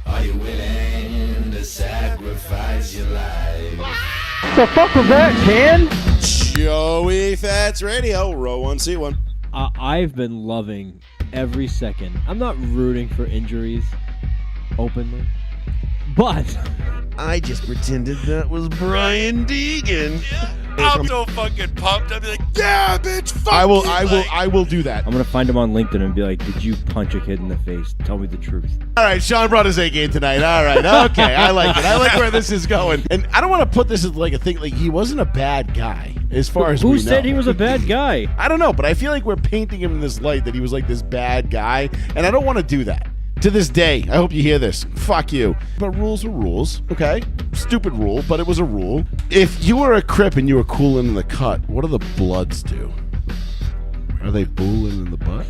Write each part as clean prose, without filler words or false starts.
Are you willing to sacrifice your life? What the fuck was that, Ken? Joey Fats Radio, row 1C1. I've been loving every second. I'm not rooting for injuries openly, but I just pretended that was Brian Deegan. I'm so fucking pumped. I'll be like, yeah, bitch, fuck I will do that. I'm gonna find him on LinkedIn and be like, "Did you punch a kid in the face? Tell me the truth." All right, Sean brought his A game tonight. All right, okay, I like it. I like where this is going. And I don't want to put this as like a thing. Like, he wasn't a bad guy as far as we know. Who said he was a bad guy? I don't know, but I feel like we're painting him in this light that he was like this bad guy, and I don't want to do that. To this day, I hope you hear this. Fuck you. But rules are rules, okay? Stupid rule, but it was a rule. If you were a Crip and you were cooling in the cut, what do the Bloods do? Are they booling in the butt?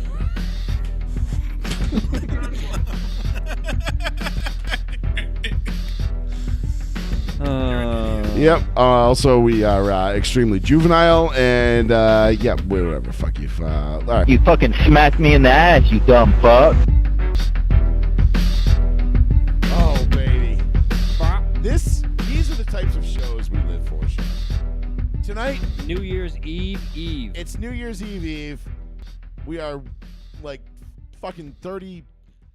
Yep. Also, we are extremely juvenile, and yeah, whatever. Fuck you. All right. You fucking smacked me in the ass, you dumb fuck. Oh, baby. These are the types of shows we live for, Sean. Tonight, New Year's Eve. it's New Year's Eve. We are like fucking 30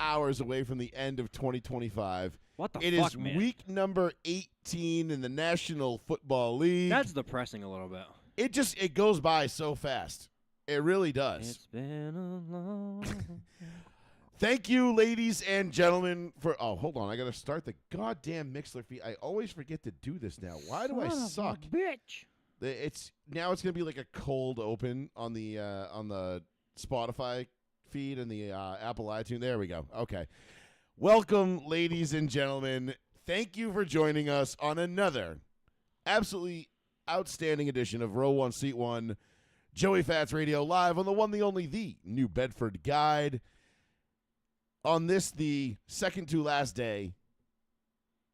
hours away from the end of 2025. What the It fuck, is man? week number 18 in the National Football League. That's depressing a little bit. It goes by so fast. It really does. It's been a long. Thank you, ladies and gentlemen, for... Oh, hold on. I got to start the goddamn Mixler feed. I always forget to do this now. Why do I suck? Bitch. It's going to be like a cold open on the Spotify feed and the Apple iTunes. There we go. Okay. Welcome, ladies and gentlemen. Thank you for joining us on another absolutely outstanding edition of Row 1 Seat 1, Joey Fats Radio, live on the one, the only, the New Bedford Guide. On this, the second to last day,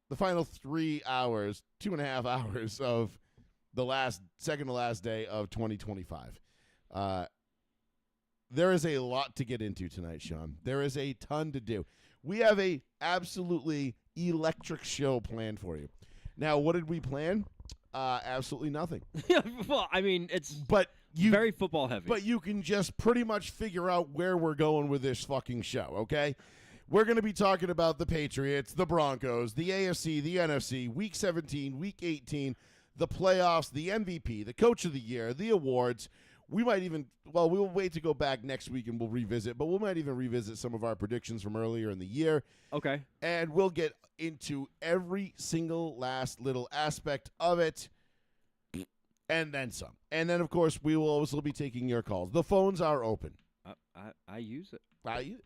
the final 3 hours, 2.5 hours of the second to last day of 2025. There is a lot to get into tonight, Sean. There is a ton to do. We have a absolutely electric show planned for you. Now, what did we plan? Absolutely nothing. Well, I mean, it's You, very football heavy. But you can just pretty much figure out where we're going with this fucking show, okay? We're going to be talking about the Patriots, the Broncos, the AFC, the NFC, Week 17, Week 18, the playoffs, the MVP, the Coach of the Year, the awards. We might even, well, we'll wait to go back next week and we'll revisit, but we might even revisit some of our predictions from earlier in the year. Okay. And we'll get into every single last little aspect of it. And then some. And then, of course, we will also be taking your calls. The phones are open. I use it.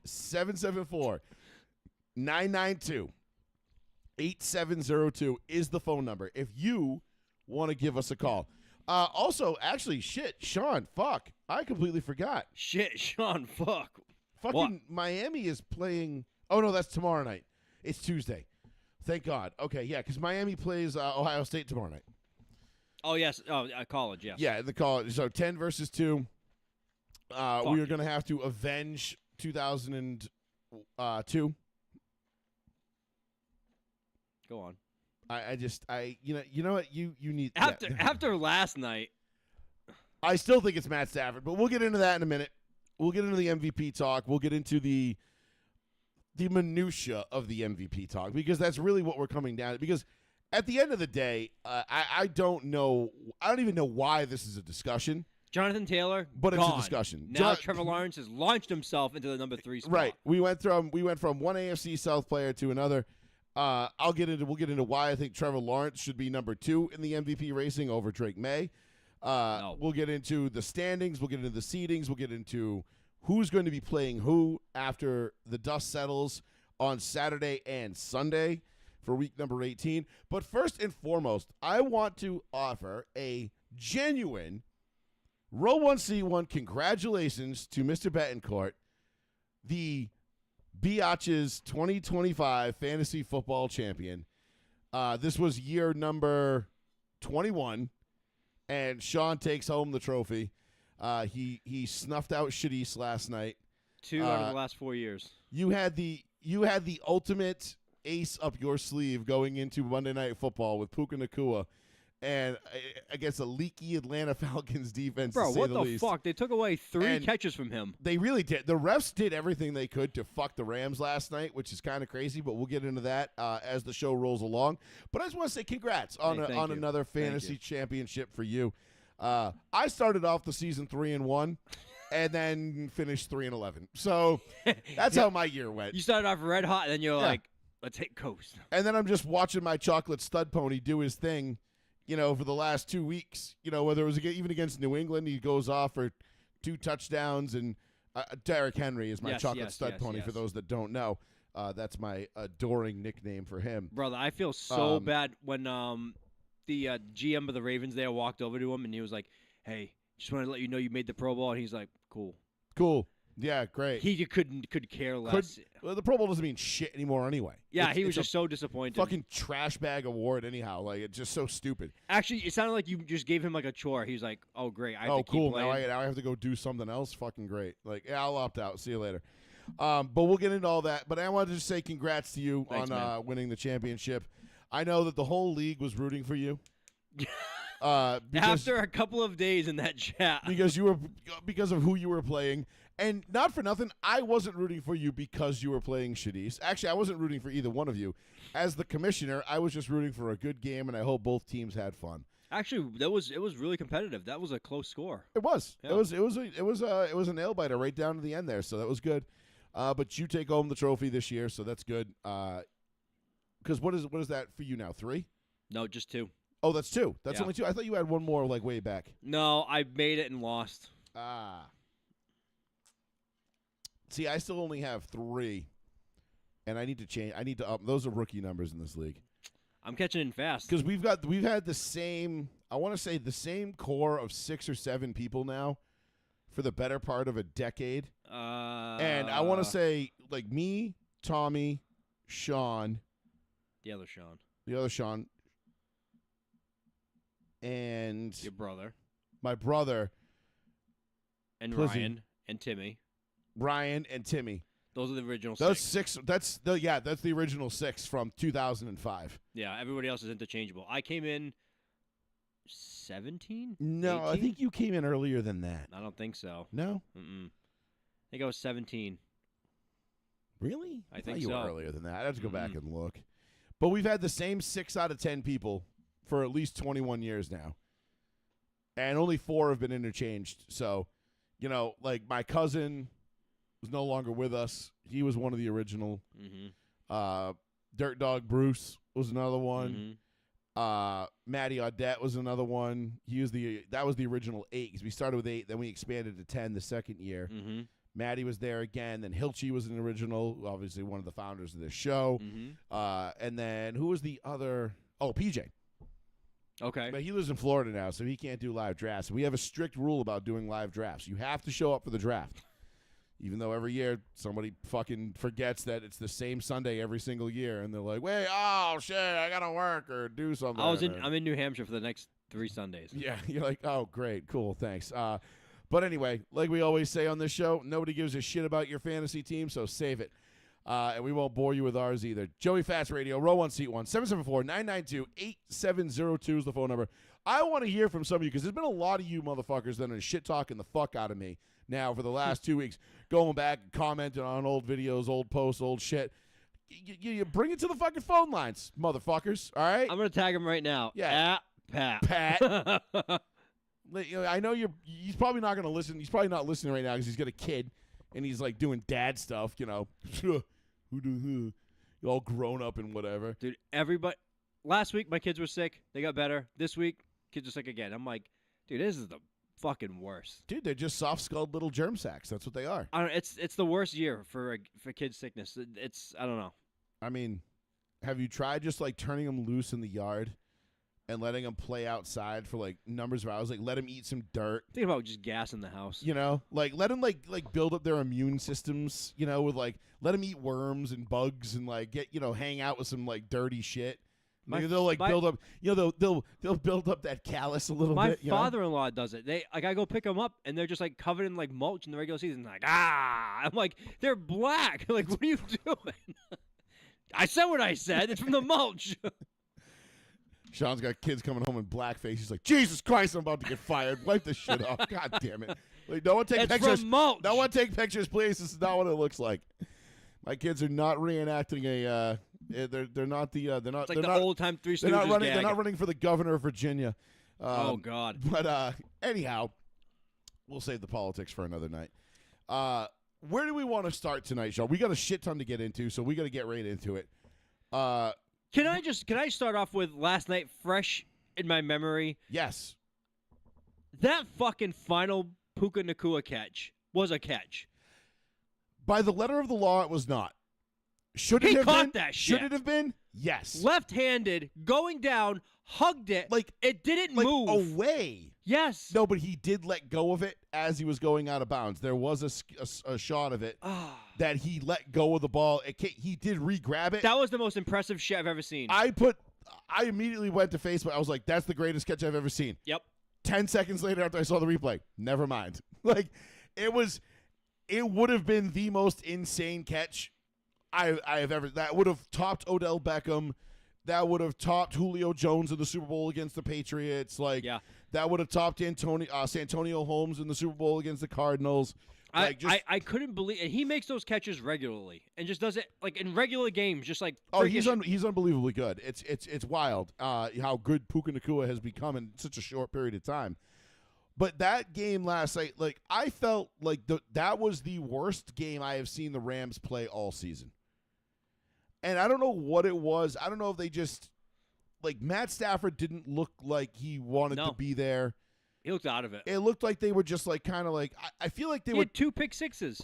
774-992-8702 is the phone number if you want to give us a call. Also, actually, Sean, fuck. I completely forgot. Shit, Sean, fuck. Fucking What? Miami is playing. Oh, no, that's tomorrow night. It's Tuesday. Thank God. Okay, yeah, because Miami plays Ohio State tomorrow night. Oh, yes. Oh, college, yes. Yeah, in the college. So 10 versus 2. We are you. going to have to avenge 2002. Go on. You know what? You need. After last night. I still think it's Matt Stafford, but we'll get into that in a minute. We'll get into the MVP talk. We'll get into the minutia of the MVP talk, because that's really what we're coming down to. Because at the end of the day, I don't know. I don't even know why this is a discussion. Jonathan Taylor, but gone. it's a discussion. Now Trevor Lawrence has launched himself into the number 3 spot. Right. We went from one AFC South player to another. We'll get into why I think Trevor Lawrence should be number 2 in the MVP racing over Drake May. No. We'll get into the standings. We'll get into the seedings. We'll get into who's going to be playing who after the dust settles on Saturday and Sunday for week number 18. But first and foremost, I want to offer a genuine Row 1C1 congratulations to Mr. Betancourt, the Biatch's 2025 fantasy football champion. This was year number 21, and Sean takes home the trophy. He snuffed out Shadis last night. 2 out of the last 4 years. You had the ultimate ace up your sleeve going into Monday Night Football with Puka Nacua and against a leaky Atlanta Falcons defense, Bro, to say what the the least. fuck? They took away 3 And catches from him. They really did. The refs did everything they could to fuck the Rams last night, which is kind of crazy, but we'll get into that as the show rolls along. But I just want to say congrats on Hey, thank you. another fantasy championship for you. I started off the season 3-1 and then finished 3-11. So that's how my year went. You started off red hot, and then you're like, let's hit coast. And then I'm just watching my chocolate stud pony do his thing, for the last 2 weeks. Whether it was even against New England, he goes off for 2 touchdowns. And Derrick Henry is my chocolate stud pony, for those that don't know. That's my adoring nickname for him. Brother, I feel so bad when the GM of the Ravens there walked over to him, and he was like, hey, just wanted to let you know you made the Pro Bowl. And he's like, cool. Yeah, great. He could care less. Well, the Pro Bowl doesn't mean shit anymore anyway. Yeah, he was just so disappointed. Fucking trash bag award anyhow. Like, it's just so stupid. Actually, it sounded like you just gave him like a chore. He was like, oh, great. I have to cool. Keep playing. Now I have to go do something else. Fucking great. Like, yeah, I'll opt out. See you later. But we'll get into all that. But I wanted to just say congrats to you on winning the championship. I know that the whole league was rooting for you. After a couple of days in that chat. Because of who you were playing. And not for nothing, I wasn't rooting for you because you were playing Shadis. Actually, I wasn't rooting for either one of you. As the commissioner, I was just rooting for a good game, and I hope both teams had fun. Actually, it was really competitive. That was a close score. It was. Yeah. It was a nail biter right down to the end there. So that was good. But you take home the trophy this year, so that's good. Because what is that for you now? 3? No, just 2. Oh, that's 2. That's only 2. I thought you had one more like way back. No, I made it and lost. See, I still only have 3, and I need to change. I need to up. Those are rookie numbers in this league. I'm catching in fast because we've had the same. I want to say the same core of 6 or 7 people now for the better part of a decade. And I want to say like me, Tommy, Sean, the other Sean, and your brother, my brother, and Ryan and Timmy. Ryan and Timmy. Those are the original 6. Those 6. That's the original 6 from 2005. Yeah, everybody else is interchangeable. I came in 17? No, 18? I think you came in earlier than that. I don't think so. No? I think I was 17. Really? I think you so. were earlier than that. I have to go back and look. But we've had the same 6 out of 10 people for at least 21 years now. And only 4 have been interchanged. So, like my cousin was no longer with us. He was one of the original. Dirt Dog Bruce was another one. Matty Audette was another one. That was the original 8 because we started with 8, then we expanded to 10 the second year. Matty was there again. Then Hilchey was an original, obviously one of the founders of this show. And then who was the other? Oh, PJ. Okay. But he lives in Florida now, so he can't do live drafts. We have a strict rule about doing live drafts. You have to show up for the draft. Even though every year somebody fucking forgets that it's the same Sunday every single year, and they're like, "Wait, oh shit, I gotta work or do something." I'm in New Hampshire for the next 3 Sundays. Yeah, you're like, "Oh, great, cool, thanks." But anyway, like we always say on this show, nobody gives a shit about your fantasy team, so save it. And we won't bore you with ours either. Joey Fats Radio, row 1, seat 1, 774-992-8702 is the phone number. I want to hear from some of you because there's been a lot of you motherfuckers that are shit talking the fuck out of me now for the last 2 weeks, going back and commenting on old videos, old posts, old shit. You bring it to the fucking phone lines, motherfuckers, all right? I'm going to tag him right now. Yeah. Pat. I know he's probably not going to listen. He's probably not listening right now because he's got a kid and he's like doing dad stuff, all grown up and whatever. Dude, everybody. Last week, my kids were sick. They got better. This week, kids are sick again. I'm like, dude, this is the fucking worst. Dude, they're just soft-skulled little germ sacks. That's what they are. It's the worst year for kids' sickness. I don't know. I mean, have you tried just like turning them loose in the yard and letting them play outside for like numbers of hours? Like let them eat some dirt. Think about just gas in the house. Like let them like build up their immune systems. With like let them eat worms and bugs and like get hang out with some like dirty shit. They'll like build up. They'll build up that callus a little bit. My father-in-law does it. I go pick them up and they're just like covered in like mulch in the regular season. Like I'm like they're black. Like what are you doing? I said what I said. It's from the mulch. Sean's got kids coming home in blackface. He's like, Jesus Christ, I'm about to get fired. Wipe this shit off. God damn it. Like, no one take pictures. From mulch. No one take pictures, please. This is not what it looks like. My kids are not reenacting a. They're not the. They're not. It's like they're the not, old time Three Stooges They're not running. gag. They're not running for the governor of Virginia. Oh God. But anyhow, we'll save the politics for another night. Where do we want to start tonight, Sean? We got a shit ton to get into, so we got to get right into it. Can I start off with last night fresh in my memory? Yes. That fucking final Puka Nacua catch was a catch. By the letter of the law, it was not. Should it He have caught been? that shit. Should it have been? Yes. Left-handed, going down, hugged it. Like it didn't like move. away. Yes. No, but he did let go of it as he was going out of bounds. There was a shot of it that he let go of the ball. He did re-grab it. That was the most impressive shit I've ever seen. I immediately went to Facebook. I was like, that's the greatest catch I've ever seen. Yep. 10 seconds later after I saw the replay, never mind. Like, it would have been the most insane catch I have ever. That would have topped Odell Beckham. That would have topped Julio Jones in the Super Bowl against the Patriots. Like, yeah. That would have topped Santonio Holmes in the Super Bowl against the Cardinals. Like, I couldn't believe, and he makes those catches regularly, and just does it like in regular games, just like. Oh, he's unbelievably good. It's wild how good Puka Nacua has become in such a short period of time. But that game last night, like I felt like that was the worst game I have seen the Rams play all season. And I don't know what it was. I don't know if they just like Matt Stafford didn't look like he wanted to be there. He looked out of it. It looked like they were just like kind of like I feel like they had 2 pick sixes.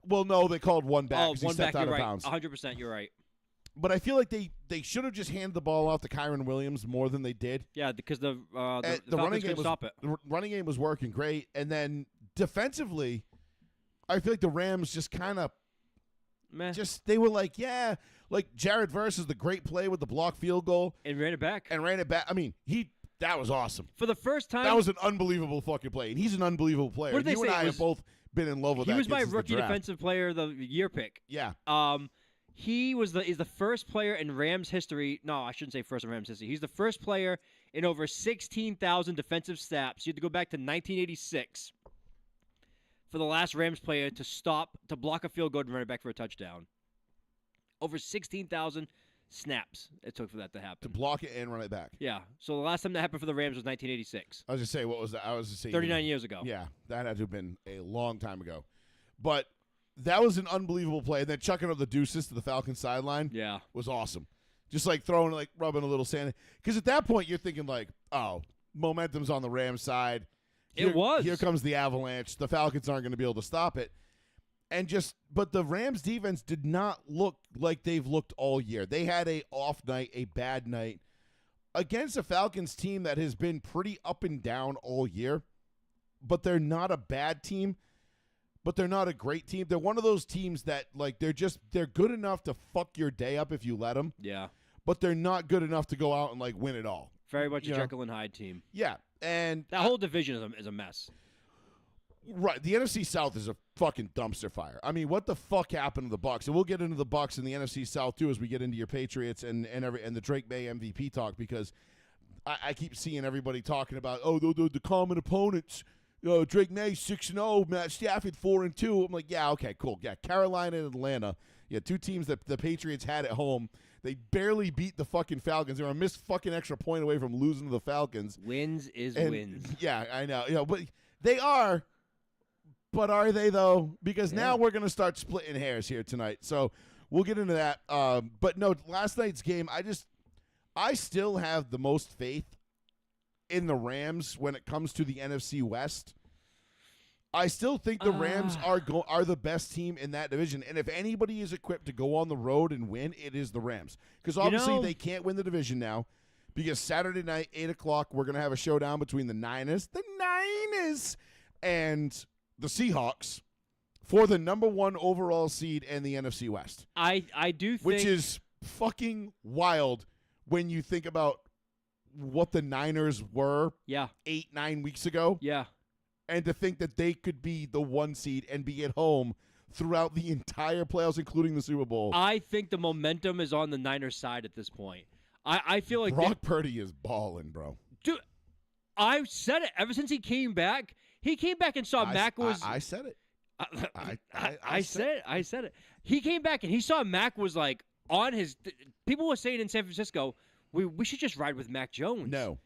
Well, no, they called one back. Oh, one he stepped back. out You're of right. bounds. 100%. You're right. But I feel like they should have just handed the ball off to Kyron Williams more than they did. Yeah, because the running game stop it. The running game was working great, and then defensively, I feel like the Rams just kind of they were like, yeah, like Jared Verse is the great play with the block field goal and ran it back. I mean, that was awesome. For the first time, that was an unbelievable fucking play, and he's an unbelievable player. What did they you say? and I have both been in love with that. He was my since rookie the draft. defensive player of the year pick. Yeah. He is the first player in Rams history. No, I shouldn't say first in Rams history. He's the first player in over 16,000 defensive snaps. You have to go back to 1986 for the last Rams player to block a field goal and run it back for a touchdown. Over 16,000 snaps it took for that to happen. To block it and run it back. Yeah. So the last time that happened for the Rams was 1986. I was just say what was that? I was just saying 39 years ago. Yeah, that had to have been a long time ago, but. That was an unbelievable play. And then chucking up the deuces to the Falcons sideline was awesome. Just like rubbing a little sand. Because at that point, you're thinking like, oh, momentum's on the Rams side. Here comes the avalanche. The Falcons aren't going to be able to stop it. But the Rams defense did not look like they've looked all year. They had a off night, a bad night against a Falcons team that has been pretty up and down all year. But they're not a bad team. But they're not a great team. They're one of those teams that like they're good enough to fuck your day up if you let them. Yeah. But they're not good enough to go out and like win it all. Very much a Jekyll and Hyde team. Yeah, and that whole division is a mess. Right, the NFC South is a fucking dumpster fire. I mean, what the fuck happened to the Bucs? And we'll get into the Bucs and the NFC South too as we get into your Patriots and the Drake May MVP talk because I keep seeing everybody talking about the common opponents. Drake May 6-0, Matt Stafford 4-2. I'm like, yeah, okay, cool. Yeah, Carolina and Atlanta. Yeah, 2 teams that the Patriots had at home. They barely beat the fucking Falcons. They were a missed fucking extra point away from losing to the Falcons. Wins is wins. Yeah, I know. But they are. But are they though? Because now we're gonna start splitting hairs here tonight. So we'll get into that. But no, last night's game, I still have the most faith in the Rams when it comes to the NFC West. I still think the Rams are the best team in that division. And if anybody is equipped to go on the road and win, it is the Rams. Because obviously they can't win the division now. Because Saturday night, 8 o'clock, we're going to have a showdown between the Niners and the Seahawks for the number 1 overall seed in the NFC West. I do think... Which is fucking wild when you think about what the Niners were 8-9 weeks ago. Yeah. And to think that they could be the 1 seed and be at home throughout the entire playoffs, including the Super Bowl. I think the momentum is on the Niners side at this point. I feel like Brock Purdy is balling, bro. Dude, I said it ever since he came back. He came back and saw Mac was. I said it. I said it. He came back and he saw Mac was like on his. People were saying in San Francisco, we should just ride with Mac Jones. No.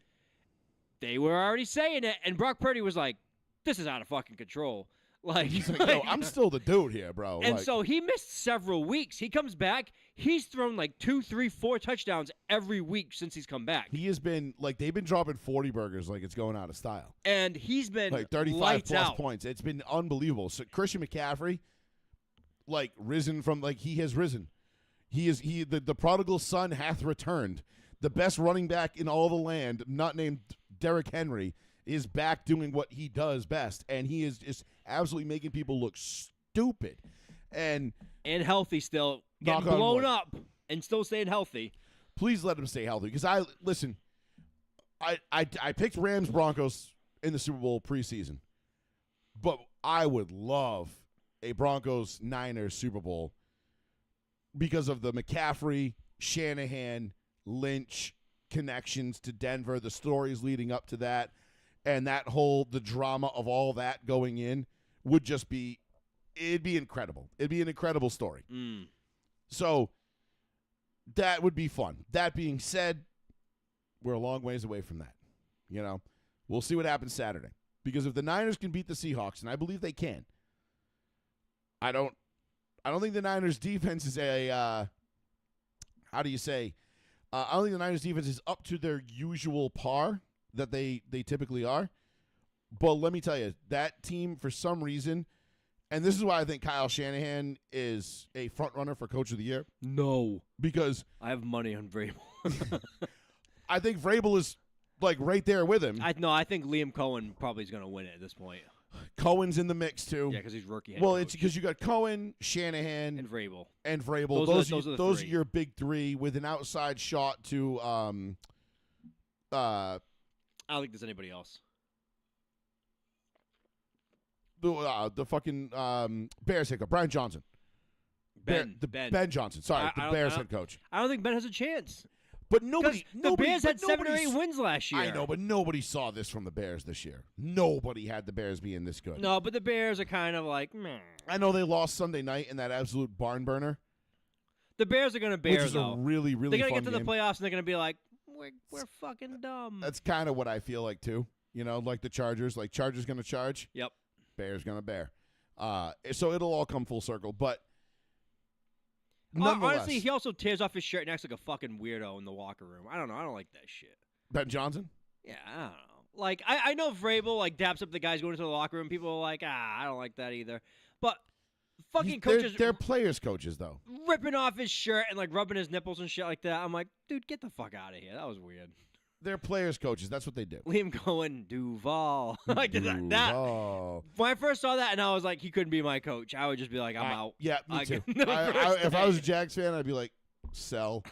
They were already saying it, and Brock Purdy was like, "This is out of fucking control." Like he's like, "No, I'm still the dude here, bro." And so he missed several weeks. He comes back. He's thrown like 2, 3, 4 touchdowns every week since he's come back. He has been like they've been dropping 40 burgers like it's going out of style. And he's been like 35 lights plus out. points. It's been unbelievable. So Christian McCaffrey, like risen from like he has risen. The prodigal son hath returned. The best running back in all the land, not named Derrick Henry, is back doing what he does best, and he is just absolutely making people look stupid and healthy still, getting blown up and still staying healthy. Please let him stay healthy because I picked Rams Broncos in the Super Bowl preseason, but I would love a Broncos Niners Super Bowl because of the McCaffrey, Shanahan, Lynch connections to Denver, the stories leading up to that. And the drama of all that going in would just be, it'd be incredible. It'd be an incredible story. So that would be fun. That being said, we're a long ways away from that. You know, we'll see what happens Saturday. Because if the Niners can beat the Seahawks, and I believe they can, I don't think the Niners defense is I don't think the Niners defense is up to their usual par that they typically are. But let me tell you, that team, for some reason, and this is why I think Kyle Shanahan is a front runner for Coach of the Year. No. Because I have money on Vrabel. I think Vrabel is like right there with him. I think Liam Cohen probably is going to win it at this point. Cohen's in the mix too. Yeah, because he's rookie. Well, it's because you got Cohen, Shanahan, and Vrabel. Those are your big three with an outside shot to I don't think there's anybody else. The fucking Bears head coach, Brian Johnson. Ben Johnson. Sorry, the Bears head coach. I don't think Ben has a chance. But nobody. The Bears had 7 or 8 wins last year. I know, but nobody saw this from the Bears this year. Nobody had the Bears being this good. No, but the Bears are kind of like, meh. I know they lost Sunday night in that absolute barn burner. The Bears are going to bear, which is though. a really, really they're fun going to get to game. the playoffs, and they're going to be like, we're fucking dumb. That's kind of what I feel like, too. You know, like the Chargers. Like, Chargers going to charge. Yep. Bears going to bear. So it'll all come full circle. But nonetheless. Honestly, he also tears off his shirt and acts like a fucking weirdo in the locker room. I don't know. I don't like that shit. Ben Johnson? Yeah, I don't know. Like, I know Vrabel, like, daps up the guys going into the locker room. People are like, I don't like that either. But fucking coaches. They're players' coaches, though. Ripping off his shirt and, like, rubbing his nipples and shit like that. I'm like, dude, get the fuck out of here. That was weird. They're players' coaches. That's what they do. Liam Cohen, Duval. Like Duval. that. When I first saw that and I was like, he couldn't be my coach, I would just be like, I'm out. Yeah, me too. If I was a Jags fan, I'd be like, sell.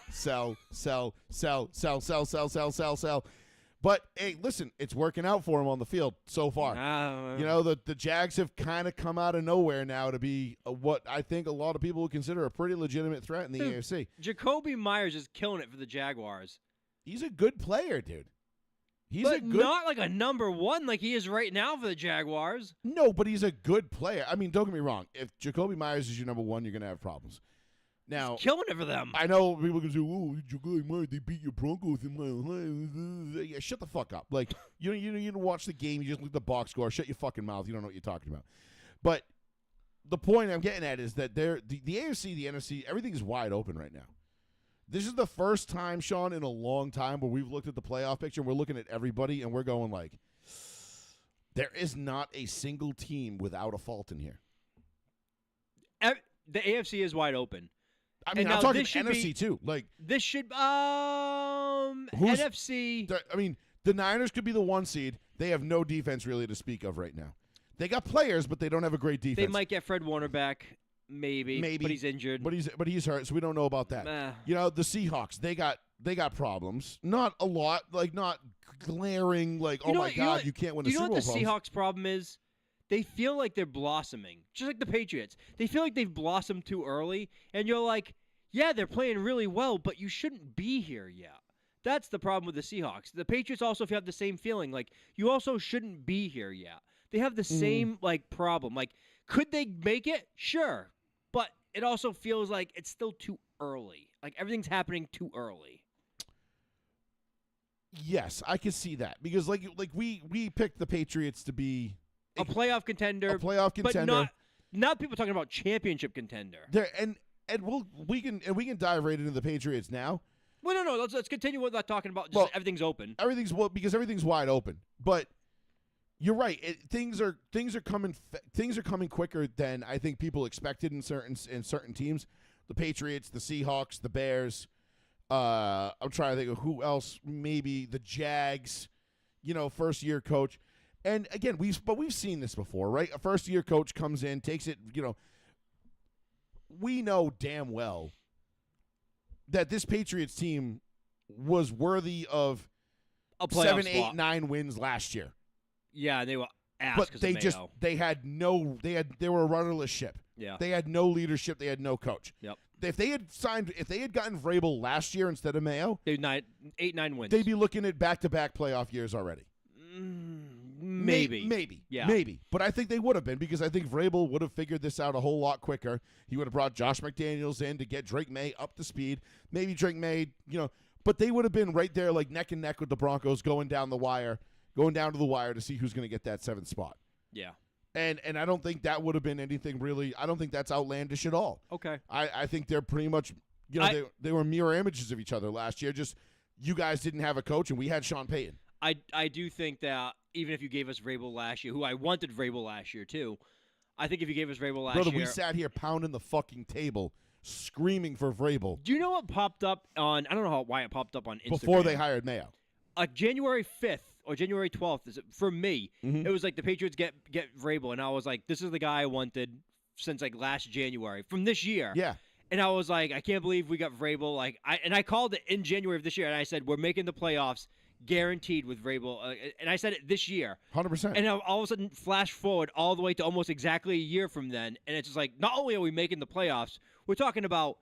But, hey, listen, it's working out for him on the field so far. You know, the Jags have kind of come out of nowhere now to be what I think a lot of people would consider a pretty legitimate threat in the AFC. Jacoby Myers is killing it for the Jaguars. He's a good player, dude. But not like a number one like he is right now for the Jaguars. No, but he's a good player. I mean, don't get me wrong. If Jacoby Myers is your number one, you're going to have problems. Now, he's killing it for them. I know people can say, "Oh, Jacoby Myers, they beat your Broncos in my life." Yeah, shut the fuck up. Like you don't watch the game. You just look at the box score. Shut your fucking mouth. You don't know what you're talking about. But the point I'm getting at is that the AFC, the NFC, everything is wide open right now. This is the first time, Sean, in a long time where we've looked at the playoff picture and we're looking at everybody and we're going like, there is not a single team without a fault in here. The AFC is wide open. I mean, I'm talking NFC too. Like this should NFC. I mean, the Niners could be the 1 seed. They have no defense really to speak of right now. They got players, but they don't have a great defense. They might get Fred Warner back. Maybe, but he's injured. But he's hurt, so we don't know about that. You know, the Seahawks, they got problems. Not a lot, like not glaring, like, oh my God, you can't win a Super Bowl. You know what the Seahawks' problem is? they feel like they're blossoming, just like the Patriots. They feel like they've blossomed too early, and you're like, yeah, they're playing really well, but you shouldn't be here yet. That's the problem with the Seahawks. The Patriots also, if you have the same feeling, like, you also shouldn't be here yet. They have the same, like, problem. Like, could they make it? Sure. But it also feels like it's still too early. Like, everything's happening too early. Yes, I can see that. Because, like we picked the Patriots to be a playoff contender. But not people talking about championship contender. And we can dive right into the Patriots now. Well, no. Let's continue with not talking about. Just everything's open. Because everything's wide open. But you're right. Things are coming quicker than I think people expected in certain teams. The Patriots, the Seahawks, the Bears. I'm trying to think of who else. Maybe the Jags. First year coach. And again, we've seen this before, right? A first year coach comes in, takes it. We know damn well that this Patriots team was worthy of a playoff 7, spot. 8, 9 wins last year. Yeah, they were ass. But they were a rudderless ship. Yeah. They had no leadership. They had no coach. Yep. If they had gotten Vrabel last year instead of Mayo, 8, 9 wins. They'd be looking at back-to-back playoff years already. Maybe. Maybe. But I think they would have been, because I think Vrabel would have figured this out a whole lot quicker. He would have brought Josh McDaniels in to get Drake May up to speed. Maybe Drake May, but they would have been right there like neck and neck with the Broncos going down to the wire to see who's going to get that 7th spot. Yeah. And I don't think that would have been anything really. I don't think that's outlandish at all. Okay. I think they're pretty much, they were mirror images of each other last year. Just you guys didn't have a coach and we had Sean Payton. I do think that even if you gave us Vrabel last year, who I wanted Vrabel last year too, I think if you gave us Vrabel last year. We sat here pounding the fucking table, screaming for Vrabel. Do you know what popped up on, I don't know why it popped up on Instagram. Before they hired Mayo. January 5th or January 12th, for me, it was like the Patriots get Vrabel, and I was like, this is the guy I wanted since like last January, from this year. Yeah. And I was like, I can't believe we got Vrabel. I called it in January of this year, and I said, we're making the playoffs. Guaranteed with Vrabel, and I said it this year, 100%. And all of a sudden, flash forward all the way to almost exactly a year from then, and it's just like, not only are we making the playoffs, we're talking about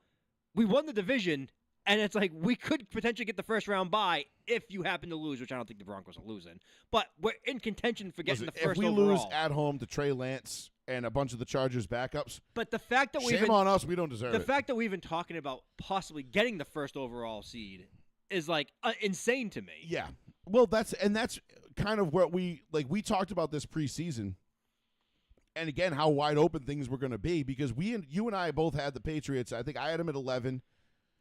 we won the division, and it's like we could potentially get the first round bye if you happen to lose, which I don't think the Broncos are losing, but we're in contention for getting the first. If we overall. lose at home to Trey Lance and a bunch of the Chargers backups, but the fact that shame on us, we don't deserve it. The fact that we've been talking about possibly getting the first overall seed is like insane to me. Yeah. Well, that's kind of what we talked about this preseason. And again, how wide open things were going to be, because you and I both had the Patriots. I think I had them at 11.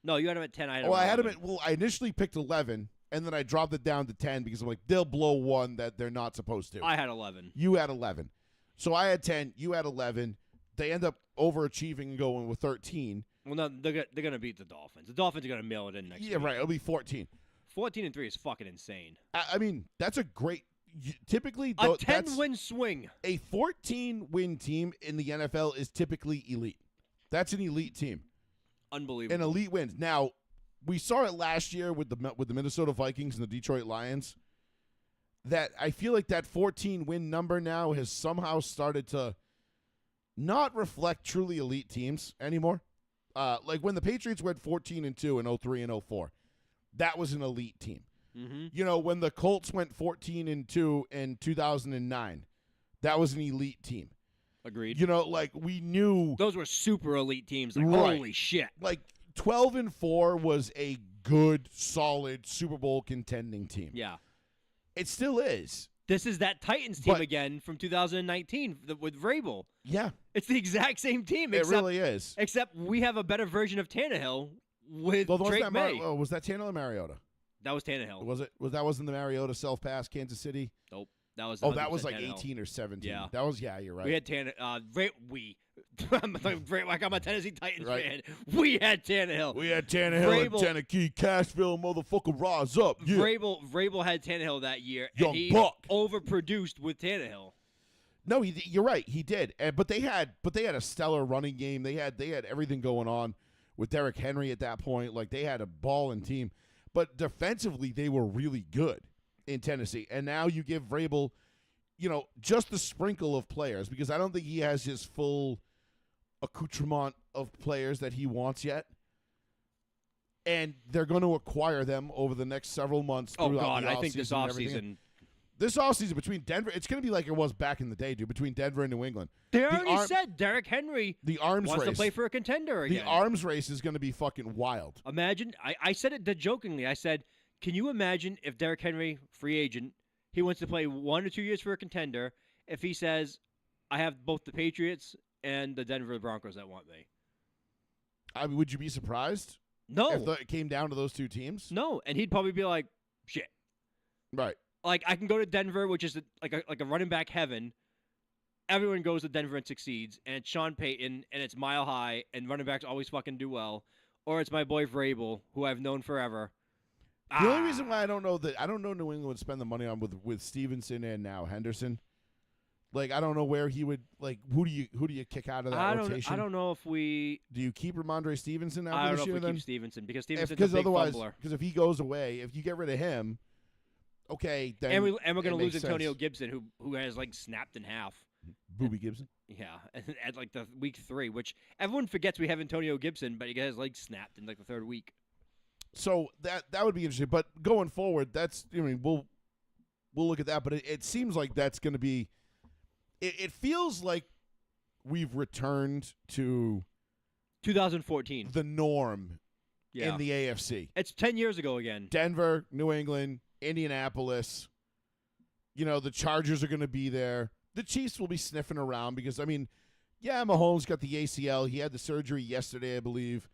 No, you had them at 10. I initially picked 11, and then I dropped it down to 10 because I'm like, they'll blow one that they're not supposed to. I had 11. You had 11. So I had 10, you had 11. They end up overachieving and going with 13. Well, no, they're going to beat the Dolphins. The Dolphins are going to mail it in next week. Yeah, right. It'll be 14. 14-3 is fucking insane. I mean, that's a great. Typically, a 10-win swing. A 14-win team in the NFL is typically elite. That's an elite team. Unbelievable. And elite wins. Now, we saw it last year with the Minnesota Vikings and the Detroit Lions. That I feel like that 14-win number now has somehow started to not reflect truly elite teams anymore. Like when the Patriots went 14-2 in 03 and 04, that was an elite team. Mm-hmm. When the Colts went 14-2 in 2009, that was an elite team. Agreed. We knew those were super elite teams. Like, right. Holy shit! Like 12-4 was a good, solid Super Bowl contending team. Yeah, it still is. This is that Titans team again from 2019 with Vrabel. Yeah, it's the exact same team. It really is. Except we have a better version of Tannehill with Drake May. Was that Tannehill or Mariota? That was Tannehill. Was it? That wasn't the Mariota self-pass, Kansas City? Nope. That was like Tannehill. 18 or 17. Yeah. That was, you're right. We had Tannehill. I'm a Tennessee Titans fan. We had Tannehill. Vrabel, in Tennessee, Cashville, motherfucker, rise up. Yeah. Vrabel had Tannehill that year, Young and he buck. overproduced with Tannehill. No, you're right. He did. But they had a stellar running game. They had everything going on with Derrick Henry at that point. Like, they had a balling team. But defensively, they were really good in Tennessee. And now you give Vrabel, just the sprinkle of players, because I don't think he has his full accoutrement of players that he wants yet. And they're going to acquire them over the next several months. Oh, God, I think this offseason. This offseason between Denver, it's going to be like it was back in the day, dude, between Denver and New England. They already said Derrick Henry wants to play for a contender again. The arms race is going to be fucking wild. Imagine, I said it jokingly. I said, can you imagine if Derrick Henry, free agent, he wants to play 1 or 2 years for a contender, if he says, I have both the Patriots and the Denver Broncos that want me? I mean, would you be surprised? No. If it came down to those two teams? No, and he'd probably be like, shit. Right. Like, I can go to Denver, which is like a running back heaven. Everyone goes to Denver and succeeds, and it's Sean Payton, and it's mile high, and running backs always fucking do well. Or it's my boy Vrabel, who I've known forever. The only reason why I don't know New England would spend the money on with Stevenson and now Henderson. Like, I don't know where he would, like, who do you kick out of that rotation? I don't know if we... Do you keep Ramondre Stevenson after this year? I don't know if we then? keep Stevenson, because Stevenson's a big fumbler. Because if he goes away, if you get rid of him, okay, then and we're going to lose Antonio sense. Gibson, who has, like, snapped in half. Booby Gibson? Yeah, at like the week 3, which everyone forgets we have Antonio Gibson, but he has, like, snapped in, like, the 3rd week. So that would be interesting. But going forward, we'll look at that. But it seems like that's going to be... It feels like we've returned to 2014, the norm in the AFC. It's 10 years ago again. Denver, New England, Indianapolis. The Chargers are going to be there. The Chiefs will be sniffing around because, Mahomes got the ACL. He had the surgery yesterday, I believe.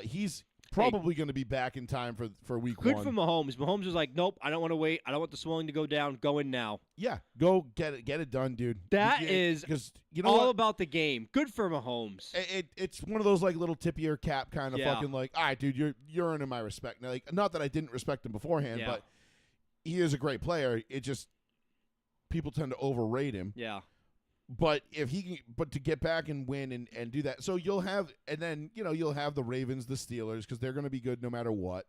He's probably going to be back in time for week 1. Good for Mahomes. Mahomes was like, nope, I don't want to wait. I don't want the swelling to go down. Go in now. Yeah, go get it done, dude. That is because all about the game. Good for Mahomes. It's one of those like little tip of your cap kind of fucking like, all right, dude, you're earning my respect. Now, like, not that I didn't respect him beforehand, but he is a great player. It just people tend to overrate him. Yeah. But if he can, to get back and win and do that, so you'll have, and then you'll have the Ravens, the Steelers, because they're going to be good no matter what.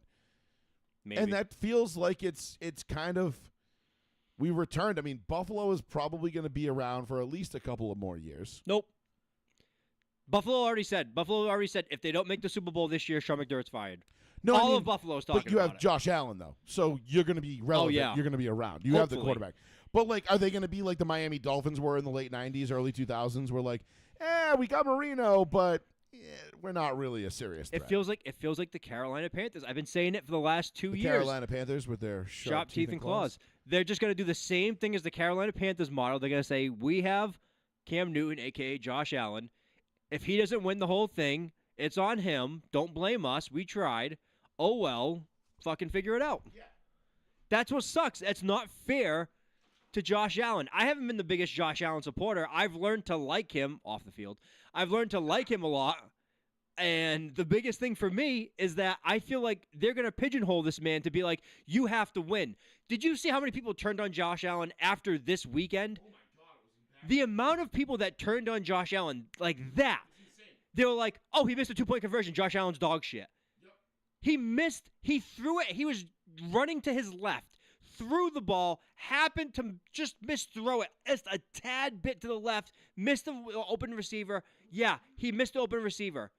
Maybe. And that feels like it's kind of we returned. I mean, Buffalo is probably going to be around for at least a couple of more years. Nope. Buffalo already said if they don't make the Super Bowl this year, Sean McDermott's fired. No, all of Buffalo's talking about it. But you have Josh Allen though, so you're going to be relevant. Oh, yeah. You're going to be around. You have the quarterback. But, like, are they going to be like the Miami Dolphins were in the late 90s, early 2000s? Where, like, we got Marino, but we're not really a serious threat. It feels like the Carolina Panthers. I've been saying it for the last 2 years. Carolina Panthers with their sharp teeth and claws. They're just going to do the same thing as the Carolina Panthers model. They're going to say, we have Cam Newton, a.k.a. Josh Allen. If he doesn't win the whole thing, it's on him. Don't blame us. We tried. Oh, well, fucking figure it out. Yeah. That's what sucks. That's not fair to Josh Allen. I haven't been the biggest Josh Allen supporter. I've learned to like him off the field. I've learned to like him a lot. And the biggest thing for me is that I feel like they're going to pigeonhole this man to be like, you have to win. Did you see how many people turned on Josh Allen after this weekend? Oh, my God. It was embarrassing. The amount of people that turned on Josh Allen like that, they were like, oh, he missed a 2-point conversion. Josh Allen's dog shit. Yep. He threw it. He was running to his left. Threw the ball, happened to just misthrow it just a tad bit to the left, missed the open receiver. Yeah, he missed the open receiver.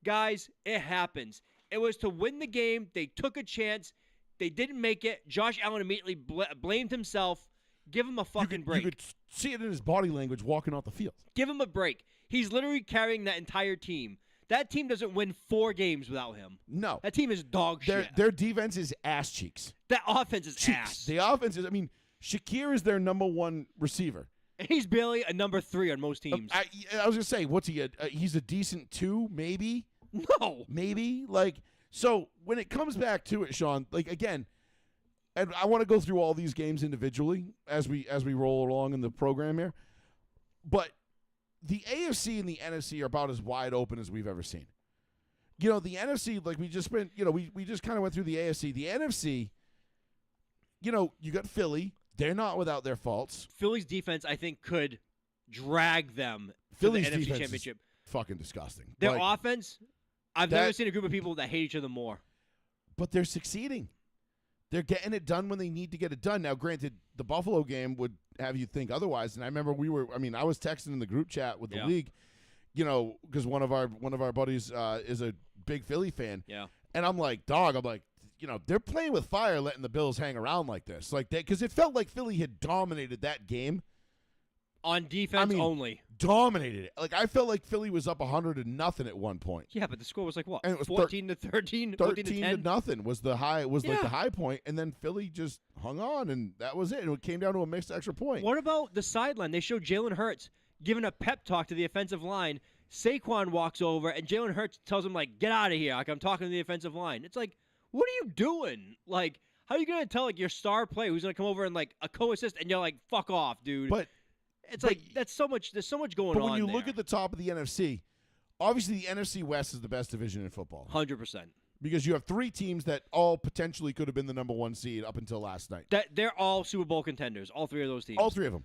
Guys, it happens. It was to win the game. They took a chance. They didn't make it. Josh Allen immediately blamed himself. Give him a fucking break. You could see it in his body language walking off the field. Give him a break. He's literally carrying that entire team. That team doesn't win 4 games without him. No. That team is dog shit. Their defense is ass cheeks. That offense is ass. The offense is, Shakir is their number 1 receiver. And he's barely a number 3 on most teams. I was going to say, what's he? He's a decent 2, maybe? No. Maybe? So when it comes back to it, Sean, again, and I want to go through all these games individually as we roll along in the program here, but the AFC and the NFC are about as wide open as we've ever seen. The NFC, we just spent, we just kind of went through the AFC. The NFC, you got Philly. They're not without their faults. Philly's defense, I think, could drag them Philly's to the NFC defense Championship. Is fucking disgusting. Their offense, I've never seen a group of people that hate each other more. But they're succeeding. They're getting it done when they need to get it done. Now, granted, the Buffalo game would have you think otherwise. And I remember I was texting in the group chat with the league, because one of our buddies is a big Philly fan. Yeah. And I'm like, they're playing with fire, letting the Bills hang around like this, because it felt like Philly had dominated that game on defense only. Dominated it. Like I felt like Philly was up 100-0 at one point. Yeah, but the score was like what? And it was 14-13, 13-0 was the high. Like the high point, and then Philly just hung on, and that was it. And it came down to a mixed extra point. What about the sideline? They showed Jalen Hurts giving a pep talk to the offensive line. Saquon walks over, and Jalen Hurts tells him like, "Get out of here!" Like I'm talking to the offensive line. It's like, what are you doing? Like, how are you gonna tell like your star player who's gonna come over and like a co-assist, and you're like, "Fuck off, dude." But that's so much. There's so much going on. But when you look at the top of the NFC, obviously the NFC West is the best division in football. 100%. Because you have 3 teams that all potentially could have been the number 1 seed up until last night. They're all Super Bowl contenders. All 3 of those teams. All 3 of them.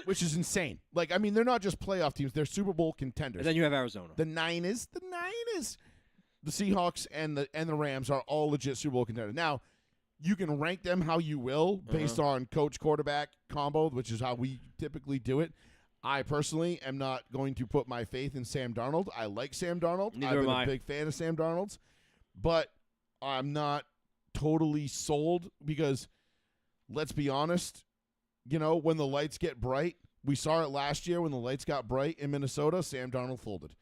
Which is insane. Like, I mean, they're not just playoff teams. They're Super Bowl contenders. And then you have Arizona. The Niners. The Seahawks and the Rams are all legit Super Bowl contenders. Now, you can rank them how you will based on coach-quarterback combo, which is how we typically do it. I personally am not going to put my faith in Sam Darnold. I like Sam Darnold. I've been a big fan of Sam Darnold's. But I'm not totally sold because, let's be honest, when the lights get bright, we saw it last year when the lights got bright in Minnesota, Sam Darnold folded.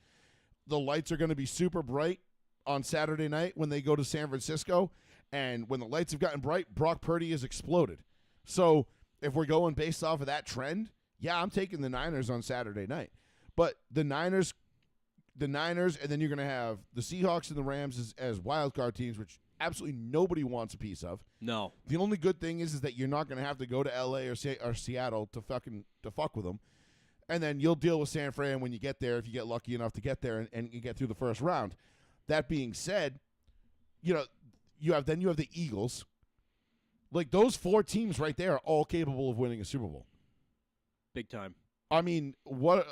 The lights are going to be super bright on Saturday night when they go to San Francisco. And when the lights have gotten bright, Brock Purdy has exploded. So if we're going based off of that trend, yeah, I'm taking the Niners on Saturday night. But the Niners, and then you're going to have the Seahawks and the Rams as wild card teams, which absolutely nobody wants a piece of. No. The only good thing is that you're not going to have to go to L.A. or Seattle to fuck with them. And then you'll deal with San Fran when you get there if you get lucky enough to get there and you get through the first round. That being said, you have the Eagles. Like those 4 teams right there are all capable of winning a Super Bowl. Big time. I mean, what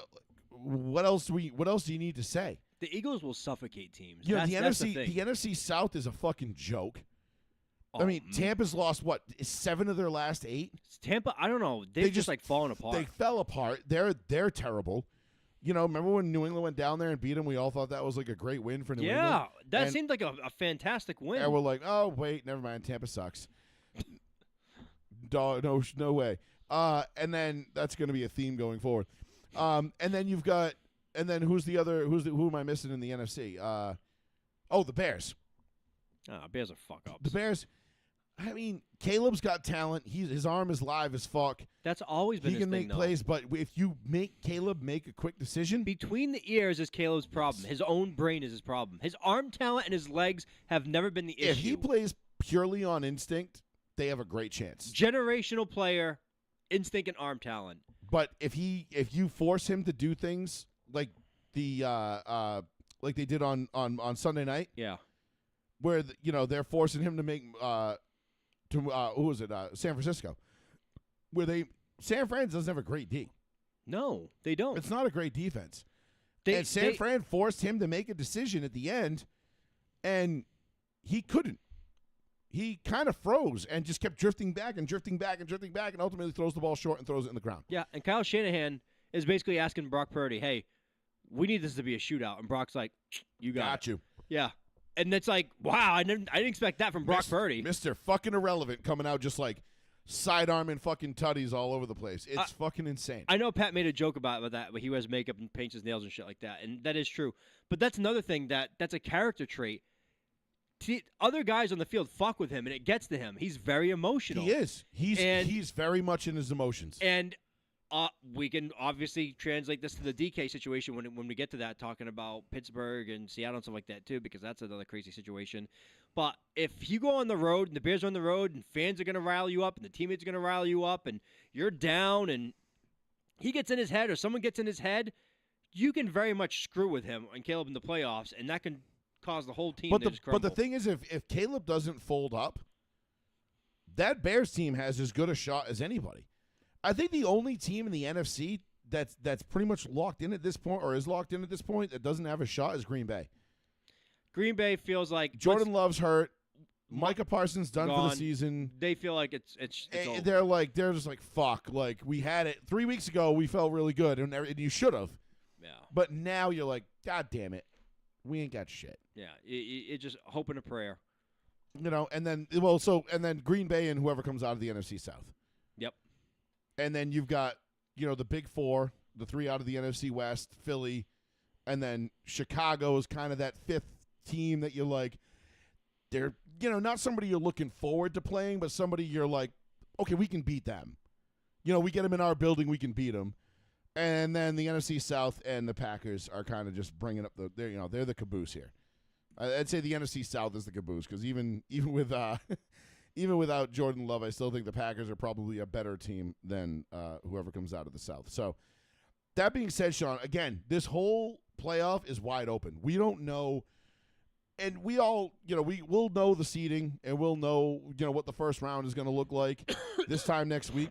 else do you need to say? The Eagles will suffocate teams. The NFC South is a fucking joke. I mean, Tampa's lost 7 of their last 8? Tampa, I don't know. They've just like fallen apart. They fell apart. They're terrible. Remember when New England went down there and beat them? We all thut that was like a great win for New England. Yeah, that seemed like a fantastic win. And we're like, oh wait, never mind. Tampa sucks. No way. And then that's going to be a theme going forward. And then you've got, who am I missing in the NFC? The Bears. Bears are fuck ups. The Bears. I mean, Caleb's got talent. His arm is live as fuck. That's always been his thing, He can make plays, but if you make Caleb make a quick decision. Between the ears is Caleb's problem. His own brain is his problem. His arm talent and his legs have never been the issue. If he plays purely on instinct, they have a great chance. Generational player, instinct and arm talent. But if you force him to do things like like they did on Sunday night, yeah, where they're forcing him to make who was it? San Francisco, where San Fran doesn't have a great D. No, they don't. It's not a great defense. And San Fran forced him to make a decision at the end, and he couldn't. He kind of froze and just kept drifting back and ultimately throws the ball short and throws it in the ground. Yeah, and Kyle Shanahan is basically asking Brock Purdy, hey, we need this to be a shootout. And Brock's like, you got you. Yeah. And it's like, wow, I didn't expect that from Brock Purdy. Mr. fucking irrelevant coming out just like sidearming fucking tutties all over the place. It's fucking insane. I know Pat made a joke about that, but he wears makeup and paints his nails and shit like that, and that is true. But that's another thing that's a character trait. Other guys on the field fuck with him, and it gets to him. He's very emotional. He is. He's very much in his emotions. And we can obviously translate this to the DK situation when we get to that, talking about Pittsburgh and Seattle and stuff like that too, because that's another crazy situation. But if you go on the road and the Bears are on the road and fans are going to rile you up and the teammates are going to rile you up and you're down and he gets in his head or someone gets in his head, you can very much screw with him and Caleb in the playoffs, and that can cause the whole team to just crumble. But the thing is, if Caleb doesn't fold up, that Bears team has as good a shot as anybody. I think the only team in the NFC that's pretty much locked in at this point, or is locked in at this point, that doesn't have a shot is Green Bay. Green Bay feels like Jordan Love's hurt. Micah Parsons done gone. for the season. They feel like it's over. They're just like, fuck. Like, we had it 3 weeks ago. We felt really good, and you should have. Yeah. But now you're like, God damn it, we ain't got shit. Yeah. It just hope and a prayer. And then Green Bay and whoever comes out of the NFC South. Yep. And then you've got the big four, the three out of the NFC West, Philly, and then Chicago is kind of that fifth team that you're like, they're not somebody you're looking forward to playing, but somebody you're like, okay, we can beat them. We get them in our building, we can beat them. And then the NFC South and the Packers are kind of just bringing up they're the caboose here. I'd say the NFC South is the caboose because even with even without Jordan Love, I still think the Packers are probably a better team than whoever comes out of the South. So that being said, Sean, again, this whole playoff is wide open. We don't know, and we all we'll know the seeding and we'll know what the first round is going to look like this time next week,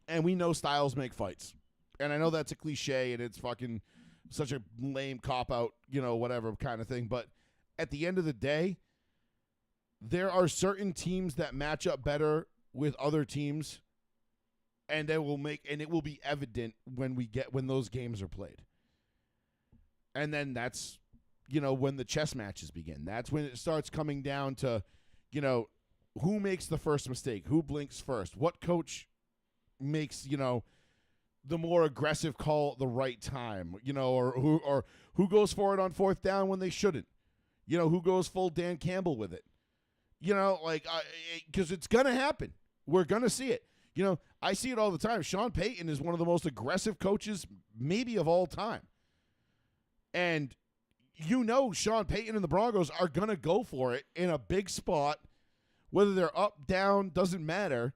and we know styles make fights. And I know that's a cliche and it's fucking such a lame cop-out, whatever kind of thing. But at the end of the day, there are certain teams that match up better with other teams, and it will be evident when those games are played. And then that's, when the chess matches begin. That's when it starts coming down to, who makes the first mistake, who blinks first, what coach makes, the more aggressive call at the right time, or who goes for it on fourth down when they shouldn't, who goes full Dan Campbell with it, because it's going to happen. We're going to see it. I see it all the time. Sean Payton is one of the most aggressive coaches maybe of all time. And Sean Payton and the Broncos are going to go for it in a big spot, whether they're up, down, doesn't matter.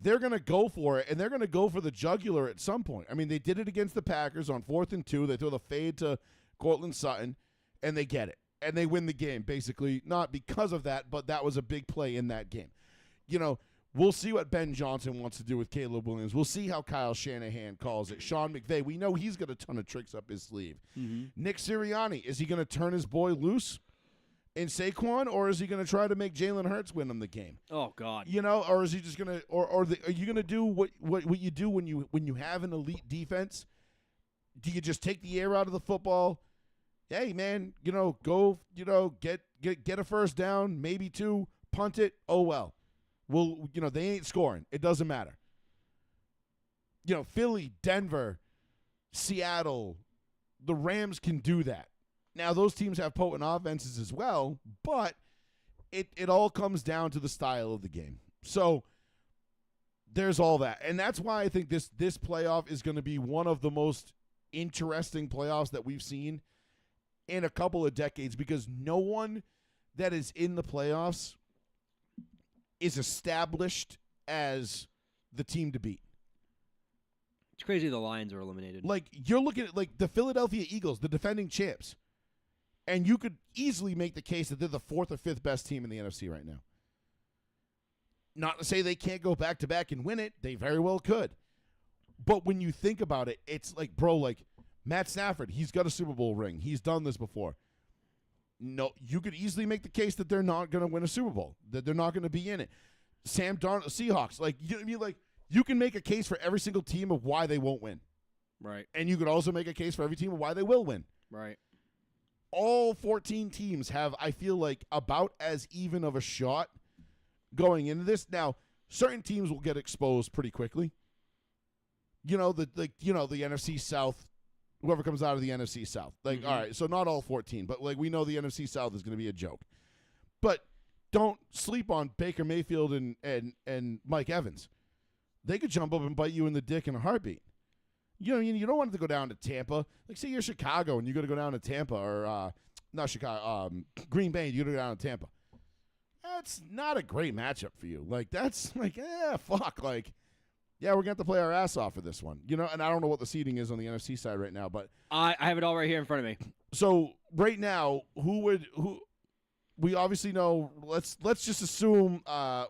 They're going to go for it, and they're going to go for the jugular at some point. I mean, they did it against the Packers on 4th and 2. They throw the fade to Cortland Sutton, and they get it. And they win the game, basically, not because of that, but that was a big play in that game. We'll see what Ben Johnson wants to do with Caleb Williams. We'll see how Kyle Shanahan calls it. Sean McVay, we know he's got a ton of tricks up his sleeve. Mm-hmm. Nick Sirianni, is he going to turn his boy loose in Saquon, or is he going to try to make Jalen Hurts win him the game? Oh God! Or is he just going to, are you going to do what you do when you have an elite defense? Do you just take the air out of the football? Hey man, go, get a first down, maybe two, punt it. Oh well, they ain't scoring. It doesn't matter. Philly, Denver, Seattle, the Rams can do that. Now, those teams have potent offenses as well, but it all comes down to the style of the game. So there's all that. And that's why I think this playoff is going to be one of the most interesting playoffs that we've seen in a couple of decades, because no one that is in the playoffs is established as the team to beat. It's crazy the Lions are eliminated. Like, you're looking at, the Philadelphia Eagles, the defending champs. And you could easily make the case that they're the 4th or 5th best team in the NFC right now. Not to say they can't go back-to-back and win it. They very well could. But when you think about it, it's like, bro, Matt Stafford, he's got a Super Bowl ring. He's done this before. No, you could easily make the case that they're not going to win a Super Bowl, that they're not going to be in it. Sam Darnold, Seahawks, you can make a case for every single team of why they won't win. Right. And you could also make a case for every team of why they will win. Right. All 14 teams have, I feel like, about as even of a shot going into this. Now, certain teams will get exposed pretty quickly. The NFC South, whoever comes out of the NFC South. All right, so not all 14, but we know the NFC South is going to be a joke. But don't sleep on Baker Mayfield and Mike Evans. They could jump up and bite you in the dick in a heartbeat. You don't want to go down to Tampa. Say you're Chicago and you got to go down to Tampa, or not Chicago, Green Bay. You got to go down to Tampa. That's not a great matchup for you. Fuck. Yeah, we're going to have to play our ass off for this one. And I don't know what the seeding is on the NFC side right now, but I have it all right here in front of me. So right now, who we obviously know. Let's just assume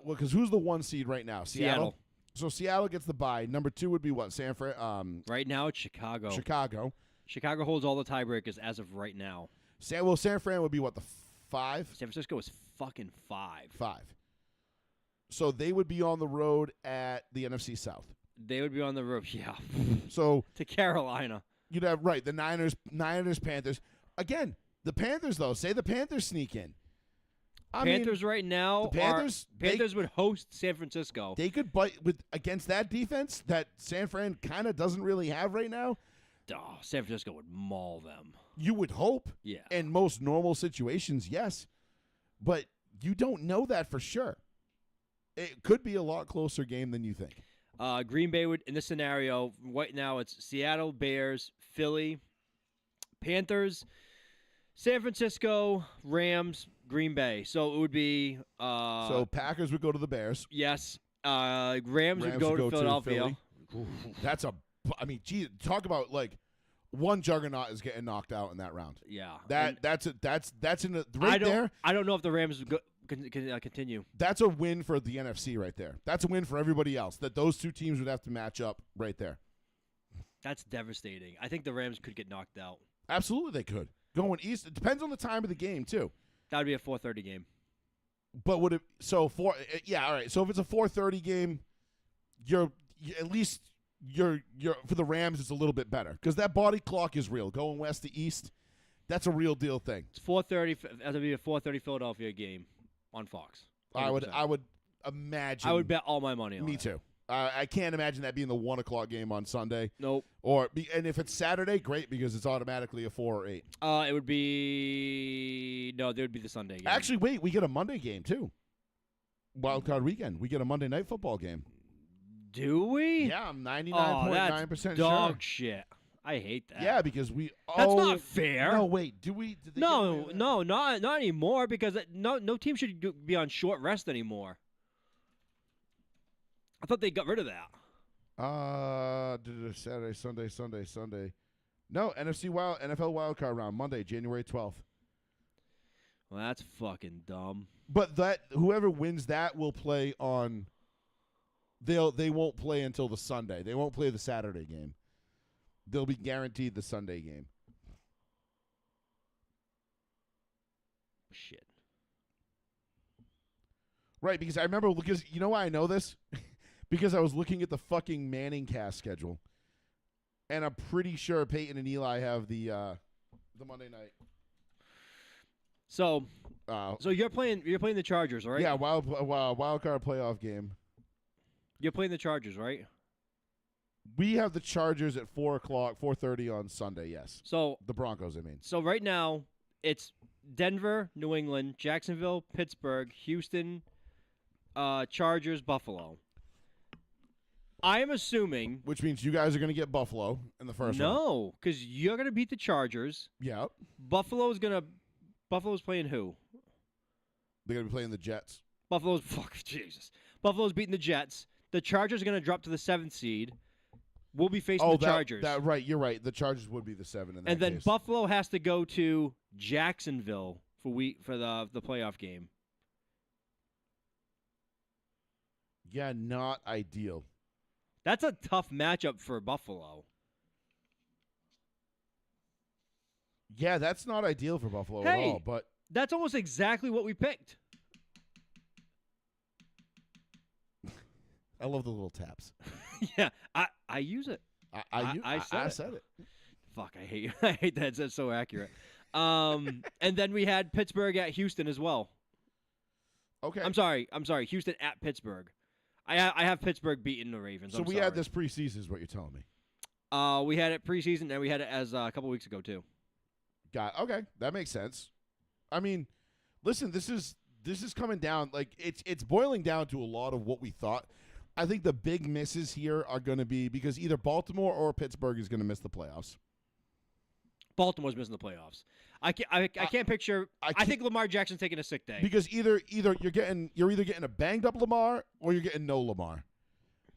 because who's the 1 seed right now? Seattle. So Seattle gets the bye. Number 2 would be what? San Fran. Right now, it's Chicago. Chicago holds all the tiebreakers as of right now. San Fran would be what, the 5? San Francisco is fucking 5. 5. So they would be on the road at the NFC South. They would be on the road, yeah. So to Carolina. You'd have, right, the Niners, Panthers. Again, the Panthers, though, say the Panthers sneak in. Panthers right now, the Panthers would host San Francisco. They could bite against that defense that San Fran kind of doesn't really have right now. Oh, San Francisco would maul them. You would hope. Yeah. In most normal situations, yes. But you don't know that for sure. It could be a lot closer game than you think. Green Bay would, in this scenario, right now it's Seattle, Bears, Philly, Panthers, San Francisco, Rams, Green Bay. So it would be. So Packers would go to the Bears. Yes. Rams would go to Philadelphia. That's gee, talk about like one juggernaut is getting knocked out in that round. Yeah. That's in the right there. I don't know if the Rams can continue. That's a win for the NFC right there. That's a win for everybody else. That those two teams would have to match up right there. That's devastating. I think the Rams could get knocked out. Absolutely, they could. Going east, it depends on the time of the game too. That would be a 4:30 game. But would it? So all right. So if it's a 4:30 game, you're for the Rams. It's a little bit better because that body clock is real. Going west to east, that's a real deal thing. It's 4:30. That'll be a 4:30 Philadelphia game on Fox. 100%. I would imagine. I would bet all my money on it. Me too. I can't imagine that being the 1 o'clock game on Sunday. Nope. And if it's Saturday, great because it's automatically a 4 or 8. It would be there would be the Sunday game. Actually, wait, we get a Monday game too. Wild card weekend, we get a Monday night football game. Do we? Yeah, I'm 99.9% sure. Dog shit. I hate that. Yeah, because that's not fair. No, wait. Did they No, not anymore. Because no team should be on short rest anymore. I thought they got rid of that. Saturday, Sunday. No, NFL wildcard round, Monday, January 12th. Well, that's fucking dumb. But whoever wins that will play on. They won't play until the Sunday. They won't play the Saturday game. They'll be guaranteed the Sunday game. Shit. Right, because I remember you know why I know this? Because I was looking at the fucking Manning cast schedule, and I'm pretty sure Peyton and Eli have the Monday night. So you're playing the Chargers, right? Yeah, wild card playoff game. You're playing the Chargers, right? We have the Chargers at 4:30 on Sunday. Yes. So the Broncos, I mean. So right now it's Denver, New England, Jacksonville, Pittsburgh, Houston, Chargers, Buffalo. I am assuming. Which means you guys are going to get Buffalo in the first round. No, because you're going to beat the Chargers. Yeah. Buffalo's playing who? They're going to be playing the Jets. Buffalo's beating the Jets. The Chargers are going to drop to the 7th seed. We'll be facing the Chargers. Right, you're right. The Chargers would be the 7 in that And then case. Buffalo has to go to Jacksonville for the playoff game. Yeah, not ideal. That's a tough matchup for Buffalo. Yeah, that's not ideal for Buffalo at all. But that's almost exactly what we picked. I love the little taps. Yeah, I use it. I said it. Fuck, I hate that. That's so accurate. And then we had Pittsburgh at Houston as well. Okay. I'm sorry. Houston at Pittsburgh. I have Pittsburgh beating the Ravens. So we had this preseason is what you're telling me. We had it preseason, and we had it as a couple weeks ago too. Okay, that makes sense. I mean, listen, this is coming down like it's boiling down to a lot of what we thought. I think the big misses here are going to be because either Baltimore or Pittsburgh is going to miss the playoffs. Baltimore's missing the playoffs. I can't picture. I think Lamar Jackson's taking a sick day because either you're either getting a banged up Lamar or you're getting no Lamar,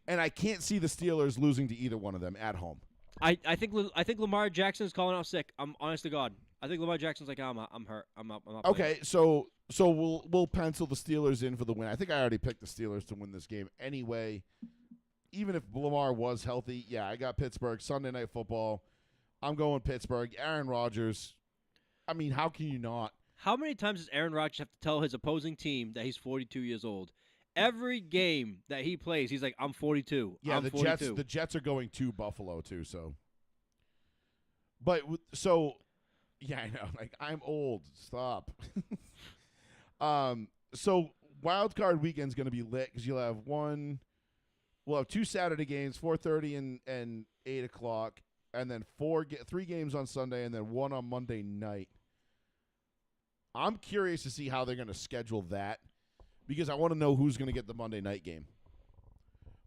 and I can't see the Steelers losing to either one of them at home. I think Lamar Jackson's calling out sick. I'm honest to God. I think Lamar Jackson's like, I'm hurt. I'm not okay, so we'll pencil the Steelers in for the win. I think I already picked the Steelers to win this game anyway. Even if Lamar was healthy, yeah, I got Pittsburgh Sunday Night Football. I'm going Pittsburgh. Aaron Rodgers. I mean, how can you not? How many times does Aaron Rodgers have to tell his opposing team that he's 42 years old? Every game that he plays, he's like, I'm 42. Yeah, I'm the 42. Jets are going to Buffalo too, so. Yeah, I know. Like, I'm old. Stop. So wild card weekend's going to be lit because we'll have 2 Saturday games, 4:30 and 8 o'clock, and then 3 games on Sunday, and then 1 on Monday night. I'm curious to see how they're going to schedule that because I want to know who's going to get the Monday night game.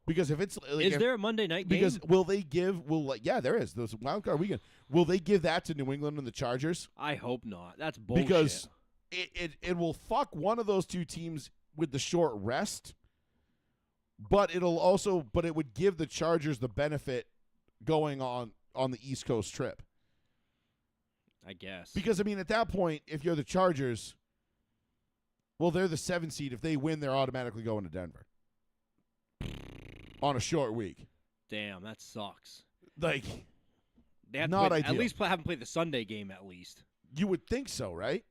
Because if it's like, there a Monday night game? Because yeah, there is. There's a wild card weekend. Will they give that to New England and the Chargers? I hope not. That's bullshit. Because it will fuck one of those 2 teams with the short rest, but it would give the Chargers the benefit going on the East Coast trip. I guess. Because, I mean, at that point, if you're the Chargers, well, they're the 7 seed. If they win, they're automatically going to Denver on a short week. Damn, that sucks. Like, they have not to ideal. At least have them play the Sunday game at least. You would think so, right?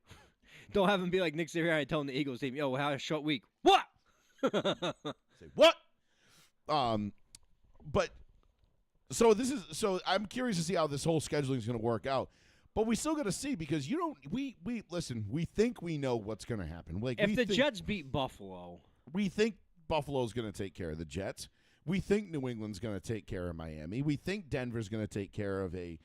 Don't have them be like Nick Sirianni telling the Eagles team, yo, we had a short week. What? Say, what? But so I'm curious to see how this whole scheduling is going to work out. But we still got to see because we listen, we think we know what's going to happen. Like, if the Jets beat Buffalo, we think Buffalo's going to take care of the Jets. We think New England's going to take care of Miami. We think Denver's going to take care of a,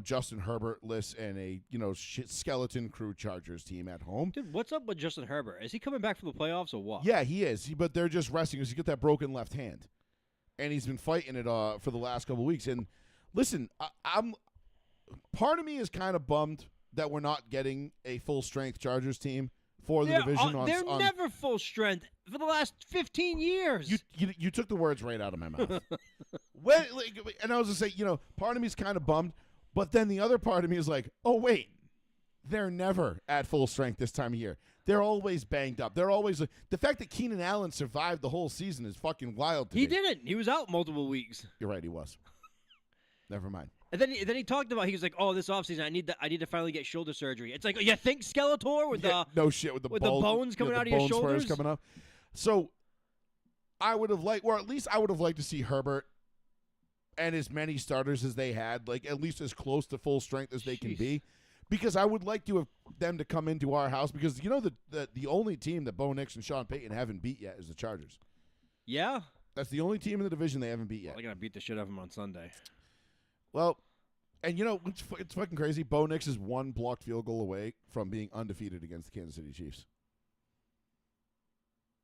Justin Herbert-less and a, skeleton crew Chargers team at home. Dude, what's up with Justin Herbert? Is he coming back for the playoffs or what? Yeah, he is. But they're just resting because he's got that broken left hand. And he's been fighting it for the last couple of weeks. And listen, I'm part of me is kind of bummed that we're not getting a full-strength Chargers team for the division. They're never full strength for the last 15 years. You took the words right out of my mouth. And I was going to say, part of me is kind of bummed, but then the other part of me is like, oh, wait, they're never at full strength this time of year. They're always banged up. They're always the fact that Keenan Allen survived the whole season is fucking wild to me. He didn't. He was out multiple weeks. You're right, he was. Never mind. And then he talked about, he was like, oh, this offseason, I need to finally get shoulder surgery. It's like, you think Skeletor with no shit with the bones coming out of your shoulders coming up. So I would have liked, or at least I would have liked to see Herbert and as many starters as they had, like at least as close to full strength as they can be, because I would like to have them to come into our house because the only team that Bo Nix and Sean Payton haven't beat yet is the Chargers. Yeah, that's the only team in the division they haven't beat yet. Well, they're gonna beat the shit out of them on Sunday. Well, and it's fucking crazy. Bo Nix is 1 blocked field goal away from being undefeated against the Kansas City Chiefs.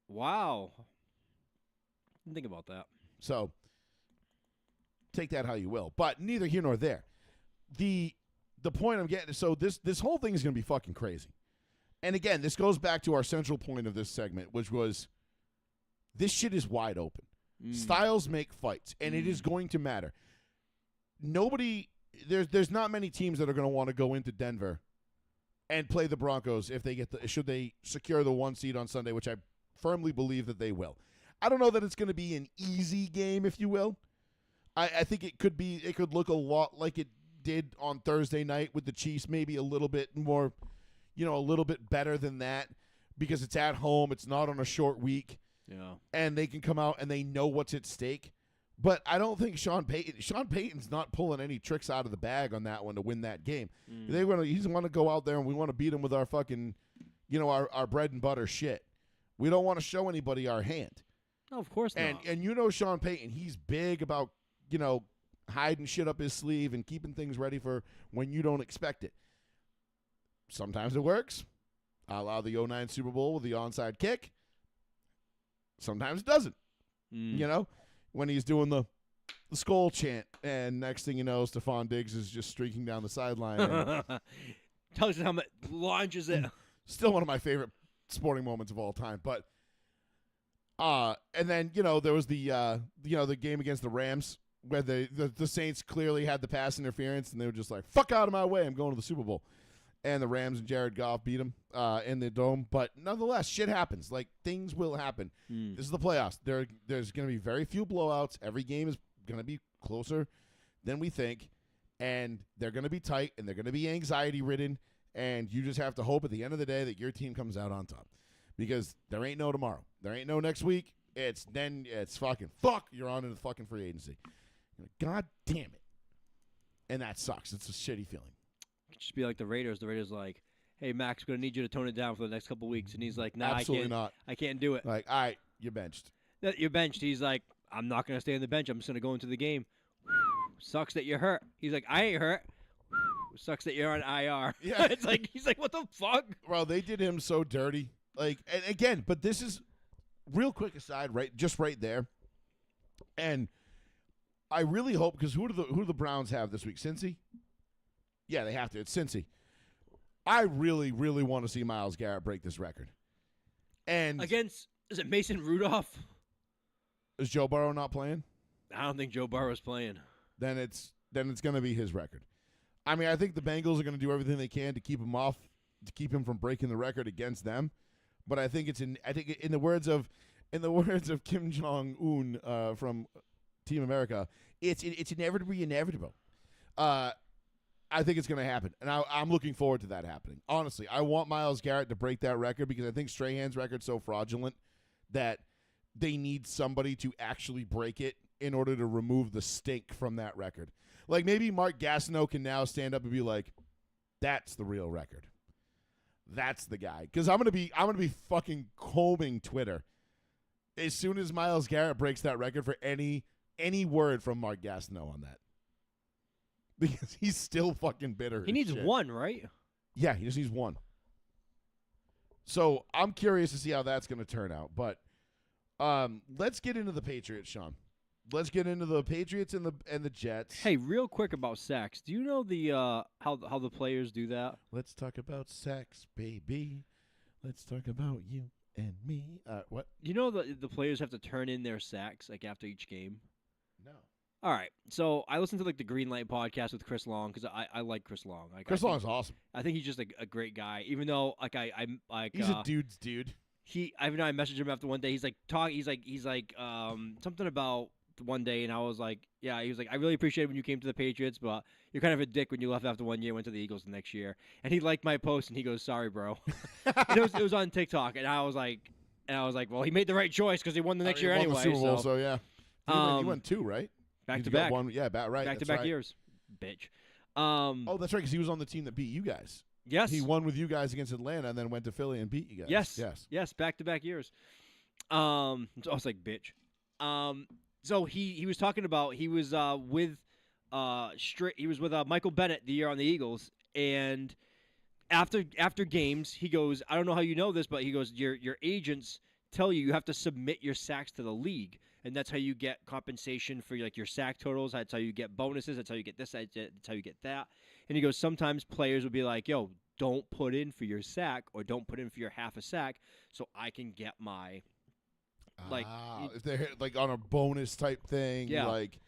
Wow. Didn't think about that. So, take that how you will. But neither here nor there. The point I'm getting, so this whole thing is going to be fucking crazy. And again, this goes back to our central point of this segment, which was this shit is wide open. Styles make fights, and it is going to matter. There's not many teams that are going to want to go into Denver and play the Broncos if they should they secure the 1 seed on Sunday, which I firmly believe that they will. I don't know that it's going to be an easy game, if you will. I think it could look a lot like it did on Thursday night with the Chiefs, maybe a little bit more, a little bit better than that because it's at home, it's not on a short week. Yeah. And they can come out and they know what's at stake. But I don't think Sean Payton's not pulling any tricks out of the bag on that one to win that game. He's want to go out there and we want to beat him with our fucking, our bread and butter shit. We don't want to show anybody our hand. No, of course not. And Sean Payton, he's big about, hiding shit up his sleeve and keeping things ready for when you don't expect it. Sometimes it works. A la the 2009 Super Bowl with the onside kick. Sometimes it doesn't. When he's doing the skull chant, and next thing you know, Stephon Diggs is just streaking down the sideline. Tells you how much launches it. Still one of my favorite sporting moments of all time. But and then there was the game against the Rams where the Saints clearly had the pass interference, and they were just like, "Fuck out of my way! I'm going to the Super Bowl." And the Rams and Jared Goff beat them in the Dome. But nonetheless, shit happens. Like, things will happen. This is the playoffs. There's going to be very few blowouts. Every game is going to be closer than we think. And they're going to be tight, and they're going to be anxiety-ridden. And you just have to hope at the end of the day that your team comes out on top. Because there ain't no tomorrow. There ain't no next week. It's fucking fuck. You're on into the fucking free agency. You're like, God damn it. And that sucks. It's a shitty feeling. It could just be like the Raiders. The Raiders like, hey, Max, we're going to need you to tone it down for the next couple of weeks. And he's like, nah, Absolutely not. I can't do it. Like, all right, you're benched. You're benched. He's like, I'm not going to stay on the bench. I'm just going to go into the game. Sucks that you're hurt. He's like, I ain't hurt. Sucks that you're on IR. Yeah. It's like, he's like, what the fuck? Well, they did him so dirty. Like, and again, but this is real quick aside, right? Just right there. And I really hope, because who do the Browns have this week? Cincy? Yeah, they have to. It's Cincy. I really, really want to see Myles Garrett break this record. And against, is it Mason Rudolph? Is Joe Burrow not playing? I don't think Joe Burrow's playing. Then it's going to be his record. I mean, I think the Bengals are going to do everything they can to keep him off, to keep him from breaking the record against them. But I think in the words of Kim Jong Un from Team America, it's inevitably inevitable. I think it's going to happen, and I'm looking forward to that happening. Honestly, I want Myles Garrett to break that record because I think Strahan's record's so fraudulent that they need somebody to actually break it in order to remove the stink from that record. Like maybe Mark Gastineau can now stand up and be like, "That's the real record. That's the guy." Because I'm gonna be fucking combing Twitter as soon as Myles Garrett breaks that record for any word from Mark Gastineau on that. Because he's still fucking bitter. He needs one, right? Yeah, he just needs one. So I'm curious to see how that's going to turn out. But let's get into the Patriots, Sean. Let's get into the Patriots and the Jets. Hey, real quick about sacks. Do you know the how the players do that? Let's talk about sacks, baby. Let's talk about you and me. What? You know the players have to turn in their sacks like after each game? No. All right, so I listened to like the Green Light podcast with Chris Long because I like Chris Long. Like, Chris Long's awesome. I think he's just a great guy. Even though like I'm like he's a dude's dude. I messaged him after one day. He's like something about one day, and I was like, yeah. He was like, I really appreciate when you came to the Patriots, but you're kind of a dick when you left after 1 year, went to the Eagles the next year. And he liked my post, and he goes, sorry, bro. And it was on TikTok, and I was like, well, he made the right choice because he won the next year anyway. The Super Bowl, so yeah. He won 2, right? Back to back. One, yeah, right. Back to back years, bitch. Oh, that's right, because he was on the team that beat you guys. Yes. He won with you guys against Atlanta and then went to Philly and beat you guys. Yes, back to back years. So I was like, bitch. So he was talking about he was with Michael Bennett the year on the Eagles, and after games he goes, I don't know how you know this, but he goes, your agents tell you have to submit your sacks to the league, and that's how you get compensation for your sack totals. That's how you get bonuses. That's how you get this. That's how you get that. And he goes, sometimes players will be like, yo, don't put in for your sack or don't put in for your half a sack so I can get my if they're like on a bonus type thing. Yeah. Like,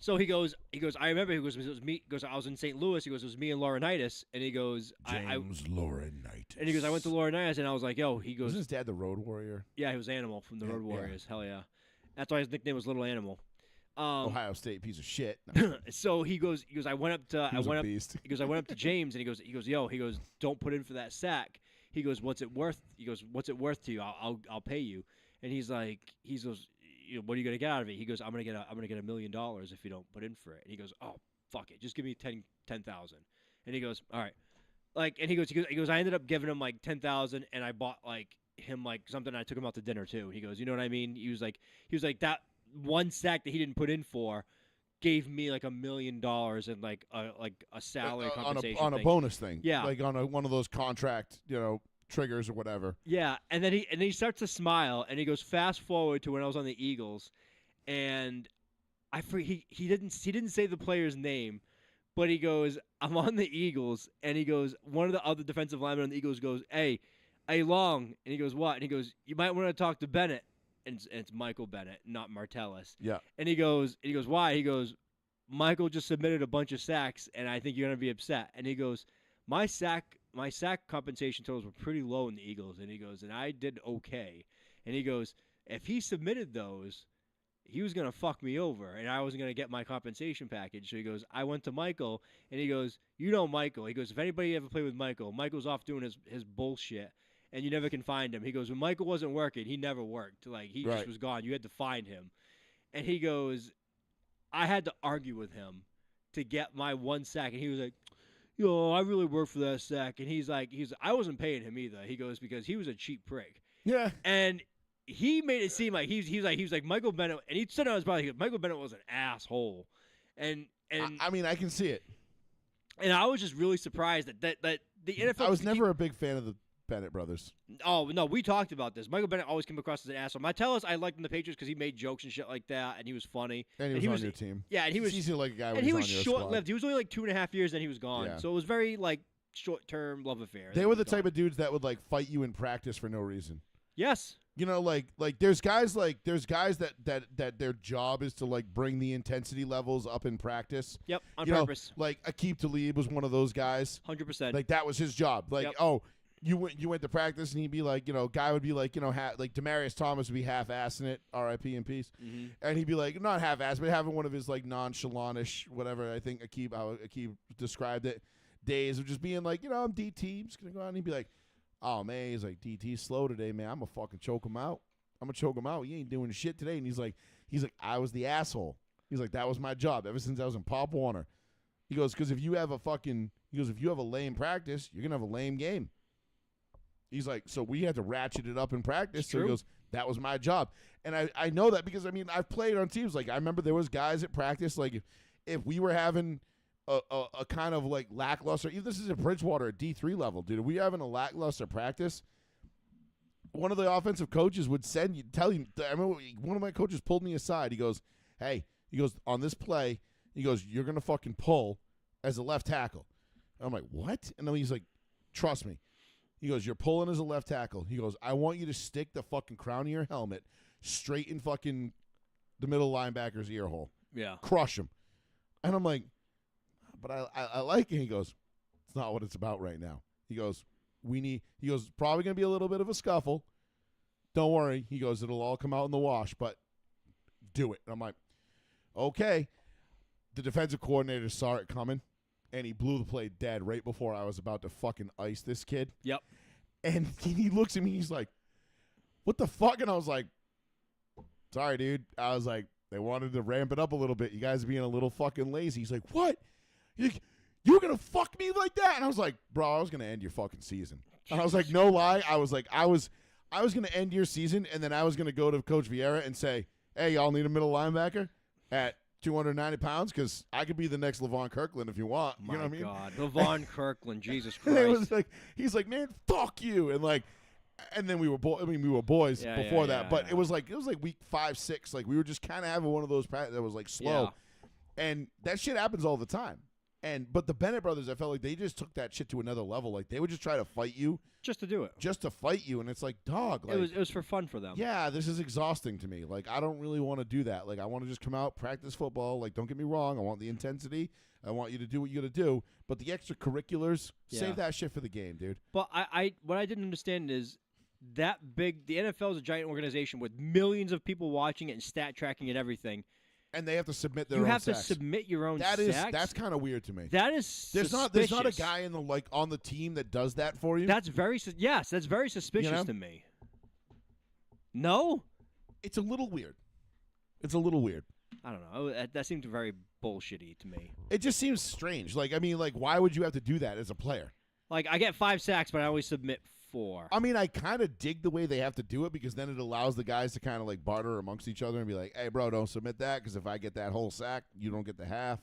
so he goes, I remember it was me. He goes, I was in St. Louis. He goes, it was me and Laurinaitis. And he goes, James Laurinaitis. And he goes, I went to Laurinaitis, and I was like, yo, he goes. Wasn't his dad the Road Warrior? Yeah, he was Animal from the Road Warriors. Hell yeah. That's why his nickname was Little Animal. Ohio State piece of shit. No. So he goes, I went up to beast. He goes, I went up to James, and he goes, yo, don't put in for that sack. He goes, what's it worth? He goes, what's it worth to you? I'll pay you. And he goes, what are you gonna get out of it? He goes, I'm gonna get $1 million if you don't put in for it. And he goes, oh fuck it, just give me 10,000. And he goes, all right, and he goes, I ended up giving him like 10,000, and I bought him something. I took him out to dinner too. He goes, you know what I mean? He was like that one sack that he didn't put in for gave me like $1 million and like a salary compensation on a bonus thing. Yeah, like on one of those contract triggers or whatever. Yeah, and then he starts to smile, and he goes, fast forward to when I was on the Eagles, and he didn't say the player's name, but he goes, I'm on the Eagles, and he goes, one of the other defensive linemen on the Eagles goes, hey Long, and he goes, what? And he goes, you might want to talk to Bennett, and it's Michael Bennett, not Martellus. Yeah. And he goes, why? He goes, Michael just submitted a bunch of sacks, and I think you're gonna be upset. And he goes, my sack compensation totals were pretty low in the Eagles, and he goes, and I did okay. And he goes, if he submitted those, he was going to fuck me over, and I wasn't going to get my compensation package. So he goes, I went to Michael, and he goes, you know Michael. He goes, if anybody ever played with Michael, Michael's off doing his bullshit, and you never can find him. He goes, when Michael wasn't working, he never worked. Like, he just was gone. You had to find him. And he goes, I had to argue with him to get my 1 sack, and he was like, yo, I really worked for that sack. And he's like, I wasn't paying him either. He goes, because he was a cheap prick. Yeah. And he made it seem like he was like Michael Bennett, and he said on his body, Michael Bennett was an asshole. And I mean, I can see it. And I was just really surprised that the NFL. I was never a big fan of the Bennett brothers. Oh no, we talked about this. Michael Bennett always came across as an asshole. Martellus, I liked in the Patriots because he made jokes and shit like that, and he was funny. And he was on your team. Yeah, and he was. It's easy to like a guy. And when he he's was on your short-lived. squad. He was only like 2.5 years, then he was gone. Yeah. So it was very like short-term love affair. They were the type of dudes that would like fight you in practice for no reason. Yes. You know, like there's guys that their job is to like bring the intensity levels up in practice. Yep, on you purpose. Know, like Aqib Talib was one of those guys. 100%. Like that was his job. Like, Yep. oh, you went to practice and he'd be like, guy would be like, like Demaryius Thomas would be half-assing it, R.I.P. in peace, and he'd be like, not half-ass, but having one of his like nonchalantish, whatever I think how Aqib described it, days of just being like, I'm DT, I'm just gonna go out, and he'd be like, oh man, he's like, DT's slow today, man. I'm gonna fucking choke him out. He ain't doing shit today. And he's like, I was the asshole. He's like, that was my job ever since I was in Pop Warner. He goes, because if you have a lame practice, you're gonna have a lame game. He's like, so we had to ratchet it up in practice. So he goes, that was my job. And I know that because, I mean, I've played on teams. Like, I remember there was guys at practice, like, if we were having a kind of, like, lackluster, even this is at Bridgewater at D3 level, dude. If we were having a lackluster practice, one of the offensive coaches would tell you, I remember one of my coaches pulled me aside. He goes, hey, on this play, you're going to fucking pull as a left tackle. I'm like, what? And then he's like, trust me. He goes, you're pulling as a left tackle. He goes, I want you to stick the fucking crown of your helmet straight in fucking the middle linebanker's ear hole. Yeah. Crush him. And I'm like, but I like it. He goes, it's not what it's about right now. He goes, probably going to be a little bit of a scuffle. Don't worry. He goes, it'll all come out in the wash, but do it. And I'm like, okay. The defensive coordinator saw it coming, and he blew the play dead right before I was about to fucking ice this kid. Yep. And he looks at me, he's like, what the fuck? And I was like, sorry, dude. I was like, they wanted to ramp it up a little bit. You guys are being a little fucking lazy. He's like, what? He's like, you're going to fuck me like that? And I was like, bro, I was going to end your fucking season. And I was like, no lie. I was like, I was going to end your season, and then I was going to go to Coach Vieira and say, hey, y'all need a middle linebacker at 290 pounds? Because I could be the next LaVon Kirkland if you want. You know what I mean? God. LaVon Kirkland, Jesus Christ. It was like, he's like, man, fuck you. And then we were boys before that. But it was like week 5, 6. Like we were just kind of having one of those practices that was like slow. Yeah. And that shit happens all the time. But the Bennett brothers, I felt like they just took that shit to another level. Like they would just try to fight you. Just to do it. Just to fight you. And it's like, dog. Like, it was for fun for them. Yeah, this is exhausting to me. Like I don't really want to do that. Like I want to just come out, practice football. Like don't get me wrong. I want the intensity. I want you to do what you got to do. But the extracurriculars, save that shit for the game, dude. But what I didn't understand is that big. The NFL is a giant organization with millions of people watching it and stat tracking and everything. And they have to submit their own You have sacks. to submit your own sacks? That's kind of weird to me. That is there's not a guy in the on the team that does that for you. That's very suspicious to me. No? It's a little weird. I don't know. That seemed very bullshitty to me. It just seems strange. Like I mean, like why would you have to do that as a player? Like I get 5 sacks, but I always submit 4. I mean, I kind of dig the way they have to do it because then it allows the guys to kind of like barter amongst each other and be like, hey, bro, don't submit that because if I get that whole sack, you don't get the half.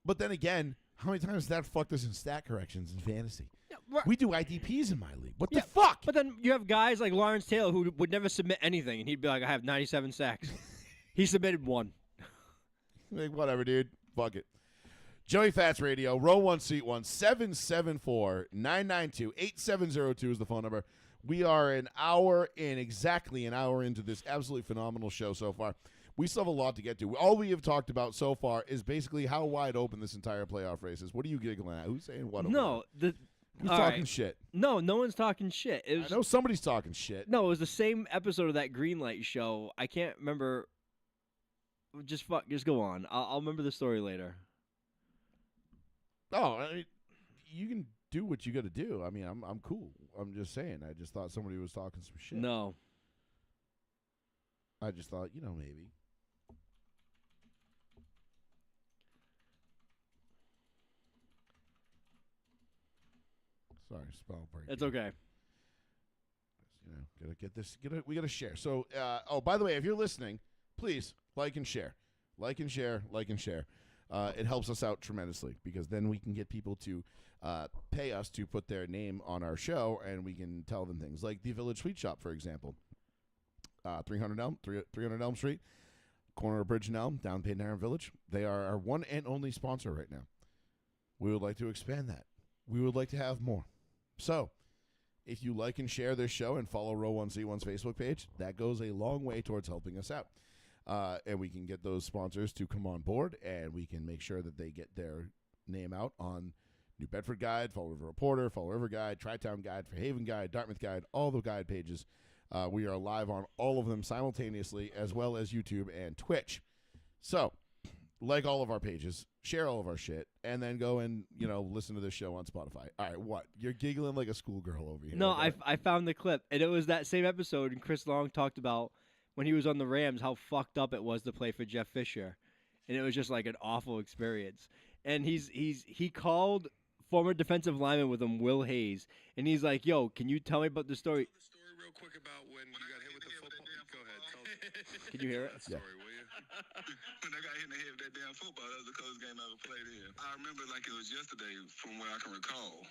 But then again, how many times has that fucked us in stat corrections in fantasy? Yeah, we do IDPs in my league. What the fuck? But then you have guys like Lawrence Taylor who would never submit anything, and he'd be like, I have 97 sacks. He submitted 1. Like, whatever, dude. Fuck it. Joey Fats Radio, row 1, seat 1, 774-992-8702 is the phone number. We are exactly an hour into this absolutely phenomenal show so far. We still have a lot to get to. All we have talked about so far is basically how wide open this entire playoff race is. What are you giggling at? Who's saying what? No. Who's talking shit? No one's talking shit. I know somebody's talking shit. No, it was the same episode of that Greenlight show. I can't remember Just go on. I'll remember the story later. Oh, I mean, you can do what you got to do. I mean, I'm cool. I'm just saying. I just thought somebody was talking some shit. No. I just thought, maybe. Sorry, spell break. It's okay. Gotta get this. We gotta share. So, by the way, if you're listening, please like and share, like and share, like and share. It helps us out tremendously because then we can get people to pay us to put their name on our show, and we can tell them things like the Village Sweet Shop, for example. 300 Elm Street, corner of Bridge and Elm, down Peyton Iron Village. They are our one and only sponsor right now. We would like to expand that. We would like to have more. So, if you like and share this show and follow Row 1C1's Facebook page, that goes a long way towards helping us out. And we can get those sponsors to come on board, and we can make sure that they get their name out on New Bedford Guide, Fall River Reporter, Fall River Guide, Tri-Town Guide, Fairhaven Guide, Dartmouth Guide, all the guide pages. We are live on all of them simultaneously, as well as YouTube and Twitch. So, like all of our pages, share all of our shit, and then go and, listen to this show on Spotify. All right, what? You're giggling like a schoolgirl over here. No, I found the clip, and it was that same episode, and Chris Long talked about when he was on the Rams how fucked up it was to play for Jeff Fisher, and it was just like an awful experience. And he called former defensive lineman with him, Will Hayes, and he's like, "Yo, can you tell me about the story?" The story real quick about when you got hit with the football. Go ahead. Can you hear it? Story, will you? When I got hit in the head with that damn football, that was the coolest game I ever played in. I remember like it was yesterday from what I can recall.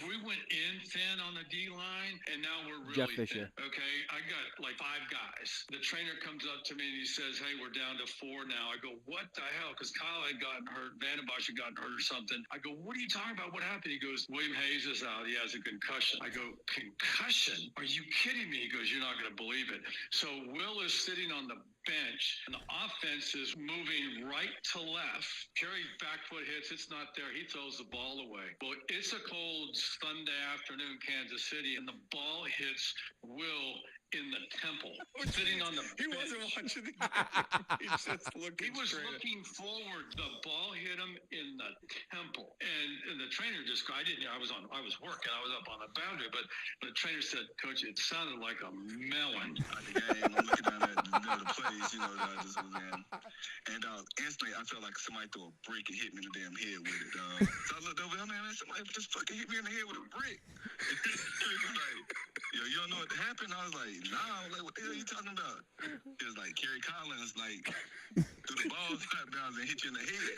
We went in thin on the D line, and now we're really Jeff Fisher. thin. Okay, I got like 5 guys. The trainer comes up to me and he says, "Hey, we're down to 4 now." I go, "What the hell?" Because Kyle had gotten hurt, Van Bosch had gotten hurt or something. I go, "What are you talking about? What happened?" He goes, "William Hayes is out. He has a concussion." I go, "Concussion? Are you kidding me?" He goes, "You're not going to believe it." So Will is sitting on the bench, and the offense is moving right to left. Kerry's back foot hits. It's not there. He throws the ball away. Well, it's a cold Sunday afternoon, Kansas City, and the ball hits Will in the temple. Sitting on the bench. He wasn't watching the game. He was looking forward. The ball hit him in the temple. And the trainer just, I was working. I was up on the boundary, but the trainer said, "Coach, it sounded like a melon." At the game, I'm looking down at the plays, that I just was in. And instantly, I felt like somebody threw a brick and hit me in the damn head with it. So I looked over, man, somebody just fucking hit me in the head with a brick. He was like, "Yo, you don't know what happened?" I was like, "Nah." I was like, "What the hell are you talking about?" It was like Kerry Collins, threw the ball down and hit you in the head.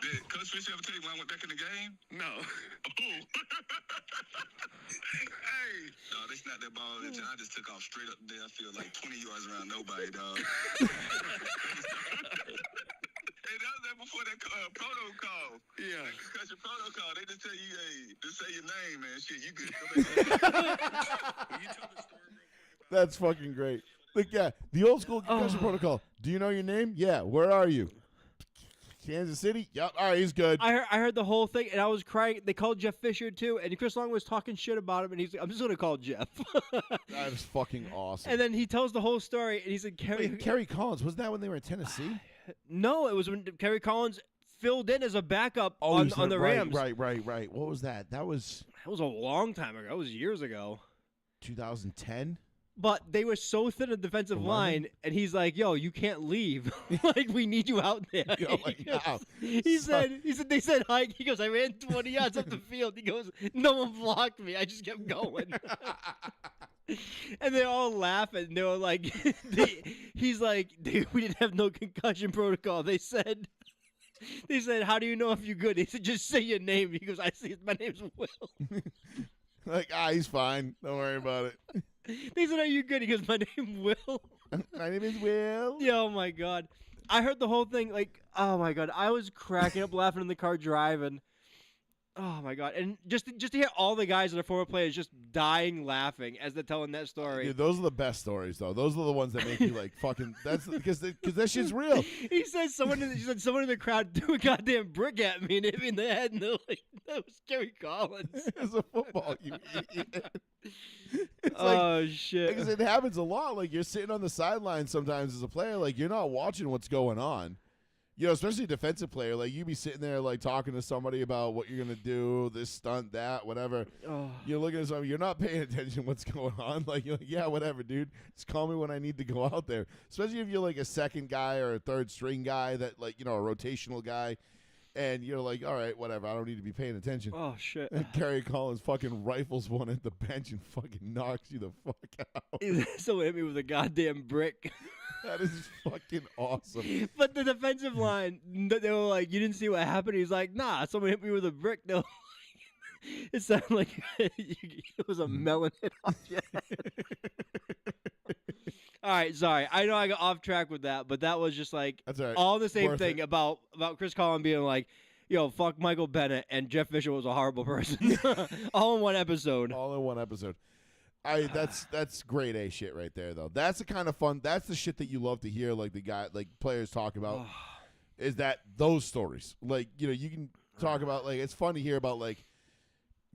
Did Coach Fisher ever tell you when I went back in the game? No. Oh. Hey. No, they snapped that ball and I just took off straight up there. I feel like 20 yards around nobody, dog. Hey, that was that before that protocol. Yeah. That concussion protocol. They just tell you, hey, just say your name, man. Shit, you good. Will you tell the story real quick? That's fucking great. Like, yeah, the old school concussion protocol. Do you know your name? Yeah. Where are you? Kansas City? Yep. All right, he's good. I heard the whole thing, and I was crying. They called Jeff Fisher, too, and Chris Long was talking shit about him, and he's like, "I'm just going to call Jeff." That was fucking awesome. And then he tells the whole story, and he said, Kerry Collins, was that when they were in Tennessee? No, it was when Kerry Collins filled in as a backup on the Rams. Right. What was that? That was a long time ago. That was years ago. 2010? But they were so thin on the defensive line, and he's like, "Yo, you can't leave. Like, we need you out there." They said hi. He goes, "I ran 20 yards up the field." He goes, "No one blocked me. I just kept going." And they all laugh, and they were like, he's like, "Dude, we didn't have no concussion protocol." They said, "How do you know if you're good?" He said, "Just say your name." He goes, "My name's Will." Like, he's fine. Don't worry about it. They said, "Are you good?" He goes, "My name Will." My name is Will. Yeah, oh my God. I heard the whole thing, like, oh my God. I was cracking up laughing in the car driving. Oh my god! And just to hear all the guys that are former players just dying laughing as they're telling that story. Dude, those are the best stories, though. Those are the ones that make you like fucking. That's because that shit's real. He said someone in the crowd threw a goddamn brick at me and hit me in the head, and they're like, "That was Gary Collins." It's a football, you idiot. Oh shit! Because it happens a lot. Like you're sitting on the sideline sometimes as a player, like you're not watching what's going on. You know, especially a defensive player, like you be sitting there like talking to somebody about what you're gonna do, this stunt, that, whatever. Oh. You're looking at something, you're not paying attention to what's going on. Like you're like, yeah, whatever, dude. Just call me when I need to go out there. Especially if you're like a second guy or a third string guy that like, you know, a rotational guy. And you're like, all right, whatever. I don't need to be paying attention. Oh shit! And Gary Collins fucking rifles one at the bench and fucking knocks you the fuck out. Someone hit me with a goddamn brick. That is fucking awesome. But the defensive line, they were like, "You didn't see what happened." He's like, "Nah, someone hit me with a brick." They were like, it sounded like it was a melon hit off your head. All right, sorry. I know I got off track with that, but that was just like That's all right. all the same Worth thing it. about Chris Collins being like, "Yo, fuck Michael Bennett," and Jeff Fisher was a horrible person. All in one episode. All in one episode. That's grade A shit right there, though. That's the kind of fun. That's the shit that you love to hear, like players talk about. Is that those stories? Like, you know, you can talk about like it's fun to hear about like,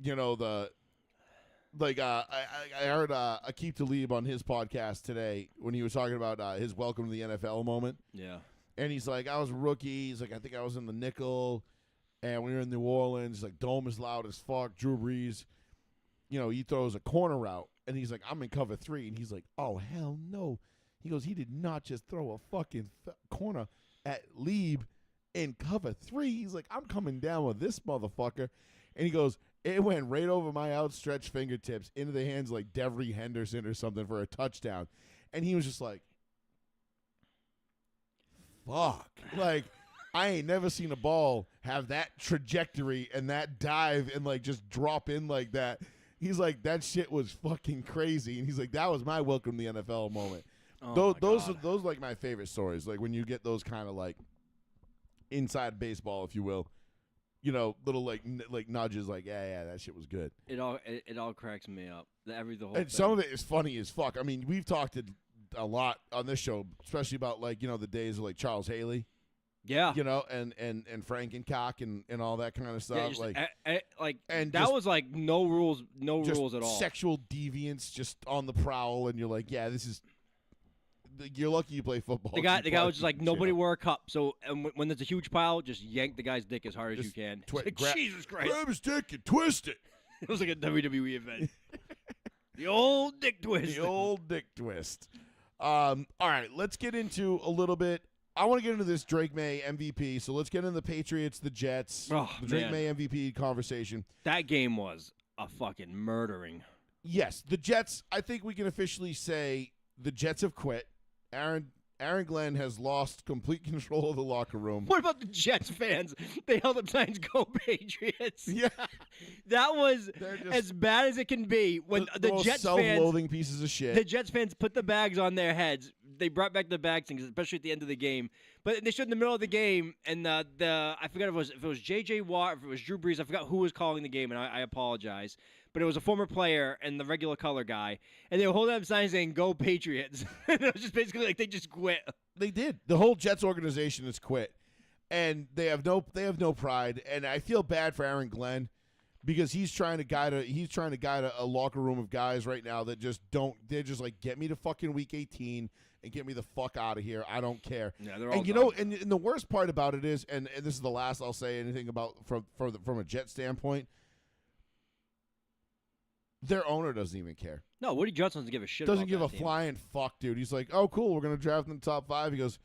you know, I heard Aqib Talib on his podcast today when he was talking about his welcome to the NFL moment. Yeah. And he's like, I was a rookie. He's like, I think I was in the nickel, and we were in New Orleans. He's like, dome is loud as fuck. Drew Brees, you know, he throws a corner route, and he's like, I'm in cover 3, and he's like, oh hell no. He goes, he did not just throw a fucking corner at Lieb in cover 3. He's like, I'm coming down with this motherfucker, and he goes, it went right over my outstretched fingertips into the hands like Devery Henderson or something for a touchdown, and he was just like, fuck. Like, I ain't never seen a ball have that trajectory and that dive and, like, just drop in like that. He's like, that shit was fucking crazy. And he's like, that was my welcome to the NFL moment. Those are like my favorite stories. Like, when you get those kind of, like, inside baseball, if you will. You know, little, like nudges like, yeah, that shit was good. It all cracks me up. The whole and thing. some of it is funny as fuck. I mean, we've talked a lot on this show, especially about, like, you know, the days of, like, Charles Haley. Yeah. You know, and Frankencock and all that kind of stuff. Yeah, just, like, and that just, was like no rules at all. Sexual deviance just on the prowl, and you're like, yeah, this is. You're lucky you play football. The guy was just like, nobody wore a cup. So when there's a huge pile, just yank the guy's dick as hard as you can. Jesus Christ! Grab his dick and twist it. It was like a WWE event. The old dick twist. The old dick twist. All right, let's get into a little bit. I want to get into this Drake May MVP. So let's get into the Patriots, the Jets, the Drake May MVP conversation. That game was a fucking murdering. Yes, the Jets. I think we can officially say the Jets have quit. Aaron Glenn has lost complete control of the locker room. What about the Jets fans? They held up signs, "Go Patriots." Yeah, that was as bad as it can be. When the most Jets self-loathing pieces of shit. The Jets fans put the bags on their heads. They brought back the bags, especially at the end of the game. But they stood in the middle of the game, and I forgot if it was J.J. Watt, or if it was Drew Brees. I forgot who was calling the game, and I apologize. But it was a former player and the regular color guy, and they were holding up signs saying "Go Patriots." And it was just basically like they just quit. They did. The whole Jets organization has quit, and they have no pride. And I feel bad for Aaron Glenn because he's trying to guide a locker room of guys right now that just don't. They're just like, get me to fucking week 18 and get me the fuck out of here. I don't care. Yeah, they're all and you know, and the worst part about it is, and this is the last I'll say anything about from a Jet standpoint. Their owner doesn't even care. No, Woody Johnson doesn't give a shit. Doesn't give a team. flying fuck, dude. He's like, oh, cool, we're going to draft in the top 5. He goes,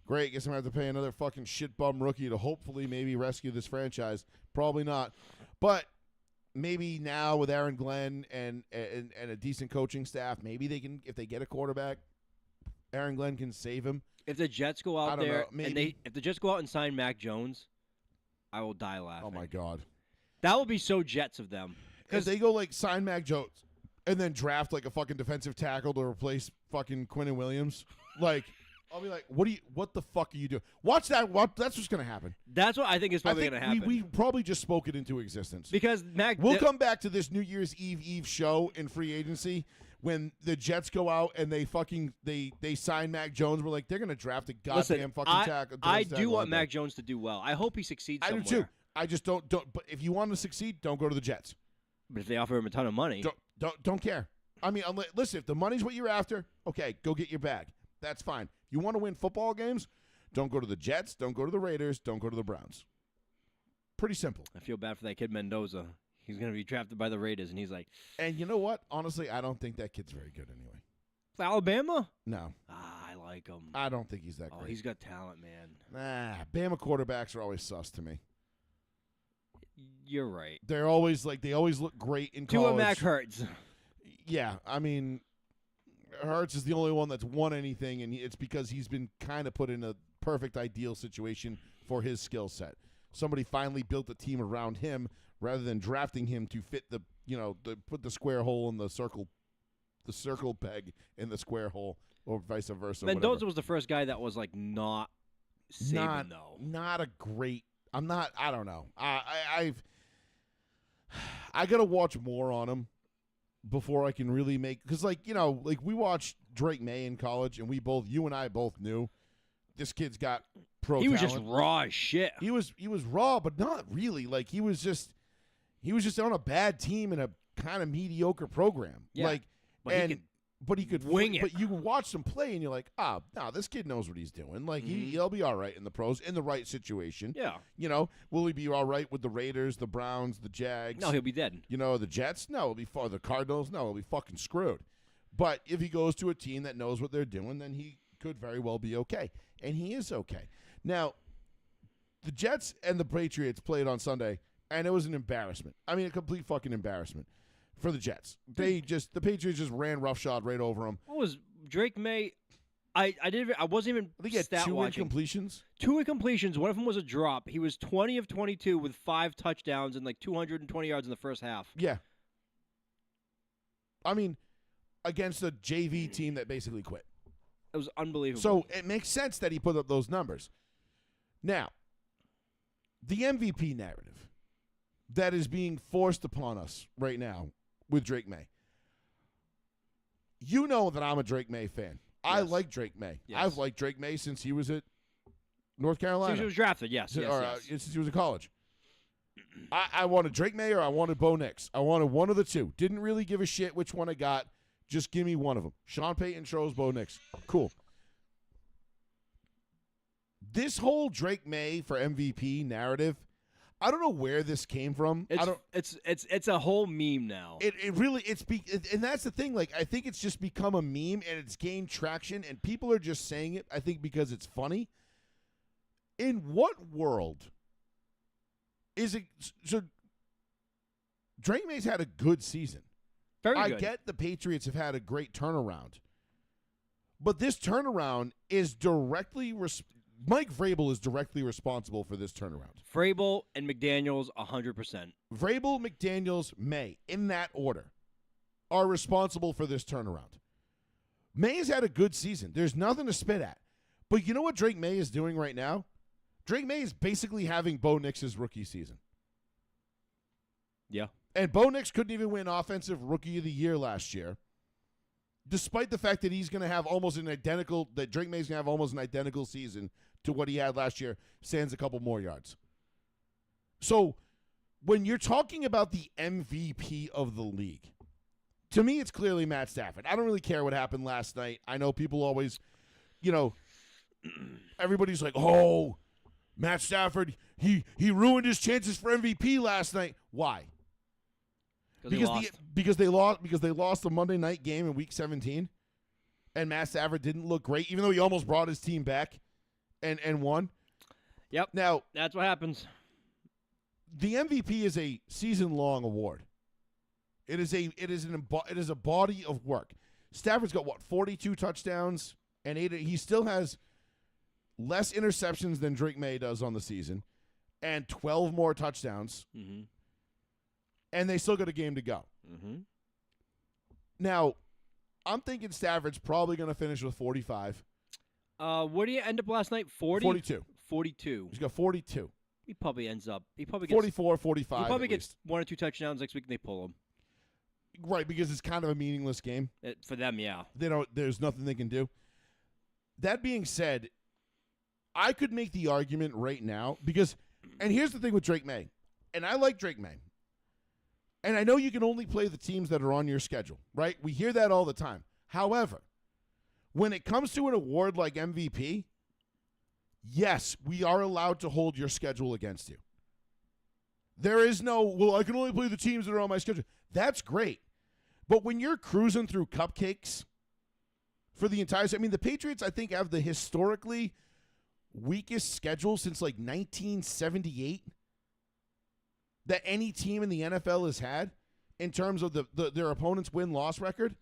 great, guess I'm going to have to pay another fucking shit bum rookie to hopefully maybe rescue this franchise. Probably not. But maybe now with Aaron Glenn and a decent coaching staff, maybe they can, if they get a quarterback, Aaron Glenn can save him. If the Jets go out there if the Jets go out and sign Mac Jones, I will die laughing. Oh, my God. That would be so Jets of them. Because they go, like, sign Mac Jones and then draft, like, a fucking defensive tackle to replace fucking Quinnen Williams. Like, I'll be like, what the fuck are you doing? Watch that. That's what's going to happen. That's what I think is probably going to happen. We probably just spoke it into existence. Because we'll come back to this New Year's Eve show in free agency when the Jets go out and they sign Mac Jones. We're like, they're going to draft a goddamn fucking tackle. I do want Mac Jones to do well. I hope he succeeds somewhere. I do too. I just don't. But if you want to succeed, don't go to the Jets. But if they offer him a ton of money, don't care. I mean, listen, if the money's what you're after, okay, go get your bag. That's fine. You want to win football games? Don't go to the Jets. Don't go to the Raiders. Don't go to the Browns. Pretty simple. I feel bad for that kid Mendoza. He's going to be drafted by the Raiders, and he's like... And you know what? Honestly, I don't think that kid's very good anyway. Alabama? No. I like him. I don't think he's that great. Oh, he's got talent, man. Nah, Bama quarterbacks are always sus to me. You're right. They always look great in college. Tua Mac Hurts. Yeah, I mean, Hurts is the only one that's won anything, and it's because he's been kind of put in a perfect, ideal situation for his skill set. Somebody finally built a team around him rather than drafting him to fit put the square hole in the circle peg in the square hole, or vice versa. Mendoza was the first guy that was like not Saban, though. Not a great. I don't know. I got to watch more on him before I can really make, because we watched Drake May in college, and you and I both knew this kid's got pro talent. He was just raw as shit. He was raw, but not really. Like he was just on a bad team in a kind of mediocre program. Yeah, but he could wing it. But you watch him play, and you're like, no, this kid knows what he's doing. Like he'll be all right in the pros in the right situation. Yeah. Will he be all right with the Raiders, the Browns, the Jags? No, he'll be dead. The Jets? No, he'll be the Cardinals? No, he'll be fucking screwed. But if he goes to a team that knows what they're doing, then he could very well be okay, and he is okay. Now, the Jets and the Patriots played on Sunday, and it was an embarrassment. I mean, a complete fucking embarrassment for the Jets. The Patriots just ran roughshod right over them. What was Drake May? I wasn't even I think he had stat two watching. incompletions. 2 incompletions. One of them was a drop. He was 20 of 22 with 5 touchdowns and like 220 yards in the first half. Yeah. I mean, against a JV team that basically quit. It was unbelievable. So it makes sense that he put up those numbers. Now, the MVP narrative that is being forced upon us right now with Drake May. You know that I'm a Drake May fan. Yes. I like Drake May. Yes. I've liked Drake May since he was at North Carolina. Since he was drafted, yes. Since he was in college. I wanted Drake May or I wanted Bo Nix. I wanted one of the two. Didn't really give a shit which one I got. Just give me one of them. Sean Payton chose Bo Nix. Cool. This whole Drake May for MVP narrative, I don't know where this came from. It's a whole meme now. And that's the thing. Like, I think it's just become a meme and it's gained traction and people are just saying it, I think, because it's funny. In what world is it? So Drake May's had a good season. Very good. I get the Patriots have had a great turnaround. But this turnaround is directly Mike Vrabel is directly responsible for this turnaround. Vrabel and McDaniels, 100%. Vrabel, McDaniels, May, in that order, are responsible for this turnaround. May has had a good season. There's nothing to spit at. But you know what Drake May is doing right now? Drake May is basically having Bo Nix's rookie season. Yeah. And Bo Nix couldn't even win Offensive Rookie of the Year last year, despite the fact that Drake May's going to have almost an identical season to what he had last year, sans a couple more yards. So when you're talking about the MVP of the league, to me, it's clearly Matt Stafford. I don't really care what happened last night. I know people always, everybody's like, oh, Matt Stafford, he ruined his chances for MVP last night. Why? Because they lost the Monday night game in Week 17, and Matt Stafford didn't look great, even though he almost brought his team back and won. Yep. Now that's what happens. The MVP is a season-long award. It is a body of work. Stafford's got 42 touchdowns and 8. He still has less interceptions than Drake May does on the season, and 12 more touchdowns. Mm-hmm. And they still got a game to go. Mm-hmm. Now, I'm thinking Stafford's probably going to finish with 45. What did he end up last night? 40? 42. 42. He's got 42. He probably ends up. He probably gets 44, 45. He probably at gets least. 1 or 2 touchdowns next week, and they pull him. Right, because it's kind of a meaningless game. For them, yeah. There's nothing they can do. That being said, I could make the argument right now because, and here's the thing with Drake May, and I like Drake May, and I know you can only play the teams that are on your schedule, right? We hear that all the time. However, when it comes to an award like MVP, yes, we are allowed to hold your schedule against you. There is no, well, I can only play the teams that are on my schedule. That's great. But when you're cruising through cupcakes for the entire, I mean, the Patriots, I think, have the historically weakest schedule since like 1978 that any team in the NFL has had in terms of their opponent's win-loss record.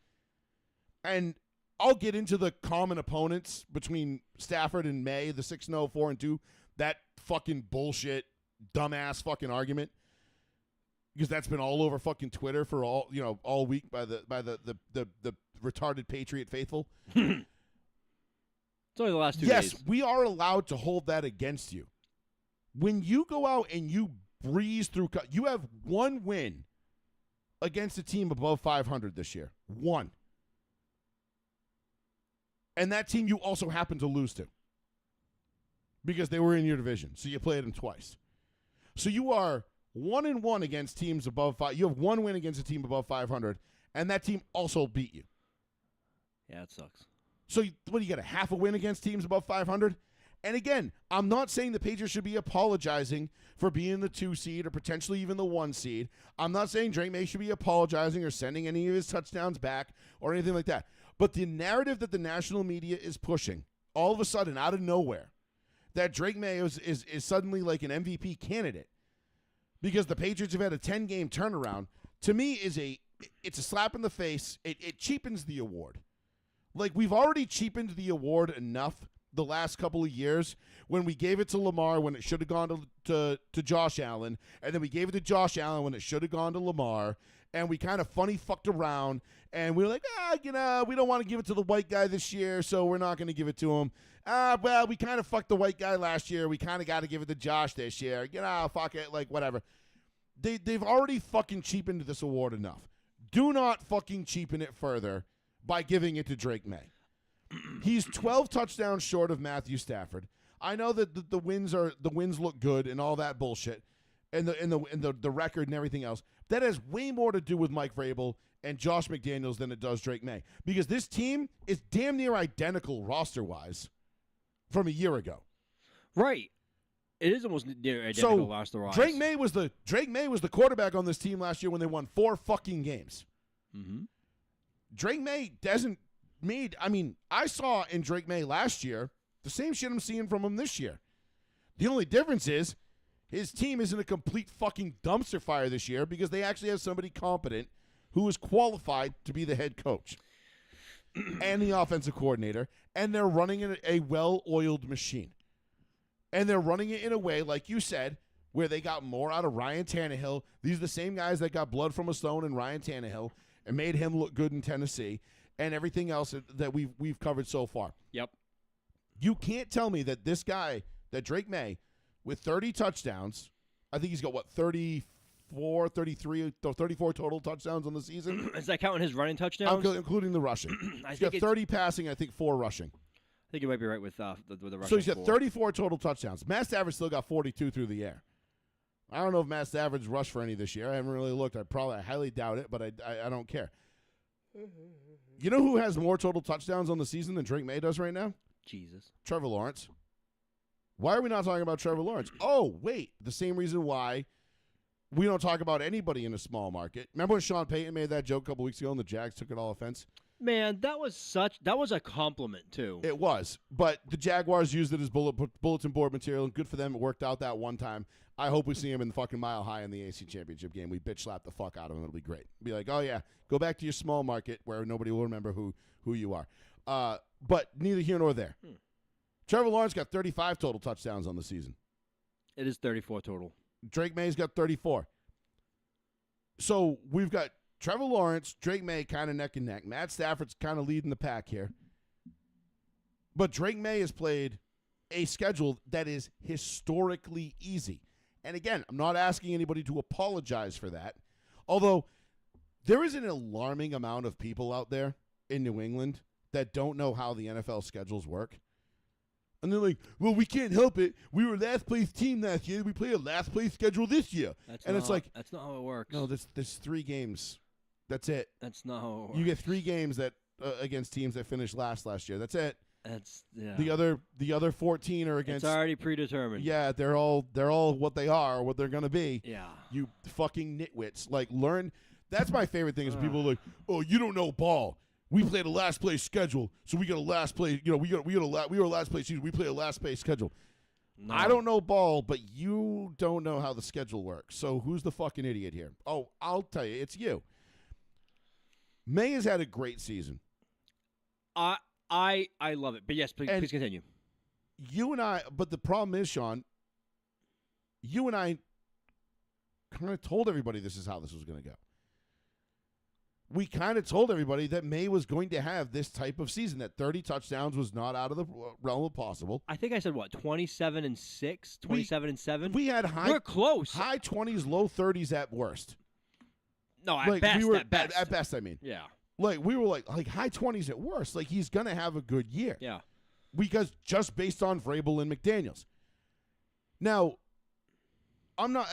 And I'll get into the common opponents between Stafford and May, the 6-0, 4-2, that fucking bullshit, dumbass fucking argument. Because that's been all over fucking Twitter for all week by the retarded Patriot faithful. It's only the last 2 days. Yes, we are allowed to hold that against you. When you go out and you breeze through, you have one win against a team above 500 this year. One. And that team you also happen to lose to. Because they were in your division. So you played them twice. So you are 1-1 against teams above 5. You have one win against a team above 500. And that team also beat you. Yeah, it sucks. So what do you get, a half a win against teams above 500? And again, I'm not saying the Patriots should be apologizing for being the 2 seed or potentially even the 1 seed. I'm not saying Drake May should be apologizing or sending any of his touchdowns back or anything like that. But the narrative that the national media is pushing, all of a sudden, out of nowhere, that Drake May is suddenly like an MVP candidate because the Patriots have had a 10-game turnaround, to me it's a slap in the face. It cheapens the award. Like, we've already cheapened the award enough the last couple of years when we gave it to Lamar when it should have gone to Josh Allen, and then we gave it to Josh Allen when it should have gone to Lamar, and we kind of funny fucked around, and we were like, we don't want to give it to the white guy this year, so we're not going to give it to him. Well, we kind of fucked the white guy last year. We kind of got to give it to Josh this year. Fuck it, like, whatever. They've already fucking cheapened this award enough. Do not fucking cheapen it further by giving it to Drake May. He's 12 touchdowns short of Matthew Stafford. I know that the wins look good and all that bullshit, and the record and everything else. That has way more to do with Mike Vrabel and Josh McDaniels than it does Drake May, because this team is damn near identical roster-wise from a year ago. Right. It is almost near identical roster-wise. Drake May was the quarterback on this team last year when they won 4 fucking games. Mm-hmm. Drake May I saw in Drake May last year the same shit I'm seeing from him this year. The only difference is his team isn't a complete fucking dumpster fire this year because they actually have somebody competent who is qualified to be the head coach and the offensive coordinator, and they're running a well-oiled machine. And they're running it in a way, like you said, where they got more out of Ryan Tannehill. These are the same guys that got blood from a stone in Ryan Tannehill and made him look good in Tennessee, and everything else that we've covered so far. Yep. You can't tell me that this guy, that Drake May, with 30 touchdowns, I think he's got, 34 total touchdowns on the season? Is that counting his running touchdowns? Including the rushing. He's got 30 passing, I think 4 rushing. I think you might be right with the rushing. So he's got 34 total touchdowns. Matt Stafford still got 42 through the air. I don't know if Matt Stafford's rushed for any this year. I haven't really looked. I highly doubt it, but I don't care. You know who has more total touchdowns on the season than Drake May does right now? Jesus. Trevor Lawrence. Why are we not talking about Trevor Lawrence? Oh, wait. The same reason why we don't talk about anybody in a small market. Remember when Sean Payton made that joke a couple weeks ago and the Jags took it all offense? Man, that was a compliment, too. It was. But the Jaguars used it as bulletin board material, and good for them. It worked out that one time. I hope we see him in the fucking Mile High in the AC Championship game. We bitch slap the fuck out of him. It'll be great. Be like, oh, yeah, go back to your small market where nobody will remember who you are. But neither here nor there. Trevor Lawrence got 35 total touchdowns on the season. It is 34 total. Drake May's got 34. So we've got Trevor Lawrence, Drake May kind of neck and neck. Matt Stafford's kind of leading the pack here. But Drake May has played a schedule that is historically easy. And again, I'm not asking anybody to apologize for that. Although there is an alarming amount of people out there in New England that don't know how the NFL schedules work. And they're like, well, we can't help it. We were last place team last year. We play a last place schedule this year. It's like, that's not how it works. No, there's 3 games. That's it. That's not how it works. You get 3 games that against teams that finished last year. That's it. That's The other 14 are against. It's already predetermined. Yeah, they're all what they are, what they're gonna be. Yeah. You fucking nitwits. Like, learn. That's my favorite thing is people are like, oh, you don't know ball. We played a last place schedule, so we got a last place. You know, we were a last place season. We play a last place schedule. No. I don't know ball, but you don't know how the schedule works. So who's the fucking idiot here? Oh, I'll tell you, it's you. May has had a great season. I love it, but yes, please continue. You and I, but the problem is, Sean, you and I kind of told everybody this is how this was going to go. We kind of told everybody that May was going to have this type of season, that 30 touchdowns was not out of the realm of possible. I think I said, 27-6, 27-7? We're close. High 20s, low 30s at worst. No, at best. At best, I mean. Yeah. Like, we were like high 20s at worst. Like, he's going to have a good year. Yeah. Because just based on Vrabel and McDaniels. Now, I'm not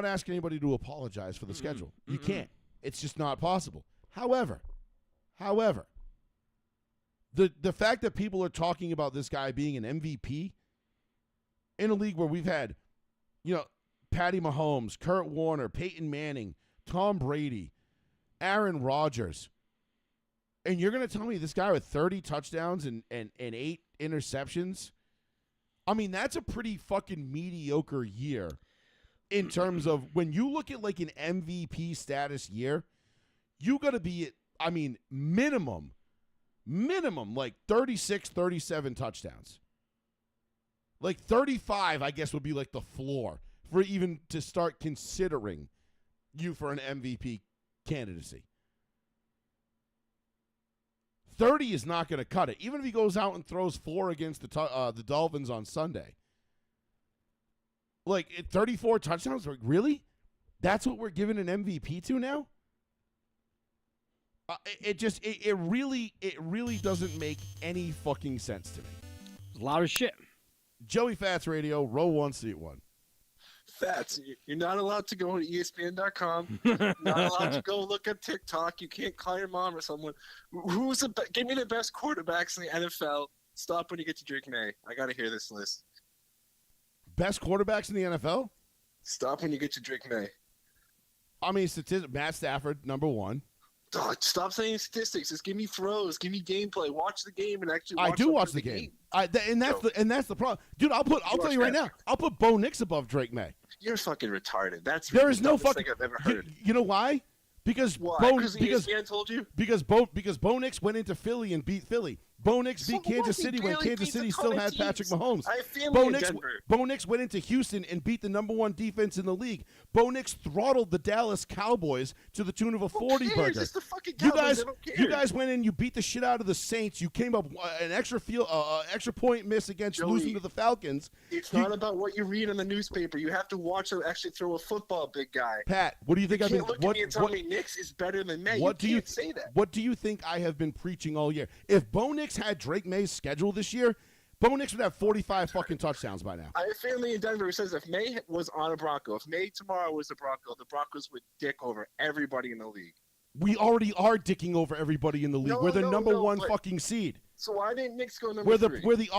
asking anybody to apologize for the schedule. You can't. It's just not possible. However, the fact that people are talking about this guy being an MVP in a league where we've had, Patty Mahomes, Kurt Warner, Peyton Manning, Tom Brady, Aaron Rodgers, and you're going to tell me this guy with 30 touchdowns and 8 interceptions? I mean, that's a pretty fucking mediocre year in terms of when you look at like an MVP status year. You got to be at, minimum like 36, 37 touchdowns. Like 35, I guess, would be like the floor for even to start considering you for an MVP candidacy. 30 is not going to cut it. Even if he goes out and throws 4 against the Dolphins on Sunday. Like 34 touchdowns? Like, really? That's what we're giving an MVP to now? It really doesn't make any fucking sense to me. Loud as shit. Joey Fats Radio, row 1, seat 1. Fats, you're not allowed to go to ESPN.com. Not allowed to go look at TikTok. You can't call your mom or someone. Give me the best quarterbacks in the NFL. Stop when you get to Drake May. I got to hear this list. Best quarterbacks in the NFL? Stop when you get to Drake May. Matt Stafford, number 1. Stop saying statistics. Just give me throws. Give me gameplay. Watch the game and actually. I do watch the game. And that's the problem, dude. I'll tell you right now. I'll put Bo Nix above Drake May. You're fucking retarded. There is no fucking thing I've ever heard. You know why? Because ESPN told you. Because Bo Nix went into Philly and beat Philly. Bo Nix beat Kansas City when Kansas City still had Patrick Mahomes. Bo Nix went into Houston and beat the number 1 defense in the league. Bo Nix throttled the Dallas Cowboys to the tune of a 40-burger. It's the fucking Cowboys. You guys went in, you beat the shit out of the Saints. You came up an extra point miss against losing to the Falcons. It's not about what you read in the newspaper. You have to watch them actually throw a football, big guy. Pat, what do you think? You can't look at me and tell me Nix is better than May. You can't say that. What do you think I have been preaching all year? If Bo Nix had Drake May's schedule this year, Bo Nix would have 45 fucking touchdowns by now. I have family in Denver who says if May was on a Bronco, if May tomorrow was a Bronco, the Broncos would dick over everybody in the league. We already are dicking over everybody in the league. We're the number 1 fucking seed. So why didn't Knicks go number 3? We're the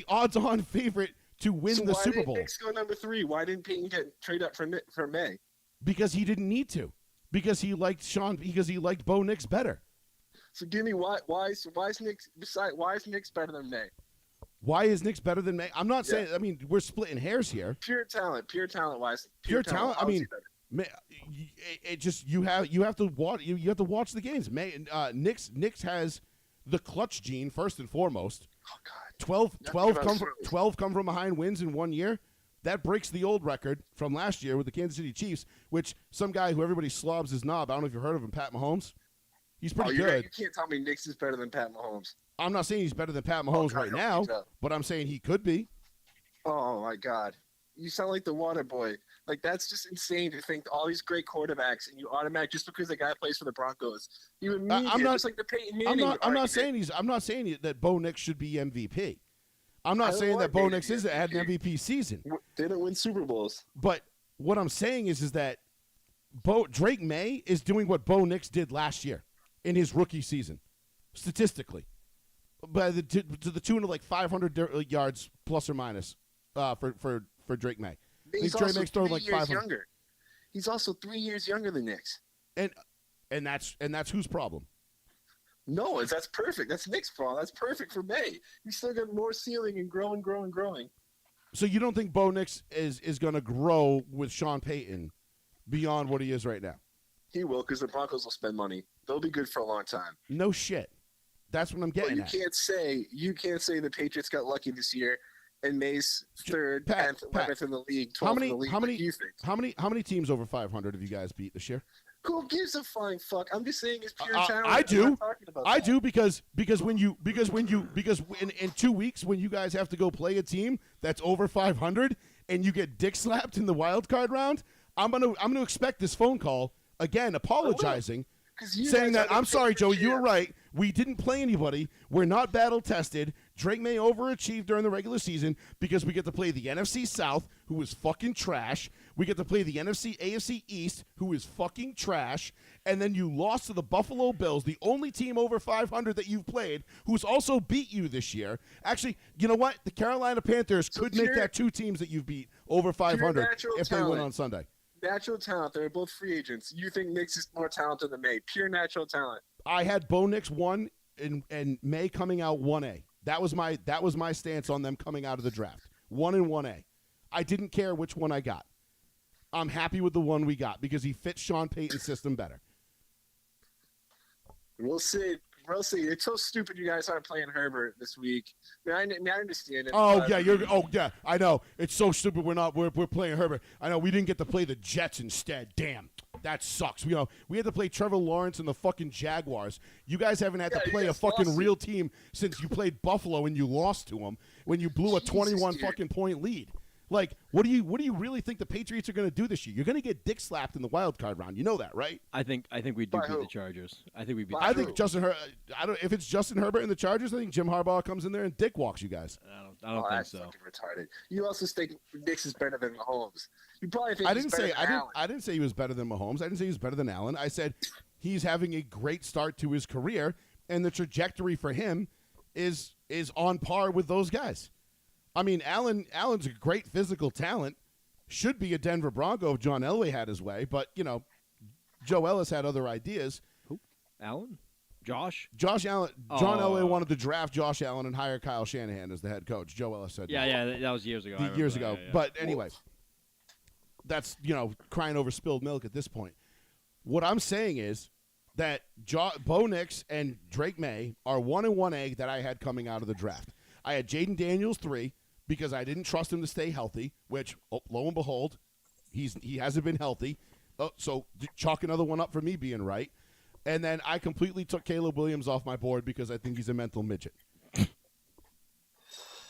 odds-on favorite to win the Super Bowl. Why didn't Knicks go number 3? Why didn't Peyton trade up for May? Because he didn't need to. Because he liked Bo Nix better. So give me why is Knicks better than May? Why is Knicks better than May? I'm not saying. I mean, we're splitting hairs here. Pure talent wise. Pure talent. I mean, it just you have to watch. You have to watch the games. Knicks has the clutch gene first and foremost. Oh God. 12 come from behind wins in 1 year. That breaks the old record from last year with the Kansas City Chiefs, which some guy who everybody slobs his knob. I don't know if you've heard of him, Pat Mahomes. He's pretty good. good. You can't tell me Nix is better than Pat Mahomes. I'm not saying he's better than Pat Mahomes right now, but I'm saying he could be. Oh, my God. You sound like the water boy. Like, that's just insane to think all these great quarterbacks and you automatic just because the guy plays for the Broncos. You immediately just like the Peyton Manning. I'm not saying that Bo Nix should be MVP. I'm not saying that Bo Nix had an MVP season. They didn't win Super Bowls. But what I'm saying is that Drake May is doing what Bo Nix did last year in his rookie season, statistically, to the tune of like 500 yards plus or minus for Drake May. He's Drake also May's throwing 3 like years 500. younger. He's also 3 years younger than Nix. And that's whose problem? No, that's perfect. That's Nick's problem. That's perfect for May. He's still got more ceiling and growing. So you don't think Bo Nix is going to grow with Sean Payton beyond what he is right now? He will, because the Broncos will spend money. They'll be good for a long time. No shit. That's what I'm getting at. You can't say the Patriots got lucky this year and May's third, 10th, 11th in the league, 12th in the league. How many teams over 500 have you guys beat this year? Who gives a flying fuck? I'm just saying it's pure talent. I do. Because in 2 weeks when you guys have to go play a team that's over 500 and you get dick slapped in the wild card round, I'm gonna expect this phone call again, apologizing, saying that I'm sorry, Joey, you were right. We didn't play anybody. We're not battle tested. Drake May overachieved during the regular season because we get to play the NFC South, who is fucking trash. We get to play the AFC East, who is fucking trash. And then you lost to the Buffalo Bills, the only team over 500 that you've played, who's also beat you this year. Actually, you know what? The Carolina Panthers could make that 2 teams that you've beat over 500 if they win on Sunday. Natural talent. They're both free agents. You think Nix is more talented than May. Pure natural talent. I had Bo Nix 1 and May coming out 1A. That was my stance on them coming out of the draft. 1 and 1A. I didn't care which one I got. I'm happy with the one we got because he fits Sean Payton's system better. We'll see. It's so stupid you guys aren't playing Herbert this week. I understand it. I know. It's so stupid we're playing Herbert. I know we didn't get to play the Jets instead. Damn. That sucks. We had to play Trevor Lawrence and the fucking Jaguars. You guys haven't had to play a fucking real team since you played Buffalo and you lost to them when you blew a 21 fucking point lead. Like, what do you really think the Patriots are going to do this year? You're going to get dick slapped in the wild card round. You know that, right? I think we do beat the Chargers. I think we beat. I think Justin Herbert. If it's Justin Herbert and the Chargers, I think Jim Harbaugh comes in there and dick walks you guys. I don't think so. Fucking retarded. You also think Nix is better than Mahomes. You probably think I didn't say he was better than Mahomes. I didn't say he was better than Allen. I said he's having a great start to his career, and the trajectory for him is on par with those guys. I mean, Allen's a great physical talent. Should be a Denver Bronco if John Elway had his way, but, Joe Ellis had other ideas. Who? Allen? Josh Allen. John Elway wanted to draft Josh Allen and hire Kyle Shanahan as the head coach. Joe Ellis said that was years ago. Years ago. Yeah. But anyway, that's, crying over spilled milk at this point. What I'm saying is that Bo Nix and Drake May are 1 and 1A that I had coming out of the draft. I had Jaden Daniels 3 because I didn't trust him to stay healthy, which, lo and behold, he hasn't been healthy. So chalk another one up for me being right. And then I completely took Caleb Williams off my board because I think he's a mental midget.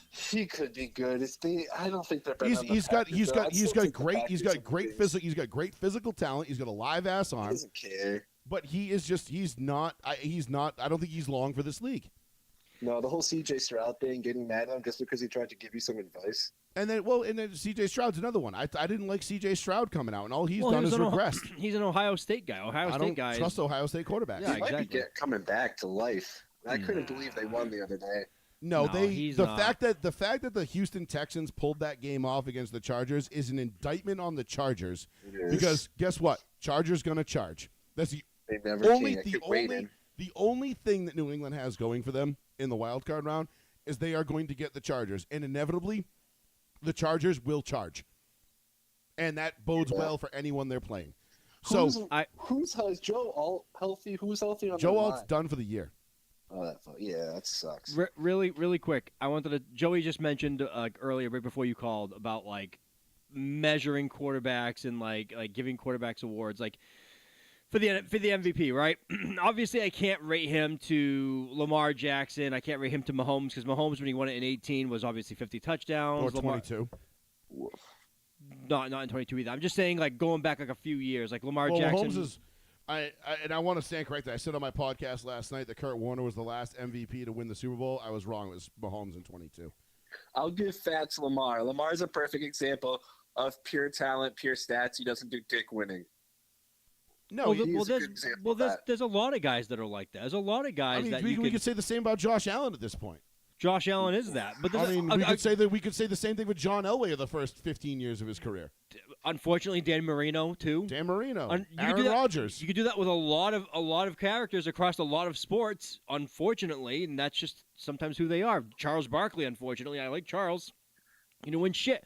He could be good. I don't think they're better. He's got great physical talent. He's got a live ass arm. He doesn't care. But he's not. I don't think he's long for this league. No, the whole C.J. Stroud thing, getting mad at him just because he tried to give you some advice. And then C.J. Stroud's another one. I didn't like C.J. Stroud coming out, and all he's done is regressed. He's an Ohio State guy. I don't trust Ohio State quarterbacks. Yeah, he might be coming back to life. I couldn't believe they won the other day. The fact that the Houston Texans pulled that game off against the Chargers is an indictment on the Chargers. Because guess what? Chargers gonna charge. That's the only thing that New England has going for them in the wild card round is they are going to get the Chargers, and inevitably, the Chargers will charge, and that bodes well for anyone they're playing. Is Joe Alt healthy? Who's healthy on Joe the Alt's line? done for the year. Oh, that sucks. Really, really quick. Joey just mentioned earlier, right before you called, about measuring quarterbacks and like giving quarterbacks awards. For the MVP, right? Obviously, I can't rate him to Lamar Jackson. I can't rate him to Mahomes because Mahomes, when he won it in 18, was obviously 50 touchdowns. Or 22. Not in 22 either. I'm just saying, like, going back like a few years, like Lamar Well, Jackson. Mahomes is, I want to stand corrected. I said on my podcast last night that Kurt Warner was the last MVP to win the Super Bowl. I was wrong. It was Mahomes in 22. I'll give Fats Lamar. Lamar's a perfect example of pure talent, pure stats. He doesn't do dick winning. No, there's a lot of guys that are like that. There's a lot of guys that we could say the same about Josh Allen at this point. Josh Allen is that, but we could say the same thing with John Elway the first 15 years of his career. Unfortunately, Dan Marino too. Aaron Rodgers. You could do that with a lot of characters across a lot of sports. Unfortunately, and that's just sometimes who they are. Charles Barkley. Unfortunately, I like Charles. You know, win shit.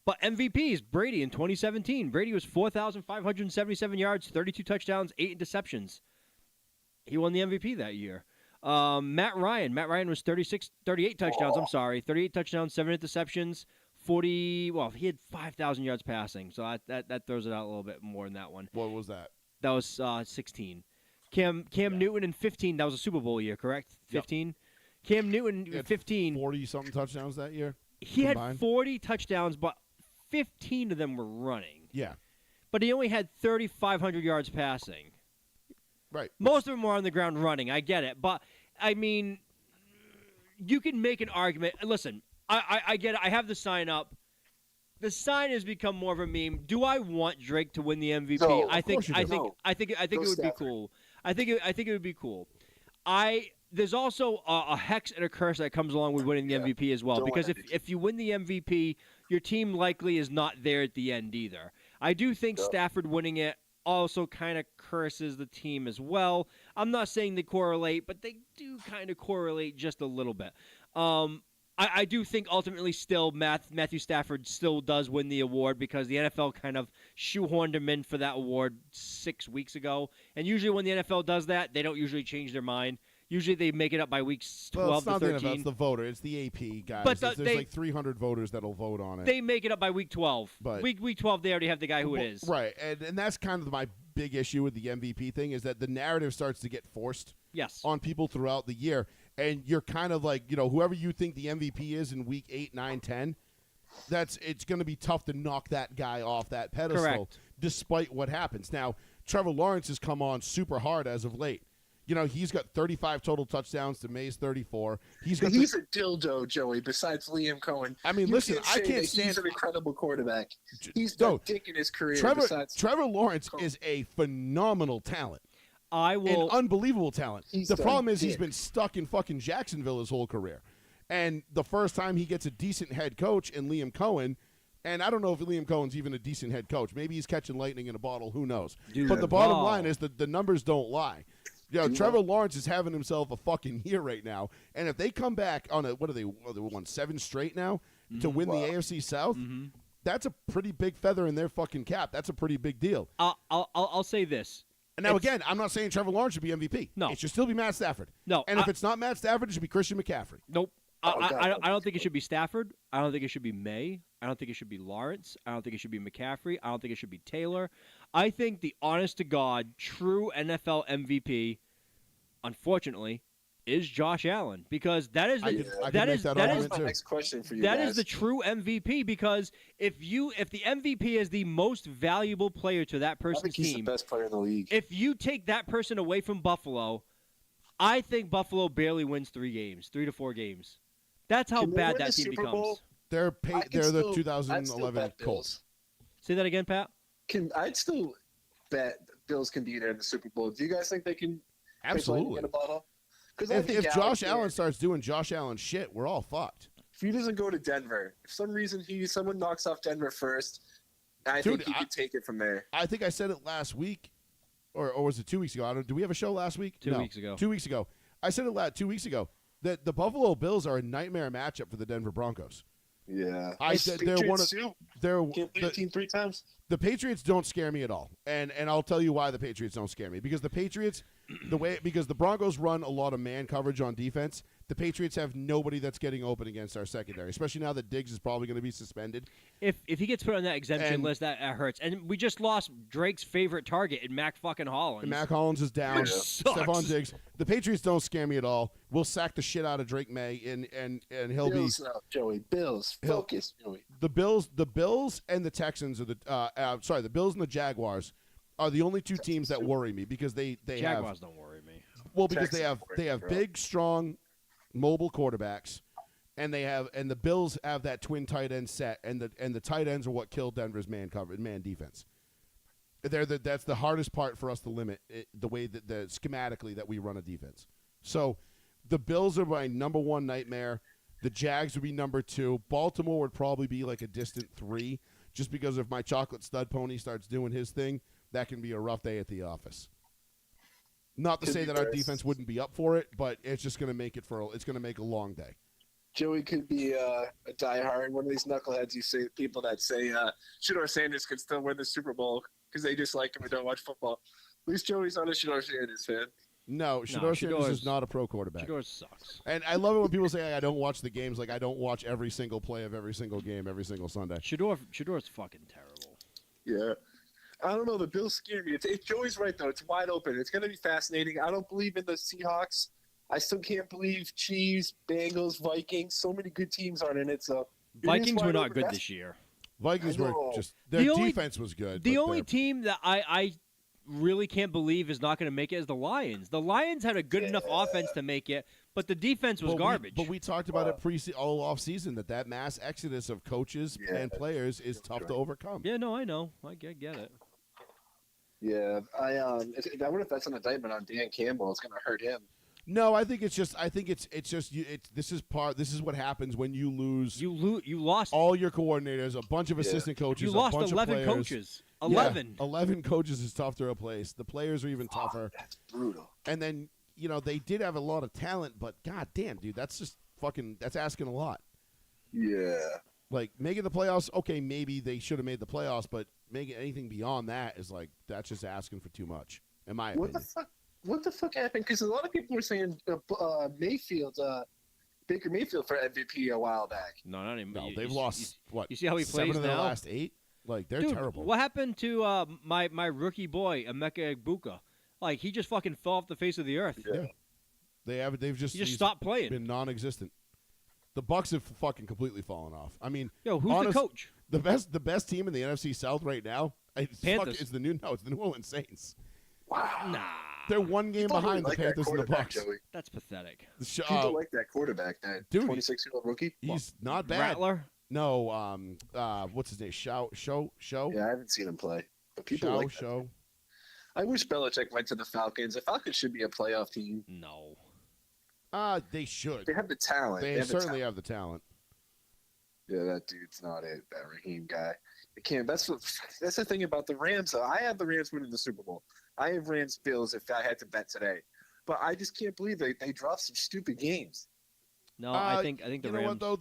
But MVPs, Brady in 2017. Brady was 4,577 yards, 32 touchdowns, 8 interceptions. He won the MVP that year. Matt Ryan. Matt Ryan was 38 touchdowns. 38 touchdowns, 7 interceptions, 40. Well, he had 5,000 yards passing, so that throws it out a little bit more than that one. What was that? That was 16. Cam Newton in 15. That was a Super Bowl year, correct? 15. Yep. Cam Newton in 15. 40-something touchdowns that year. He had 40 touchdowns, but 15 of them were running. Yeah. But he only had 3,500 yards passing. Right. Most of them were on the ground running. I get it. But, I mean, you can make an argument. Listen, I get it. I have the sign up. The sign has become more of a meme. Do I want Drake to win the MVP? No, I think it would Stafford. be cool. I think it would be cool. There's also a hex and a curse that comes along with winning the MVP as well. Don't Because win if you win the MVP, your team likely is not there at the end either. I do think Stafford winning it also kind of curses the team as well. I'm not saying they correlate, but they do kind of correlate just a little bit. I do think ultimately still Matthew Stafford still does win the award because the NFL kind of shoehorned him in for that award 6 weeks ago. And usually when the NFL does that, they don't usually change their mind. Usually they make it up by weeks 12 to 13. It's not the NFL, it's the voter. It's the AP guys. But there's like 300 voters that'll vote on it. They make it up by week 12. But week 12, they already have the guy who it is. Right, and that's kind of my big issue with the MVP thing is that the narrative starts to get forced on people throughout the year. And you're kind of like, whoever you think the MVP is in week 8, 9, 10, it's going to be tough to knock that guy off that pedestal despite what happens. Now, Trevor Lawrence has come on super hard as of late. He's got 35 total touchdowns to May's 34. He's a dildo, Joey, besides Liam Cohen. I mean, listen, I can't stand... He's an incredible quarterback. He's got dick in his career. Trevor Lawrence is a phenomenal talent. An unbelievable talent. The problem is he's been stuck in fucking Jacksonville his whole career. And the first time he gets a decent head coach in Liam Cohen, and I don't know if Liam Cohen's even a decent head coach. Maybe he's catching lightning in a bottle. Who knows? But the bottom line is that the numbers don't lie. Trevor Lawrence is having himself a fucking year right now. And if they come back on they won 7 straight now to win the AFC South, that's a pretty big feather in their fucking cap. That's a pretty big deal. I'll say this. And now, again, I'm not saying Trevor Lawrence should be MVP. No. It should still be Matt Stafford. No. And if it's not Matt Stafford, it should be Christian McCaffrey. Nope. I don't think it should be Stafford. I don't think it should be May. I don't think it should be Lawrence. I don't think it should be McCaffrey. I don't think it should be Taylor. I think the honest-to-God, true NFL MVP, unfortunately, is Josh Allen because that is my next question for you. That is the true MVP because if the MVP is the most valuable player to that person's team, he's the best player in the league. If you take that person away from Buffalo, I think Buffalo barely wins 3 to 4 games. That's how bad that team becomes. They're the 2011 Colts. Say that again, Pat. I'd still bet Bills can be there in the Super Bowl. Do you guys think they can? Absolutely. If Josh Allen starts doing Josh Allen shit, we're all fucked. If he doesn't go to Denver, if some reason someone knocks off Denver first, I think he could take it from there. I think I said it last week, or was it 2 weeks ago? Do we have a show last week? 2 weeks ago. 2 weeks ago. I said it 2 weeks ago that the Buffalo Bills are a nightmare matchup for the Denver Broncos. Yeah, they're one of can't beat a team 3 times. The Patriots don't scare me at all, and I'll tell you why the Patriots don't scare me. Because the Patriots, because the Broncos run a lot of man coverage on defense, the Patriots have nobody that's getting open against our secondary, especially now that Diggs is probably going to be suspended. If he gets put on that exemption list, that hurts. And we just lost Drake's favorite target in Mac fucking Hollins. And Mac Hollins is down. Stephon Diggs. The Patriots don't scare me at all. We'll sack the shit out of Drake May, and he'll Bills be now, Joey. Bills. Focus, Joey. The Bills and the Texans are the Bills and the Jaguars are the only two teams that worry me because they Jaguars don't worry me. Well, because they have big, strong, mobile quarterbacks, and the Bills have that twin tight end set, and the tight ends are what killed Denver's man defense. That's the hardest part for us to limit the way that schematically that we run a defense. So the Bills are my number one nightmare. The Jags would be number 2. Baltimore would probably be like a distant 3, just because if my chocolate stud pony starts doing his thing, that can be a rough day at the office. Not to say that our defense wouldn't be up for it, but it's just going to make it's going to make a long day. Joey could be a diehard, one of these knuckleheads people that say Shador Sanders could still win the Super Bowl because they just like him and don't watch football. At least Joey's not a Shador Sanders fan. No, Shador Sanders is not a pro quarterback. Shador sucks. And I love it when people say I don't watch the games. Like I don't watch every single play of every single game every single Sunday. Shador's fucking terrible. Yeah. I don't know. The Bills scare me. Joey's right, though. It's wide open. It's going to be fascinating. I don't believe in the Seahawks. I still can't believe Chiefs, Bengals, Vikings. So many good teams aren't in it. So Vikings were not good this year. Vikings were just – their defense was good. The only team that I really can't believe is not going to make it is the Lions. The Lions had a good enough offense to make it, but the defense was garbage. But we talked about it all offseason that mass exodus of coaches and players is tough to overcome. Yeah, no, I know. I get it. Yeah, I wonder if that's an indictment on Dan Campbell. It's going to hurt him. No, I think it's just. This is what happens when you lose. You lost all your coordinators, a bunch of assistant coaches. You lost a bunch 11 of players. coaches. 11. Yeah, 11 coaches is tough to replace. The players are even tougher. That's brutal. And then they did have a lot of talent, but god damn, dude, that's just fucking. That's asking a lot. Yeah. Like making the playoffs. Okay, maybe they should have made the playoffs, but making anything beyond that is like that's just asking for too much, in my opinion. What the fuck happened? Because a lot of people were saying Baker Mayfield for MVP a while back. No, not anymore. No, they've lost what? You see how he 7 plays of their now? last 8? Like they're terrible. What happened to my rookie boy Emeka Egbuka? Like he just fucking fell off the face of the earth. Yeah. They've just stopped playing. Been non-existent. The Bucs have fucking completely fallen off. I mean, who's the coach? The best team in the NFC South right now. Panthers. It's the New Orleans Saints. Wow. Nah. They're one game behind the Panthers and the Bucs. Joey. That's pathetic. People like that quarterback, that 26-year-old rookie. He's not bad. Rattler? No, what's his name? Show? Yeah, I haven't seen him play. But people like that. I wish Belichick went to the Falcons. The Falcons should be a playoff team. No. They should. They have the talent. They certainly have the talent. Yeah, that dude's not it. That Raheem guy. It can't. That's the thing about the Rams. Though. I have the Rams winning the Super Bowl. I have Rams Bills if I had to bet today. But I just can't believe they dropped some stupid games. No, I think the Rams. You know what though?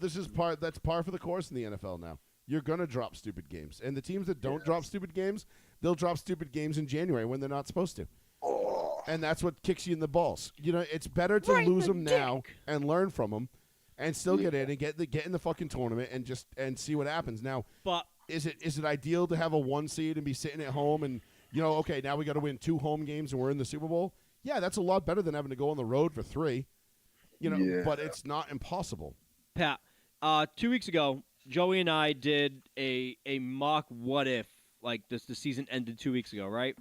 That's par for the course in the NFL now. You're gonna drop stupid games, and the teams that don't drop stupid games, they'll drop stupid games in January when they're not supposed to. Oh. And that's what kicks you in the balls. It's better to lose them now and learn from them, and still get in and get in the fucking tournament and see what happens. Now, but is it ideal to have a 1 seed and be sitting at home and okay, now we got to win 2 home games and we're in the Super Bowl? Yeah, that's a lot better than having to go on the road for 3. But it's not impossible. Pat, 2 weeks ago, Joey and I did a mock what if, like the season ended 2 weeks ago, right?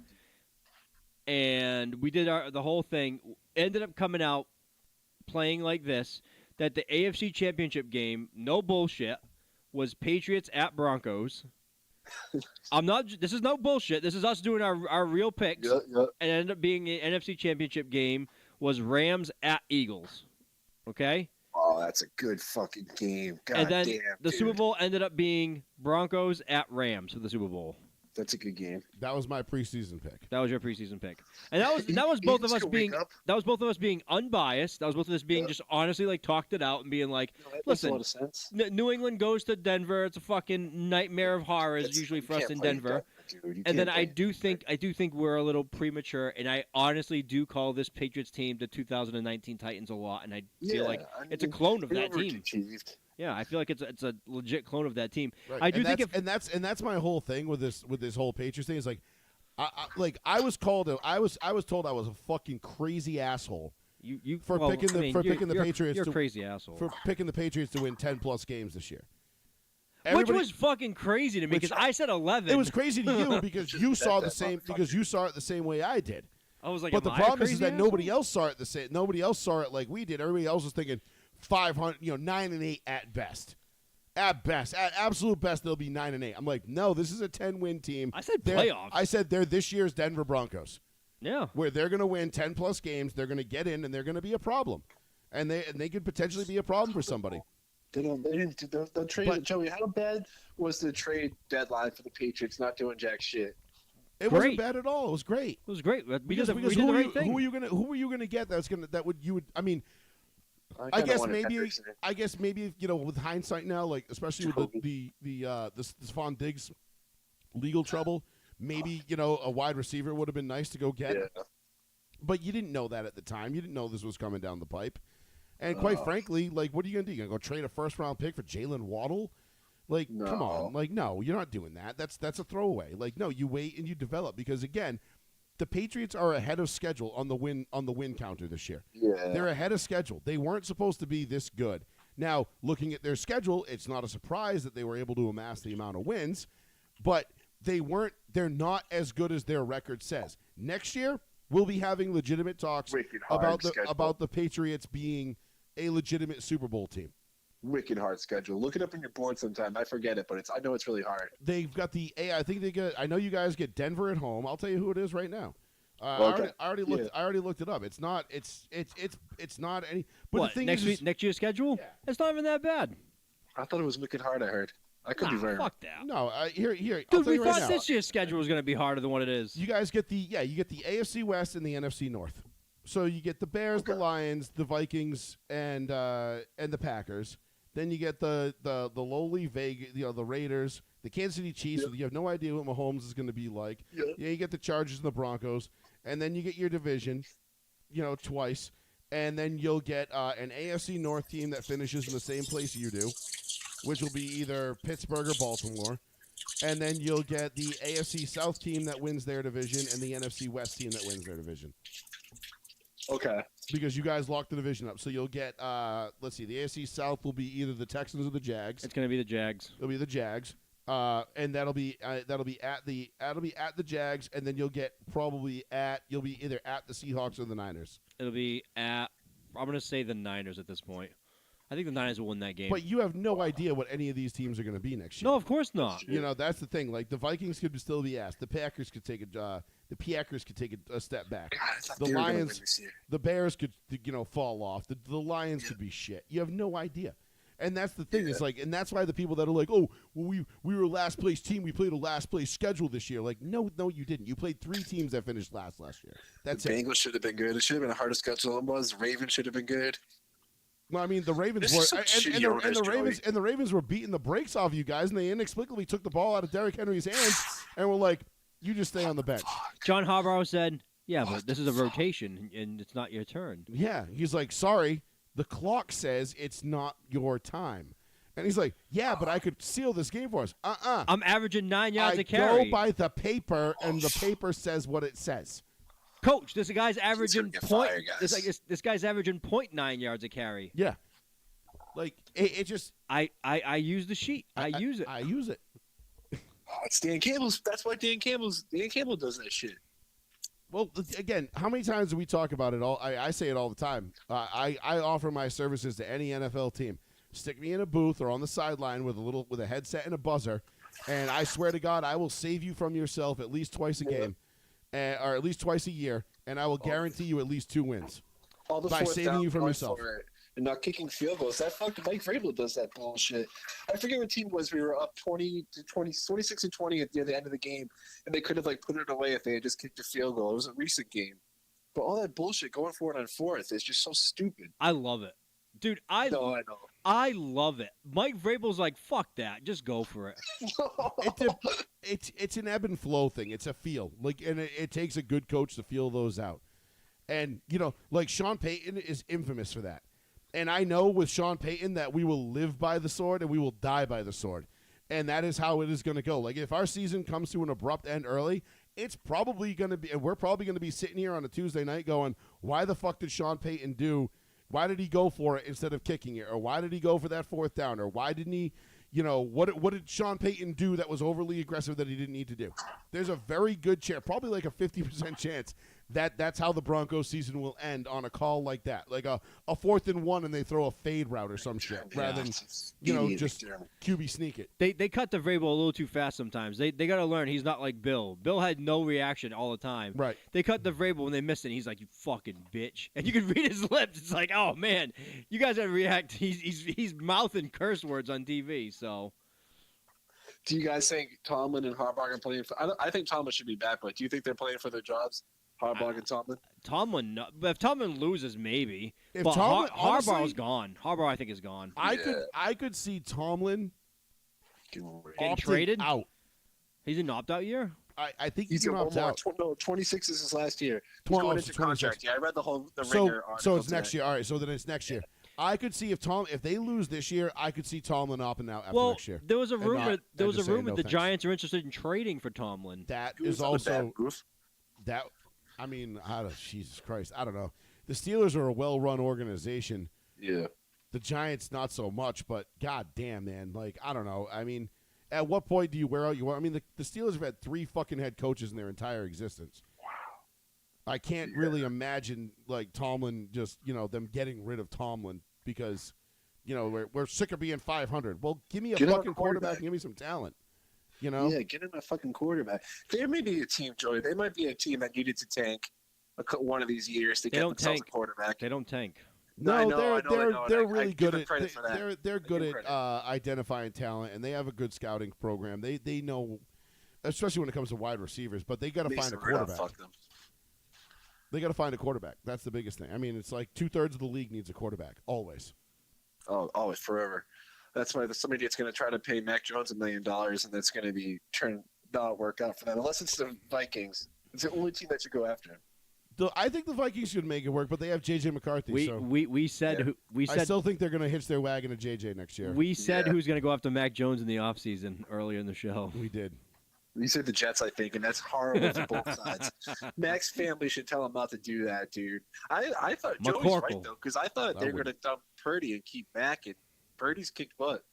And we did the whole thing. Ended up coming out playing like this, that the AFC Championship game, no bullshit, was Patriots at Broncos. This is no bullshit. This is us doing our real picks. Yeah. And it ended up being an NFC Championship game was Rams at Eagles. Okay? Oh, that's a good fucking game. God and then damn, the dude. Super Bowl ended up being Broncos at Rams for the Super Bowl. That's a good game. That was my preseason pick. That was your preseason pick, and that was both of us being unbiased. That was both of us being just honestly like talked it out and being like, listen, a lot of sense. New England goes to Denver. It's a fucking nightmare of horrors usually for us in Denver. dude. And then I do think we're a little premature, and I honestly do call this Patriots team the 2019 Titans a lot, and I feel like it's a clone of that team. Yeah, I feel like it's a legit clone of that team. Right. I do and think that's my whole thing with this whole Patriots thing is like, I was told I was a fucking crazy asshole. Picking the Patriots. You're a crazy asshole for picking the Patriots to win 10+ games this year. Which was fucking crazy to me because I said 11. It was crazy to you because you saw the same it the same way I did. I was like, but the problem is that asshole? nobody else saw it the same. Nobody else saw it like we did. Everybody else was thinking 500, 9-8 at best. At best, at absolute best, they'll be 9-8. I'm like, no, this is a 10-win team. I said playoffs. I said they're this year's Denver Broncos. Yeah, where they're going to win 10+ games, they're going to get in, and they're going to be a problem, and they could potentially be a problem for somebody. They didn't do the trade. But, Joey, how bad was the trade deadline for the Patriots not doing jack shit? It wasn't bad at all. It was great. It was great because who were you gonna get I mean, I guess maybe with hindsight now, like especially with the Stephon Diggs legal trouble, maybe a wide receiver would have been nice to go get. Yeah. But you didn't know that at the time. You didn't know this was coming down the pipe. And quite frankly, like, what are you going to do? You're going to go trade a first-round pick for Jalen Waddle? Like, come on. Like, no, you're not doing that. That's a throwaway. Like, no, you wait and you develop because, again, the Patriots are ahead of schedule on the win counter this year. Yeah. They're ahead of schedule. They weren't supposed to be this good. Now, looking at their schedule, it's not a surprise that they were able to amass the amount of wins, but they're not as good as their record says. Next year, we'll be having legitimate talks about the Patriots being a legitimate Super Bowl team. Wicked hard schedule. Look it up on your board sometime. I forget it, but I know it's really hard. They've got I know you guys get Denver at home. I'll tell you who it is right now. Okay. I already looked it up. It's not any. But what, the thing next year's schedule? Yeah. It's not even that bad. I thought it was wicked hard. I heard. I could be wrong. Fuck that. No, here. Dude, we thought this year's schedule was going to be harder than what it is. You guys get the AFC West and the NFC North. So you get the Bears, the Lions, the Vikings, and the Packers. Then you get the lowly Vegas, the Raiders, the Kansas City Chiefs. Yep. You have no idea what Mahomes is going to be like. Yep. Yeah, you get the Chargers and the Broncos, and then you get your division, twice, and then you'll get an AFC North team that finishes in the same place you do, which will be either Pittsburgh or Baltimore, and then you'll get the AFC South team that wins their division and the NFC West team that wins their division. Okay. Because you guys locked the division up, so you'll get. Let's see, the AFC South will be either the Texans or the Jags. It's going to be the Jags. It'll be the Jags, and that'll be at the Jags, and then you'll be either at the Seahawks or the Niners. It'll be at. I'm going to say the Niners at this point. I think the Niners will win that game. But you have no idea what any of these teams are going to be next year. No, of course not. That's the thing. Like the Vikings could still be asked. The Packers could take a step back. God, the Lions, the Bears could fall off. The Lions could be shit. You have no idea. And that's the thing. It's like, and that's why the people that are like, oh, well, we were a last place team. We played a last place schedule this year. Like, no, you didn't. You played 3 teams that finished last year. That's the Bengals should have been good. It should have been a harder schedule than it was. Ravens should have been good. Well, I mean, the Ravens were, and the Ravens were beating the brakes off you guys, and they inexplicably took the ball out of Derrick Henry's hands, and were like, "You just stay on the bench." John Harbaugh said, "Yeah, but this is a rotation, and it's not your turn." Yeah, he's like, "Sorry, the clock says it's not your time," and he's like, "Yeah, but I could seal this game for us." I'm averaging 9 yards a carry. I go by the paper, and the paper says what it says. Coach, this guy's averaging this guy's averaging 0.9 yards a carry. Yeah, like it just. I use the sheet. I use it. I use it. It's Dan Campbell's. That's why Dan Campbell does that shit. Well, again, how many times do we talk about it? I say it all the time. I offer my services to any NFL team. Stick me in a booth or on the sideline with a headset and a buzzer, and I swear to God, I will save you from yourself at least twice a game. Or at least twice a year, and I will guarantee you at least 2 wins by saving you from yourself. And not kicking field goals. That fucking Mike Vrabel does that bullshit. I forget what team it was. We were up 26-20 at the end of the game, and they could have put it away if they had just kicked a field goal. It was a recent game. But all that bullshit going for it on 4th is just so stupid. I love it. Dude, I know. I love it. Mike Vrabel's like, fuck that. Just go for it. It's an ebb and flow thing. It's a feel. And it takes a good coach to feel those out. And, Sean Payton is infamous for that. And I know with Sean Payton that we will live by the sword and we will die by the sword. And that is how it is going to go. Like, if our season comes to an abrupt end early, it's probably going to be – and we're probably going to be sitting here on a Tuesday night going, why the fuck did Sean Payton do – why did he go for it instead of kicking it? Or why did he go for that fourth down? Or why didn't he – what did Sean Payton do that was overly aggressive that he didn't need to do? There's a very good chance, probably like a 50% chance that's how the Broncos season will end on a call like that. Like a 4th and 1 and they throw a fade route or some shit rather than, just QB sneak it. They cut to Vrabel a little too fast sometimes. They got to learn he's not like Bill. Bill had no reaction all the time. Right. They cut to Vrabel when they missed it. And he's like, you fucking bitch. And you can read his lips. It's like, oh, man, you guys got to react. He's mouthing curse words on TV, so. Do you guys think Tomlin and Harbaugh are playing for – I think Tomlin should be back, but do you think they're playing for their jobs? Harbaugh and Tomlin? Tomlin, if Tomlin loses, maybe. If but Tomlin, Harbaugh's gone. Harbaugh, I think, is gone. I could see Tomlin getting traded out. He's in opt-out year? I think he's going to opt out. 26 is his last year. He's going into contract. Yeah, I read the Ringer article. So it's next year. All right, so then it's next year. I could see if they lose this year, I could see Tomlin opting out after next year. There was a rumor. The Giants are interested in trading for Tomlin. That is also that. I mean, Jesus Christ, I don't know. The Steelers are a well-run organization. Yeah. The Giants, not so much, but god damn, man. Like, I don't know. I mean, at what point do you wear out your – I mean, the Steelers have had 3 fucking head coaches in their entire existence. Wow. I can't really imagine, like, Tomlin just, them getting rid of Tomlin because, we're sick of being 500. Well, give me a fucking quarterback and give me some talent. Yeah, get him a fucking quarterback. There may be a team, Joey. They might be a team that needed to tank one of these years to get themselves a quarterback. They don't tank. No, they're really good at they're good at identifying talent, and they have a good scouting program. They know, especially when it comes to wide receivers, but they got to find a quarterback. They got to find a quarterback. That's the biggest thing. I mean, it's like 2/3 of the league needs a quarterback always. Oh, always, forever. That's why some idiot's going to try to pay Mac Jones $1 million, and that's going to not work out for them. Unless it's the Vikings. It's the only team that should go after him. I think the Vikings should make it work, but they have J.J. McCarthy. We said I still think they're going to hitch their wagon to J.J. next year. We said who's going to go after Mac Jones in the offseason earlier in the show. We did. You said the Jets, I think, and that's horrible for both sides. Mac's family should tell him not to do that, dude. I thought Joey's right, though, because I thought they were going to dump Purdy and keep Mac, and Purdy's kicked butt.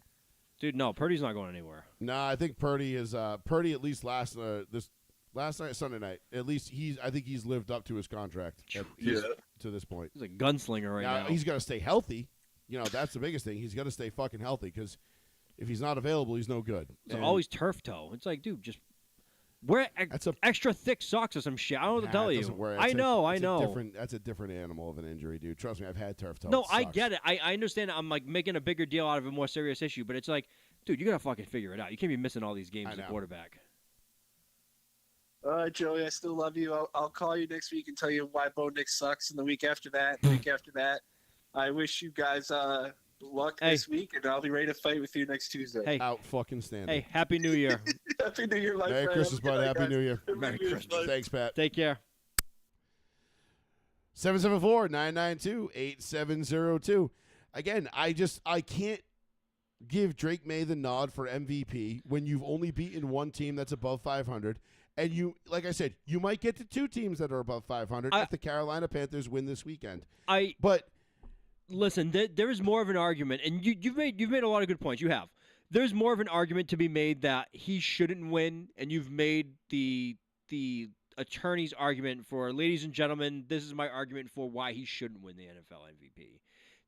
Dude, no, Purdy's not going anywhere. No, I think Purdy is Purdy at least last night, Sunday night. At least I think he's lived up to his contract to this point. He's a gunslinger now. He's got to stay healthy. That's the biggest thing. He's got to stay fucking healthy because if he's not available, he's no good. It's always turf toe. It's like, dude, just wear extra thick socks or some shit. I don't know what to tell you. I know. That's a different animal of an injury, dude. Trust me, I've had turf toe. No, I get it. I understand. I'm like making a bigger deal out of a more serious issue, but it's like, dude, you got to fucking figure it out. You can't be missing all these games as a quarterback. All right, Joey, I still love you. I'll call you next week and tell you why Bo Nix sucks, and the week after that, I wish you guys luck this week, and I'll be ready to fight with you next Tuesday. Hey, out fucking standing. Hey, Happy New Year. Happy New Year, my Merry friend. Christmas, bud. Happy New Year. Merry Christmas. Thanks, Pat. Take care. 774-992-8702. Again, I can't give Drake May the nod for MVP when you've only beaten one team that's above 500. And you, like I said, you might get to 2 teams that are above 500 if the Carolina Panthers win this weekend. Listen, there is more of an argument, and you've made a lot of good points. You have. There's more of an argument to be made that he shouldn't win, and you've made the attorney's argument for, ladies and gentlemen, this is my argument for why he shouldn't win the NFL MVP.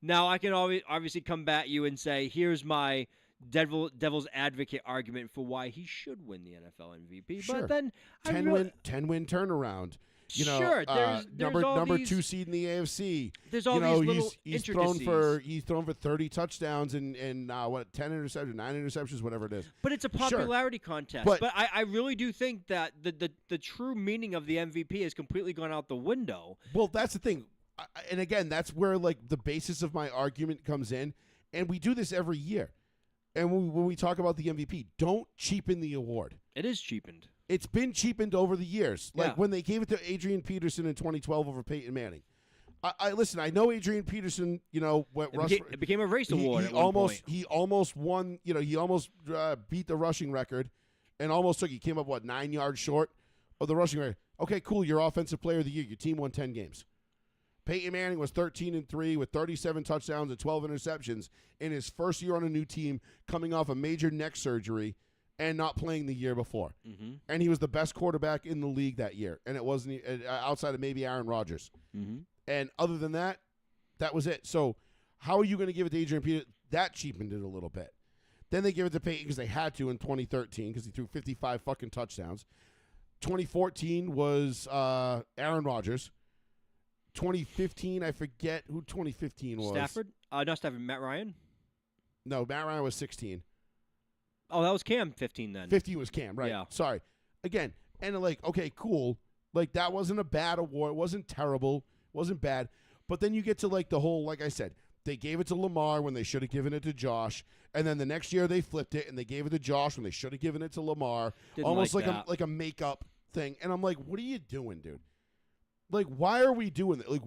Now, I can obviously combat you and say, here's my devil's advocate argument for why he should win the NFL MVP. Sure. But then 10-win turnaround. Sure, there's number 2 seed in the AFC. There's all these little he's intricacies. thrown for 30 touchdowns and 10 interceptions, 9 interceptions, whatever it is. But it's a popularity contest. But I really do think that the true meaning of the MVP has completely gone out the window. Well, that's the thing. And again, that's where like the basis of my argument comes in. And we do this every year. And when we talk about the MVP, don't cheapen the award. It is cheapened. It's been cheapened over the years. Like Yeah. when they gave it to Adrian Peterson in 2012 over Peyton Manning. I listen. I know Adrian Peterson. It became a race award. At one almost point. he almost won. He almost beat the rushing record, and almost took. He came up 9 yards short of the rushing record. Okay, cool. You're offensive player of the year. Your team won 10 games. Peyton Manning was 13-3 with 37 touchdowns and 12 interceptions in his first year on a new team, coming off a major neck surgery and not playing the year before. Mm-hmm. And he was the best quarterback in the league that year, and it wasn't outside of maybe Aaron Rodgers. Mm-hmm. And other than that, that was it. So how are you going to give it to Adrian Peterson? That cheapened it a little bit. Then they give it to Peyton because they had to in 2013 because he threw 55 fucking touchdowns. 2014 was Aaron Rodgers. 2015, I forget who 2015 was. Stafford? Not Stafford. Matt Ryan? No, Matt Ryan was 16. Oh, that was Cam 15 then. 15 was Cam, right? Yeah. Sorry. Again, and okay, cool. Like, that wasn't a bad award. It wasn't terrible. It wasn't bad. But then you get to, the whole, like I said, they gave it to Lamar when they should have given it to Josh. And then the next year they flipped it and they gave it to Josh when they should have given it to Lamar. Didn't almost like a makeup thing. And I'm like, what are you doing, dude? Like, why are we doing that? Like,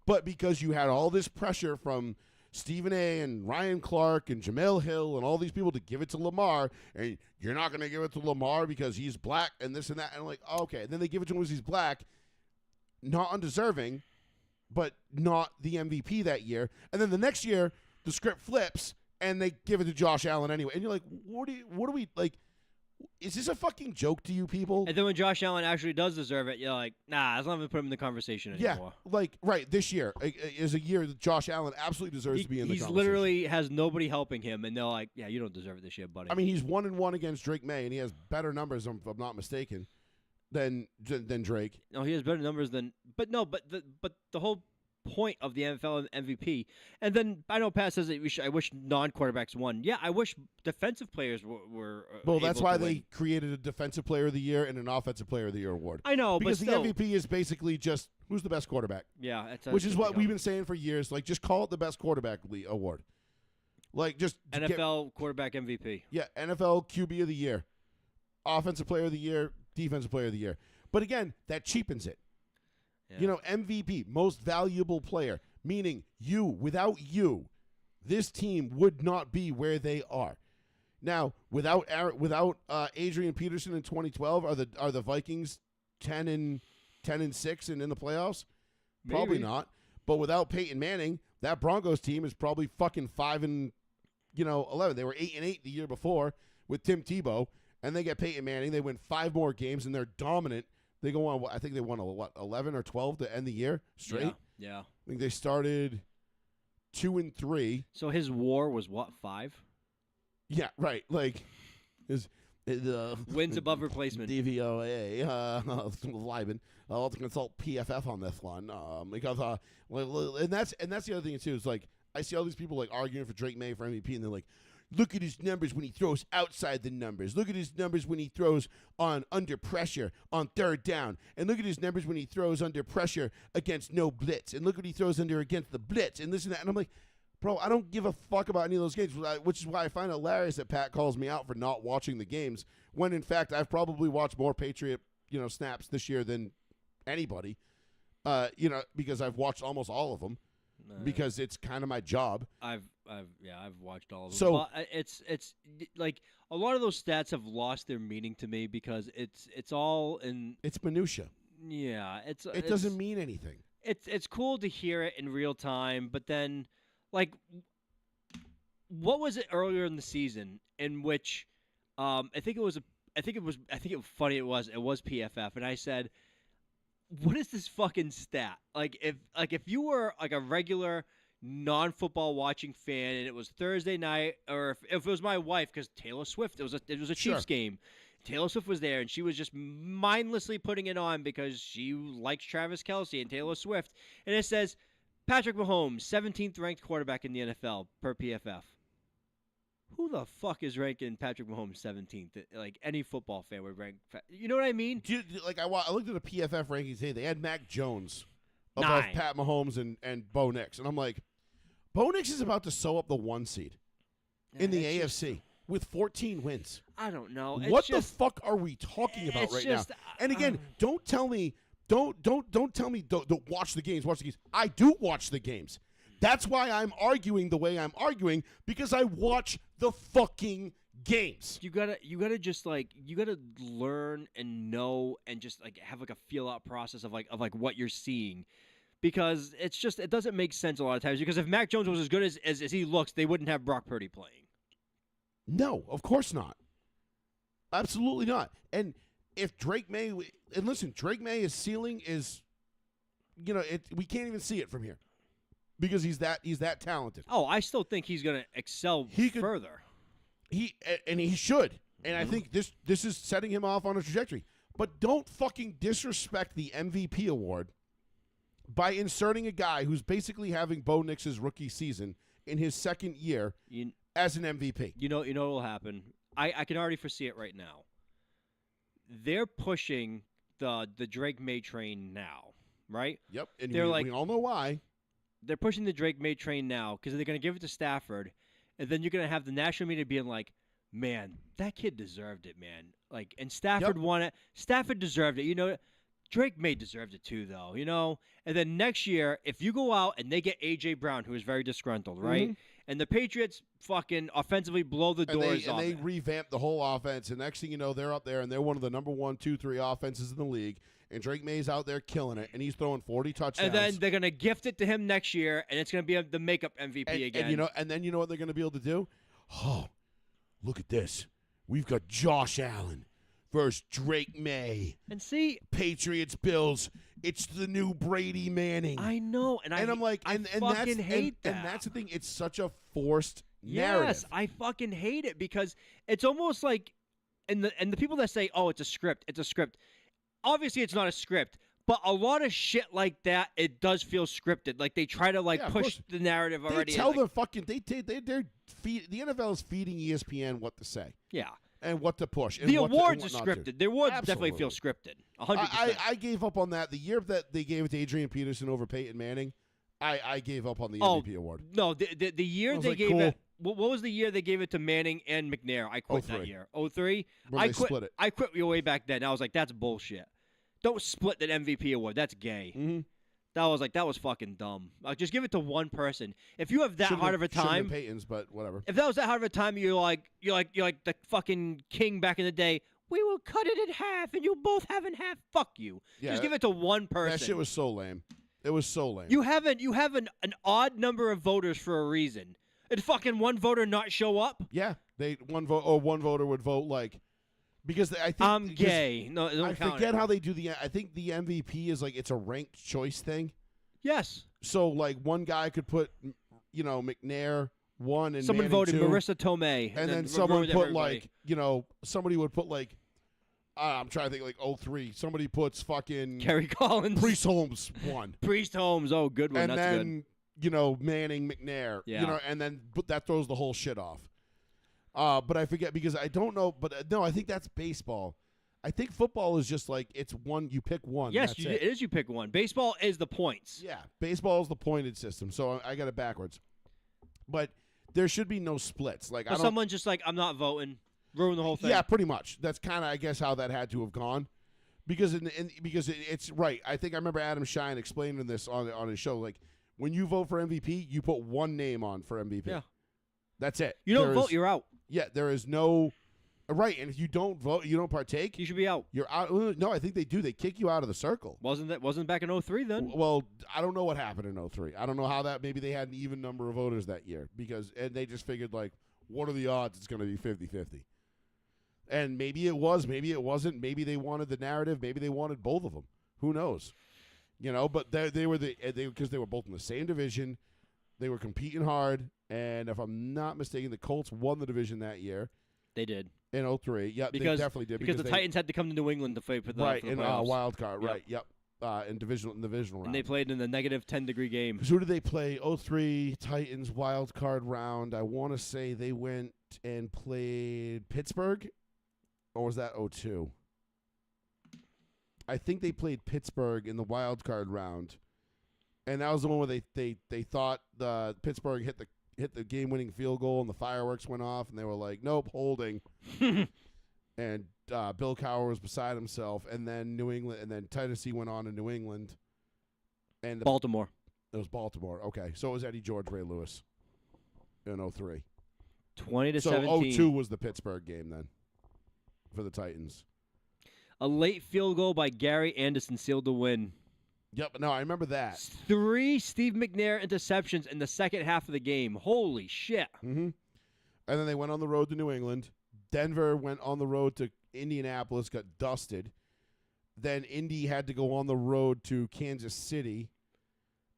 but because you had all this pressure from Stephen A. and Ryan Clark and Jamel Hill and all these people to give it to Lamar, and you're not going to give it to Lamar because he's black and this and that. And I'm like, okay. And then they give it to him because he's black, not undeserving, but not the MVP that year. And then the next year, the script flips, and they give it to Josh Allen anyway. And you're like, what do we, is this a fucking joke to you people? And then when Josh Allen actually does deserve it, you're like, nah, let's not even put him in the conversation anymore. Yeah, right, this year is a year that Josh Allen absolutely deserves to be in the conversation. He's literally has nobody helping him, and they're like, yeah, you don't deserve it this year, buddy. I mean, he's 1-1 against Drake May, and he has better numbers, if I'm not mistaken, than Drake. No, he has better numbers than, but the whole point of the NFL MVP. And then I know Pat says that I wish non-quarterbacks won. Yeah, I wish defensive players were well, that's why they win. Created a Defensive Player of the Year and an Offensive Player of the Year award. I know, because but the still, MVP is basically just who's the best quarterback. Yeah, which is what we've been saying for years. Like, just call it the Best Quarterback award. Like, just NFL quarterback MVP. Yeah, NFL QB of the Year, Offensive Player of the Year, Defensive Player of the Year. But again, that cheapens it. Yeah. MVP, most valuable player, meaning without you, this team would not be where they are. Now, without Adrian Peterson in 2012, are the Vikings 10-6 and in the playoffs? Maybe. Probably not. But without Peyton Manning, that Broncos team is probably fucking 5-11. They were 8-8 the year before with Tim Tebow, and they get Peyton Manning. They win 5 more games, and they're dominant. They go on. I think they won 11 or 12 to end the year straight. Yeah. I think they started 2-3. So his WAR was what, 5? Yeah, right. Like his wins above replacement. DVOA. Liban. I'll have to consult PFF on this one because and that's the other thing too. Is like I see all these people arguing for Drake May for MVP, and they're like, look at his numbers when he throws outside the numbers. Look at his numbers when he throws on under pressure on third down. And look at his numbers when he throws under pressure against no blitz. And look what he throws under against the blitz. And this and that. And I'm like, bro, I don't give a fuck about any of those games, which is why I find it hilarious that Pat calls me out for not watching the games when, in fact, I've probably watched more Patriot snaps this year than anybody, because I've watched almost all of them. Because it's kind of my job. I've watched all of them. So but it's like a lot of those stats have lost their meaning to me because it's all in. It's minutia. Yeah, it doesn't mean anything. It's cool to hear it in real time, but then what was it earlier in the season in which I think it was funny. It was PFF, and I said, what is this fucking stat? If you were a regular non-football watching fan and it was Thursday night, or if it was my wife, because Taylor Swift, it was a Chiefs game. Taylor Swift was there and she was just mindlessly putting it on because she likes Travis Kelce and Taylor Swift. And it says Patrick Mahomes, 17th ranked quarterback in the NFL per PFF. Who the fuck is ranking Patrick Mahomes 17th? Any football fan would rank. You know what I mean? I looked at the PFF rankings today. They had Mac Jones above Pat Mahomes and Bo Nix. And I'm like, Bo Nix is about to sew up the 1 seed in the AFC with 14 wins. I don't know. What the fuck are we talking about right now? And again, don't tell me, don't watch the games. Watch the games. I do watch the games. That's why I'm arguing the way I'm arguing, because I watch the fucking games. You gotta just you gotta learn and know and just have a feel out process of what you're seeing, because it doesn't make sense a lot of times. Because if Mac Jones was as good as he looks, they wouldn't have Brock Purdy playing. No, of course not. Absolutely not. And if Drake May, and listen, Drake May's ceiling is, we can't even see it from here, because he's that talented. Oh, I still think he's gonna excel further. He should, and I think this is setting him off on a trajectory. But don't fucking disrespect the MVP award by inserting a guy who's basically having Bo Nix's rookie season in his second year as an MVP. You know what will happen? I can already foresee it right now. They're pushing the Drake May train now, right? Yep, and we all know why. They're pushing the Drake May train now because they're going to give it to Stafford. And then you're going to have the national media being like, man, that kid deserved it, man. And Stafford won it. Stafford deserved it. Drake May deserved it too, though, And then next year, if you go out and they get A.J. Brown, who is very disgruntled, right? Mm-hmm. And the Patriots fucking offensively blow the doors off. And they revamp the whole offense. And next thing you know, they're up there, and they're one of the number 1, 2, 3 offenses in the league. And Drake May's out there killing it, and he's throwing 40 touchdowns. And then they're going to gift it to him next year, and it's going to be the makeup MVP again. And then you know what they're going to be able to do? Oh, look at this. We've got Josh Allen versus Drake May. And see, Patriots, Bills. It's the new Brady Manning. I know, and I'm like, I fucking hate that. And that's the thing. It's such a forced narrative. Yes, I fucking hate it, because it's almost like, and the people that say, oh, it's a script. Obviously, it's not a script, but a lot of shit like that, it does feel scripted. Like they try to push the narrative already. They tell the fucking the NFL is feeding ESPN what to say. Yeah. And what to push. And the awards are scripted. The awards definitely feel scripted. 100%. I gave up on that the year that they gave it to Adrian Peterson over Peyton Manning. I gave up on the MVP award. No, the year they gave it. What was the year they gave it to Manning and McNair? I quit 03. that year. 03? Split it. I quit way back then. I was like, that's bullshit. Don't split that MVP award. That's gay. Mm-hmm. That was fucking dumb. Just give it to one person. If you have that hard of a time, Peyton's, but whatever. If that was that hard of a time, you're like the fucking king back in the day. We will cut it in half, and you'll both have in half. Fuck you. Yeah, just give it to one person. That shit was so lame. It was so lame. You have an odd number of voters for a reason. Did fucking one voter not show up? Yeah, one voter would vote because I think I'm gay. No, I forget how they do I think the MVP is it's a ranked choice thing. Yes. So one guy could put McNair 1 and someone Manning voted 2, Marissa Tomei, and then someone put somebody would put I'm trying to think 03. Somebody puts fucking Kerry Collins, Priest Holmes 1. Priest Holmes, oh good one. And that's then good. Manning, McNair, yeah. And then that throws the whole shit off. But I forget because I don't know. But no, I think that's baseball. I think football is just it's one. You pick one. Yes, it is. You pick one. Baseball is the points. Yeah, baseball is the pointed system. So I got it backwards. But there should be no splits. Someone's just I'm not voting. Ruin the whole thing. Yeah, pretty much. That's kind of I guess how that had to have gone. Because it's right. I think I remember Adam Shine explaining this on his show. When you vote for MVP, you put one name on for MVP. Yeah. That's it. You don't vote, you're out. Yeah, there is no right, and if you don't vote, you don't partake. You should be out. You're out. No, I think they do. They kick you out of the circle. Wasn't back in 03 then? Well, I don't know what happened in 03. I don't know how that. Maybe they had an even number of voters that year and they just figured what are the odds it's going to be 50-50. And maybe it was, maybe it wasn't. Maybe they wanted the narrative. Maybe they wanted both of them. Who knows? But they were because they were both in the same division. They were competing hard, and if I'm not mistaken, the Colts won the division that year. They did in 03. Yeah, they definitely did because the Titans had to come to New England to play for the right for the in wild card. Yep. Right. Yep. In divisional round. And they played in the negative 10-degree game. So who did they play? 03 Titans wild card round. I want to say they went and played Pittsburgh, or was that 02? I think they played Pittsburgh in the wild card round, And that was the one where they thought the Pittsburgh hit the game-winning field goal and the fireworks went off, and they were like, nope, holding. And Bill Cowher was beside himself, and then New England, and then Tennessee went on to New England. And Baltimore. It was Baltimore. Okay, so it was Eddie George, Ray Lewis in 03. 20-17. So 02 was the Pittsburgh game then for the Titans. A late field goal by Gary Anderson sealed the win. Yep, no, I remember that. 3 Steve McNair interceptions in the second half of the game. Holy shit. Mm-hmm. And then they went on the road to New England. Denver went on the road to Indianapolis, got dusted. Then Indy had to go on the road to Kansas City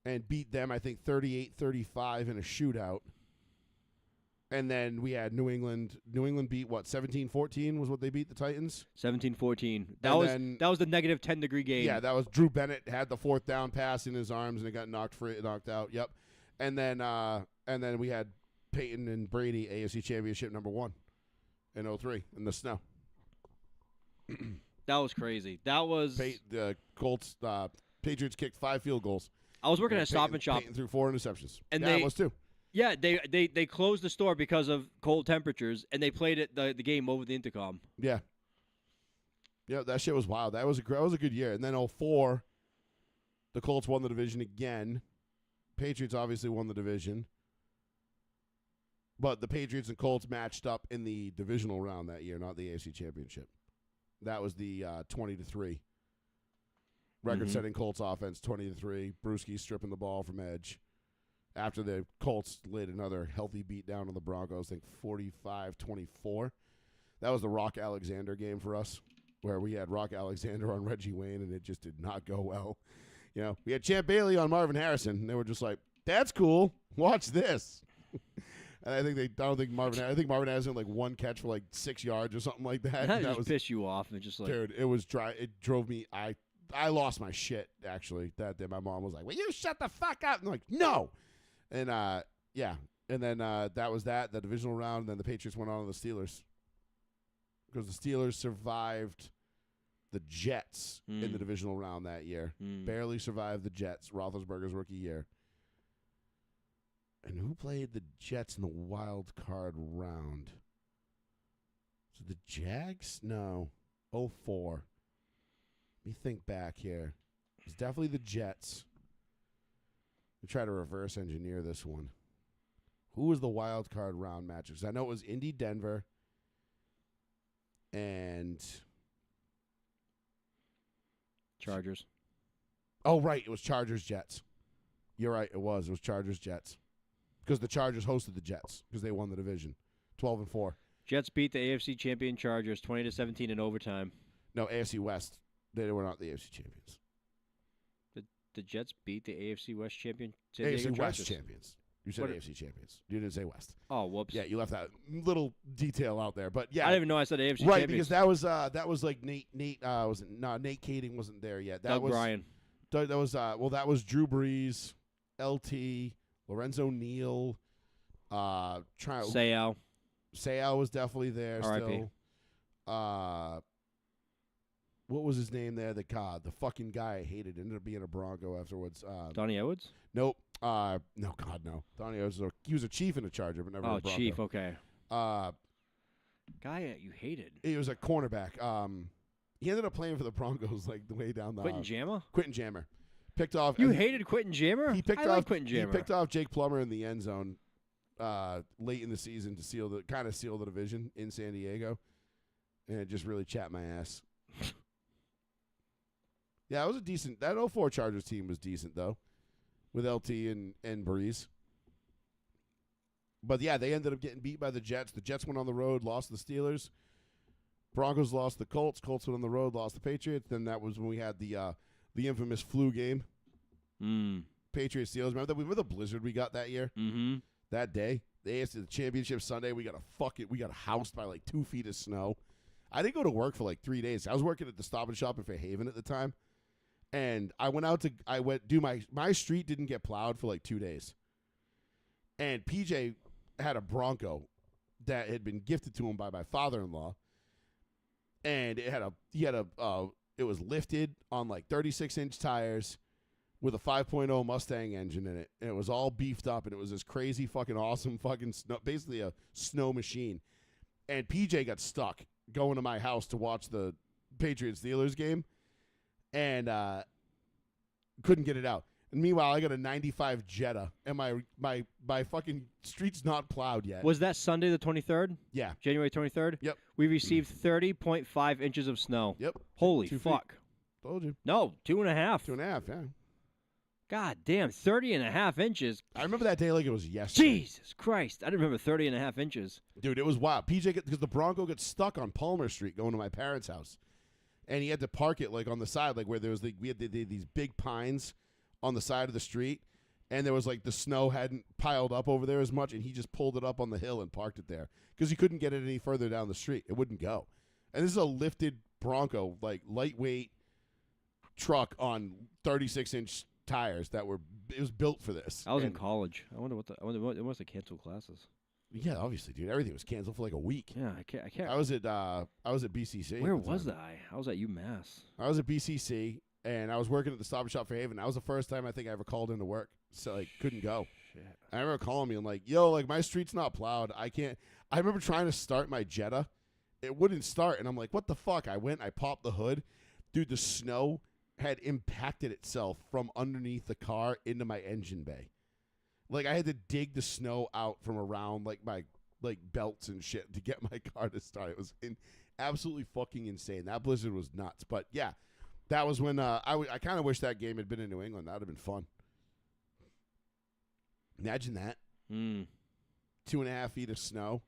and beat them, I think, 38-35 in a shootout. And then we had New England. New England beat, what, 17-14 was what they beat the Titans? 17-14. That was the negative 10-degree game. Yeah, that was Drew Bennett had the fourth down pass in his arms, and it got knocked out. Yep. And then we had Peyton and Brady, AFC Championship #1 in 03 in the snow. That was crazy. That was the Colts. Patriots kicked 5 field goals. I was working at Stop and Shop. Peyton threw 4 interceptions. And it was too. Yeah, they closed the store because of cold temperatures, and they played the game over the intercom. Yeah. Yeah, that shit was wild. That was a good year. And then 04, the Colts won the division again. Patriots obviously won the division. But the Patriots and Colts matched up in the divisional round that year, not the AFC Championship. That was the 20-3. Record-setting Colts offense, 20-3. Brewski stripping the ball from edge. After the Colts laid another healthy beat down on the Broncos, I think 45-24. That was the Rock Alexander game for us, where we had Rock Alexander on Reggie Wayne, and it just did not go well. You know, we had Champ Bailey on Marvin Harrison, and they were just like, "That's cool. Watch this." And I think Marvin Harrison had like 1 catch for like 6 yards or something like that. That just pissed you off, and just like, dude, it was dry. It drove me. I lost my shit actually that day. My mom was like, "Will you shut the fuck up?" And I'm like, "No." And yeah, and then that was the divisional round. And then the Patriots went on to the Steelers because the Steelers survived the Jets in the divisional round that year. Barely survived the Jets. Roethlisberger's rookie year. And who played the Jets in the wild card round? Was it the Jags? No, 04. Let me think back here. It's definitely the Jets. We try to reverse engineer this one. Who was the wild card round matches? I know it was Indy, Denver, and Chargers. Oh, right. It was Chargers, Jets. You're right. It was Chargers, Jets. Because the Chargers hosted the Jets because they won the division, 12-4. Jets beat the AFC champion Chargers 20-17 in overtime. No, AFC West. They were not the AFC champions. The Jets beat the AFC West champion. AFC West champions. You said AFC champions. You didn't say West. Oh, whoops. Yeah, you left that little detail out there. But yeah, I didn't even know I said AFC right, champions. because that was like Nate Nate Kading wasn't there yet. That Doug was Bryan. That was that was Drew Brees, LT, Lorenzo Neal, Sayal. Sayal was definitely there R.I.P. still. What was his name there? The fucking guy I hated ended up being a Bronco afterwards. Donnie Edwards? Nope. No, God, no. Donnie Edwards he was a Chief and a Charger, but never a Bronco. Oh, Chief, okay. Guy you hated. He was a cornerback. He ended up playing for the Broncos like the way down the Quentin Jammer? Quentin Jammer. Picked off. You hated Quentin Jammer? I like Quentin Jammer. He picked off Jake Plummer in the end zone late in the season to seal the division in San Diego, and it just really chapped my ass. Yeah, it was a decent. That 04 Chargers team was decent though, with LT and Breeze. But yeah, they ended up getting beat by the Jets. The Jets went on the road, lost the Steelers. Broncos lost the Colts. Colts went on the road, lost the Patriots. Then that was when we had the infamous flu game. Patriots Steelers. Remember the blizzard we got that year? Mm-hmm. That day, the AFC Championship Sunday, we got housed by like 2 feet of snow. I didn't go to work for like 3 days. I was working at the Stop and Shop in Fairhaven at the time. And I went do my street didn't get plowed for like 2 days. And PJ had a Bronco that had been gifted to him by my father-in-law. And it was lifted on like 36-inch tires. with a 5.0 Mustang engine in it, and it was all beefed up, and it was this crazy fucking awesome fucking snow, basically a snow machine. And PJ got stuck going to my house to watch the Patriots-Steelers game, and couldn't get it out. And meanwhile, I got a 95 Jetta, and my fucking street's not plowed yet. Was that Sunday the 23rd? Yeah. January 23rd? Yep. We received 30.5 inches of snow. Yep. Holy 2 fuck. feet. Told you. No, 2.5. 2.5, yeah. God damn, 30.5 inches. I remember that day like it was yesterday. Jesus Christ. I didn't remember 30.5 inches. Dude, it was wild. PJ, because the Bronco got stuck on Palmer Street going to my parents' house. And he had to park it like on the side, like where there was we had these big pines on the side of the street. And there was like the snow hadn't piled up over there as much. And he just pulled it up on the hill and parked it there because he couldn't get it any further down the street. It wouldn't go. And this is a lifted Bronco, like lightweight truck on 36-inch tires it was built for this. I was in college. I wonder it must have canceled classes. Yeah, obviously, dude. Everything was canceled for like a week. Yeah, I can't. I was at BCC. Where was I? I was at UMass. I was at BCC, and I was working at the Stop and Shop for Haven. That was the first time I think I ever called into work, so like couldn't go. Shit. I remember calling me and like, yo, like my street's not plowed. I can't. I remember trying to start my Jetta. It wouldn't start, and I'm like, what the fuck? I popped the hood. Dude, the snow had impacted itself from underneath the car into my engine bay. Like I had to dig the snow out from around like my belts and shit to get my car to start. It was absolutely fucking insane. That blizzard was nuts. But yeah, that was when I kind of wish that game had been in New England. That would have been fun. Imagine that. 2.5 feet of snow.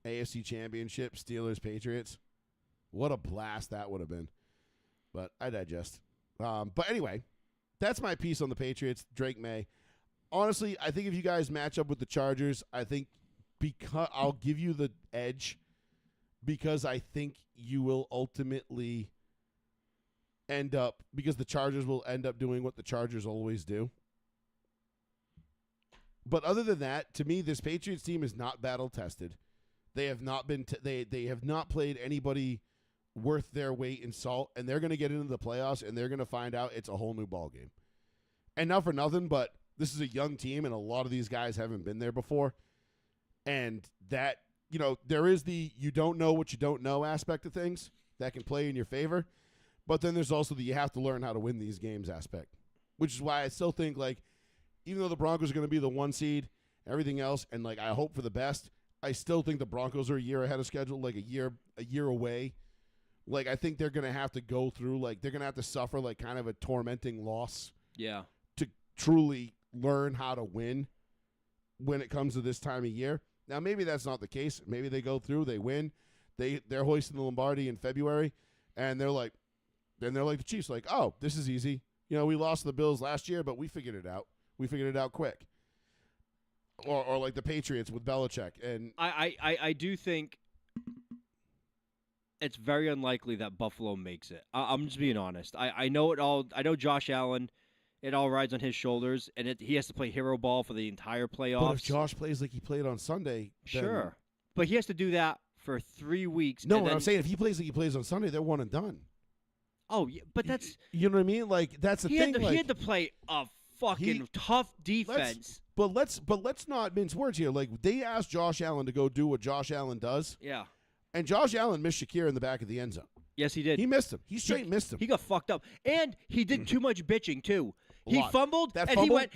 AFC Championship, Steelers, Patriots. What a blast that would have been. But I digest. But anyway, that's my piece on the Patriots, Drake May. Honestly, I think if you guys match up with the Chargers, I think because I'll give you the edge because I think you will ultimately end up because the Chargers will end up doing what the Chargers always do. But other than that, to me, this Patriots team is not battle tested. They have not been. They have not played anybody worth their weight in salt, and they're going to get into the playoffs, and they're going to find out it's a whole new ball game. And not for nothing, but this is a young team, and a lot of these guys haven't been there before. And that, there is the you don't know what you don't know aspect of things that can play in your favor. But then there's also the you have to learn how to win these games aspect, which is why I still think, like, even though the Broncos are going to be the 1 seed, everything else, and, like, I hope for the best, I still think the Broncos are a year ahead of schedule, like a year away. Like, I think they're going to have to go through, like, they're going to have to suffer, like, kind of a tormenting loss. Yeah. To truly learn how to win when it comes to this time of year. Now, maybe that's not the case. Maybe they go through, they win, they're hoisting the Lombardi in February, and they're like the Chiefs, like, oh, this is easy. We lost the Bills last year, but we figured it out. We figured it out quick. Or like the Patriots with Belichick. And I do think it's very unlikely that Buffalo makes it. I'm just being honest. I know it all. I know Josh Allen. It all rides on his shoulders, and he has to play hero ball for the entire playoffs. But if Josh plays like he played on Sunday, sure. But he has to do that for 3 weeks. No, what I'm saying, if he plays like he plays on Sunday, they're one and done. Oh, yeah, but that's you know what I mean. Like that's the thing. He had to play a fucking tough defense. But let's not mince words here. Like they asked Josh Allen to go do what Josh Allen does. Yeah. And Josh Allen missed Shakir in the back of the end zone. Yes, he did. He missed him. He straight missed him. He got fucked up, and he did too much bitching too. He fumbled,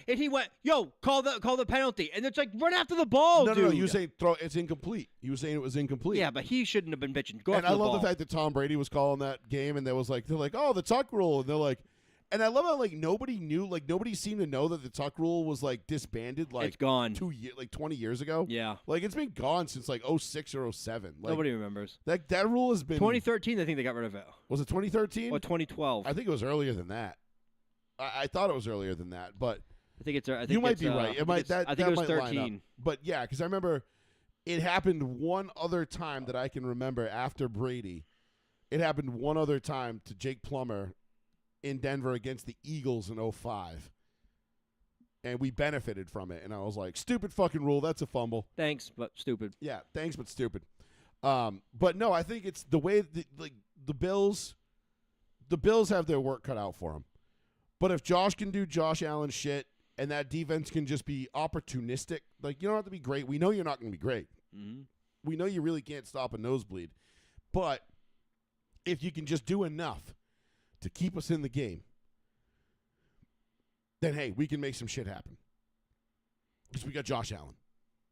he went, yo, call the penalty, and it's like run after the ball, dude. No. You saying it's incomplete. You were saying it was incomplete. Yeah, but he shouldn't have been bitching. Go and after I the love ball. the fact that Tom Brady was calling that game, and they're like, oh, the tuck rule, and they're like, and I love how like nobody knew, like nobody seemed to know that the tuck rule was like disbanded, like it's gone 20 years ago. Yeah, like it's been gone since like 06 or 07. Like, nobody remembers. That rule has been 2013. I think they got rid of it. Was it 2013 or 2012? I think it was earlier than that. I thought it was earlier than that, but I think it's. You might be right. It might I think it was might 13. line up. But yeah, because I remember it happened one other time that I can remember after Brady. It happened one other time to Jake Plummer in Denver against the Eagles in 05. And we benefited from it. And I was like, stupid fucking rule. That's a fumble. Thanks, but stupid. Yeah, thanks, but stupid. But no, I think it's the way the Bills have their work cut out for them. But if Josh can do Josh Allen shit and that defense can just be opportunistic, like, you don't have to be great. We know you're not going to be great. Mm-hmm. We know you really can't stop a nosebleed. But if you can just do enough to keep us in the game, then, hey, we can make some shit happen. Because we got Josh Allen.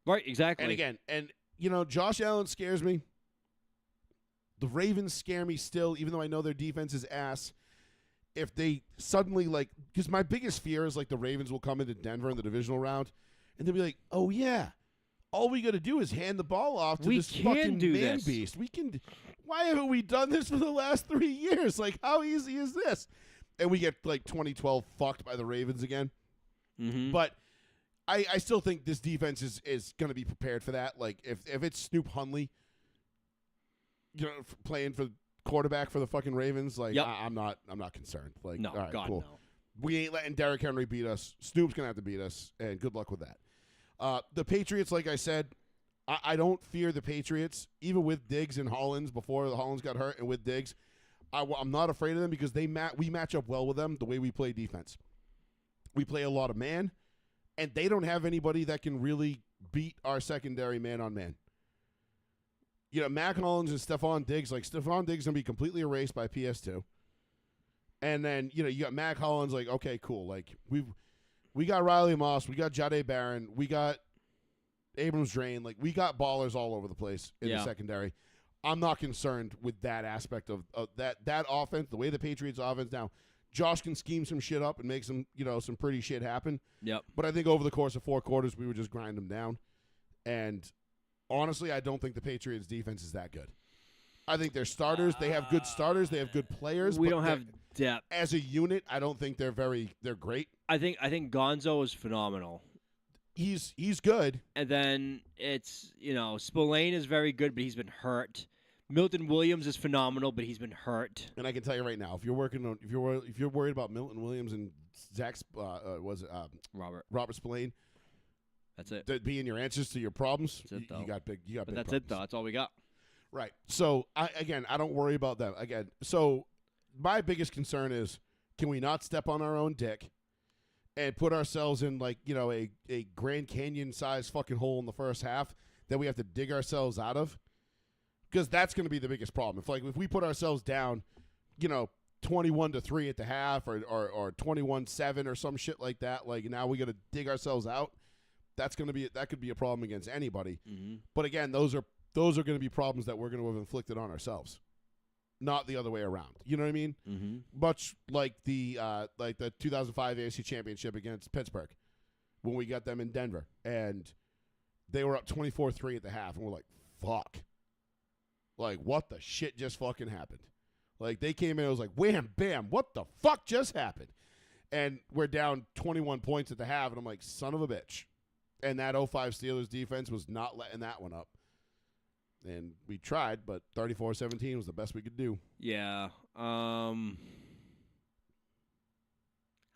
Right, exactly. And again, Josh Allen scares me. The Ravens scare me still, even though I know their defense is ass. If they suddenly, because my biggest fear is, the Ravens will come into Denver in the divisional round, and they'll be like, oh, yeah, all we got to do is hand the ball off to this fucking man beast. Why haven't we done this for the last 3 years? How easy is this? And we get, 2012 fucked by the Ravens again. Mm-hmm. But I still think this defense is going to be prepared for that. If it's Snoop Hundley, playing for quarterback for the fucking Ravens, yep. I'm not concerned. No, all right, God, cool. no. We ain't letting Derrick Henry beat us. Snoop's going to have to beat us, and good luck with that. The Patriots, like I said, I don't fear the Patriots, even with Diggs and Hollins before the Hollins got hurt, and with Diggs. I'm not afraid of them because we match up well with them the way we play defense. We play a lot of man, and they don't have anybody that can really beat our secondary man-on-man. Mac Hollins and Stephon Diggs, Stephon Diggs going to be completely erased by PS2. And then, you got Mac Hollins, okay, cool. We got Riley Moss, we got Jahdae Barron, we got Abrams Drain. We got ballers all over the place in the secondary. I'm not concerned with that aspect of that offense, the way the Patriots offense now. Josh can scheme some shit up and make some pretty shit happen. Yep. But I think over the course of 4 quarters, we would just grind them down. And honestly, I don't think the Patriots defense is that good. I think they're starters. They have good starters. They have good players. We don't have depth. As a unit, I don't think they're great. I think Gonzo is phenomenal. He's good. And then it's, Spillane is very good, but he's been hurt. Milton Williams is phenomenal, but he's been hurt. And I can tell you right now, if you're worried about Milton Williams and Robert Spillane, that's it. That being your answers to your problems, that's it, though. You got big that's problems. it, though. That's all we got. Right. So I don't worry about them. Again, so my biggest concern is, can we not step on our own dick and put ourselves in a Grand Canyon sized fucking hole in the first half that we have to dig ourselves out of? Because that's going to be the biggest problem. If we put ourselves down, 21-3 at the half or 21-7 or some shit like that, now we got to dig ourselves out. That could be a problem against anybody. Mm-hmm. But again, those are going to be problems that we're going to have inflicted on ourselves, not the other way around. You know what I mean? Mm-hmm. Much like the 2005 AFC Championship against Pittsburgh, when we got them in Denver and they were up 24-3 at the half, and we're like, fuck. What the shit just fucking happened? They came in, it was like, wham, bam, what the fuck just happened? And we're down 21 points at the half, and I'm like, son of a bitch. And that 05 Steelers defense was not letting that one up. And we tried, but 34-17 was the best we could do. Yeah. I don't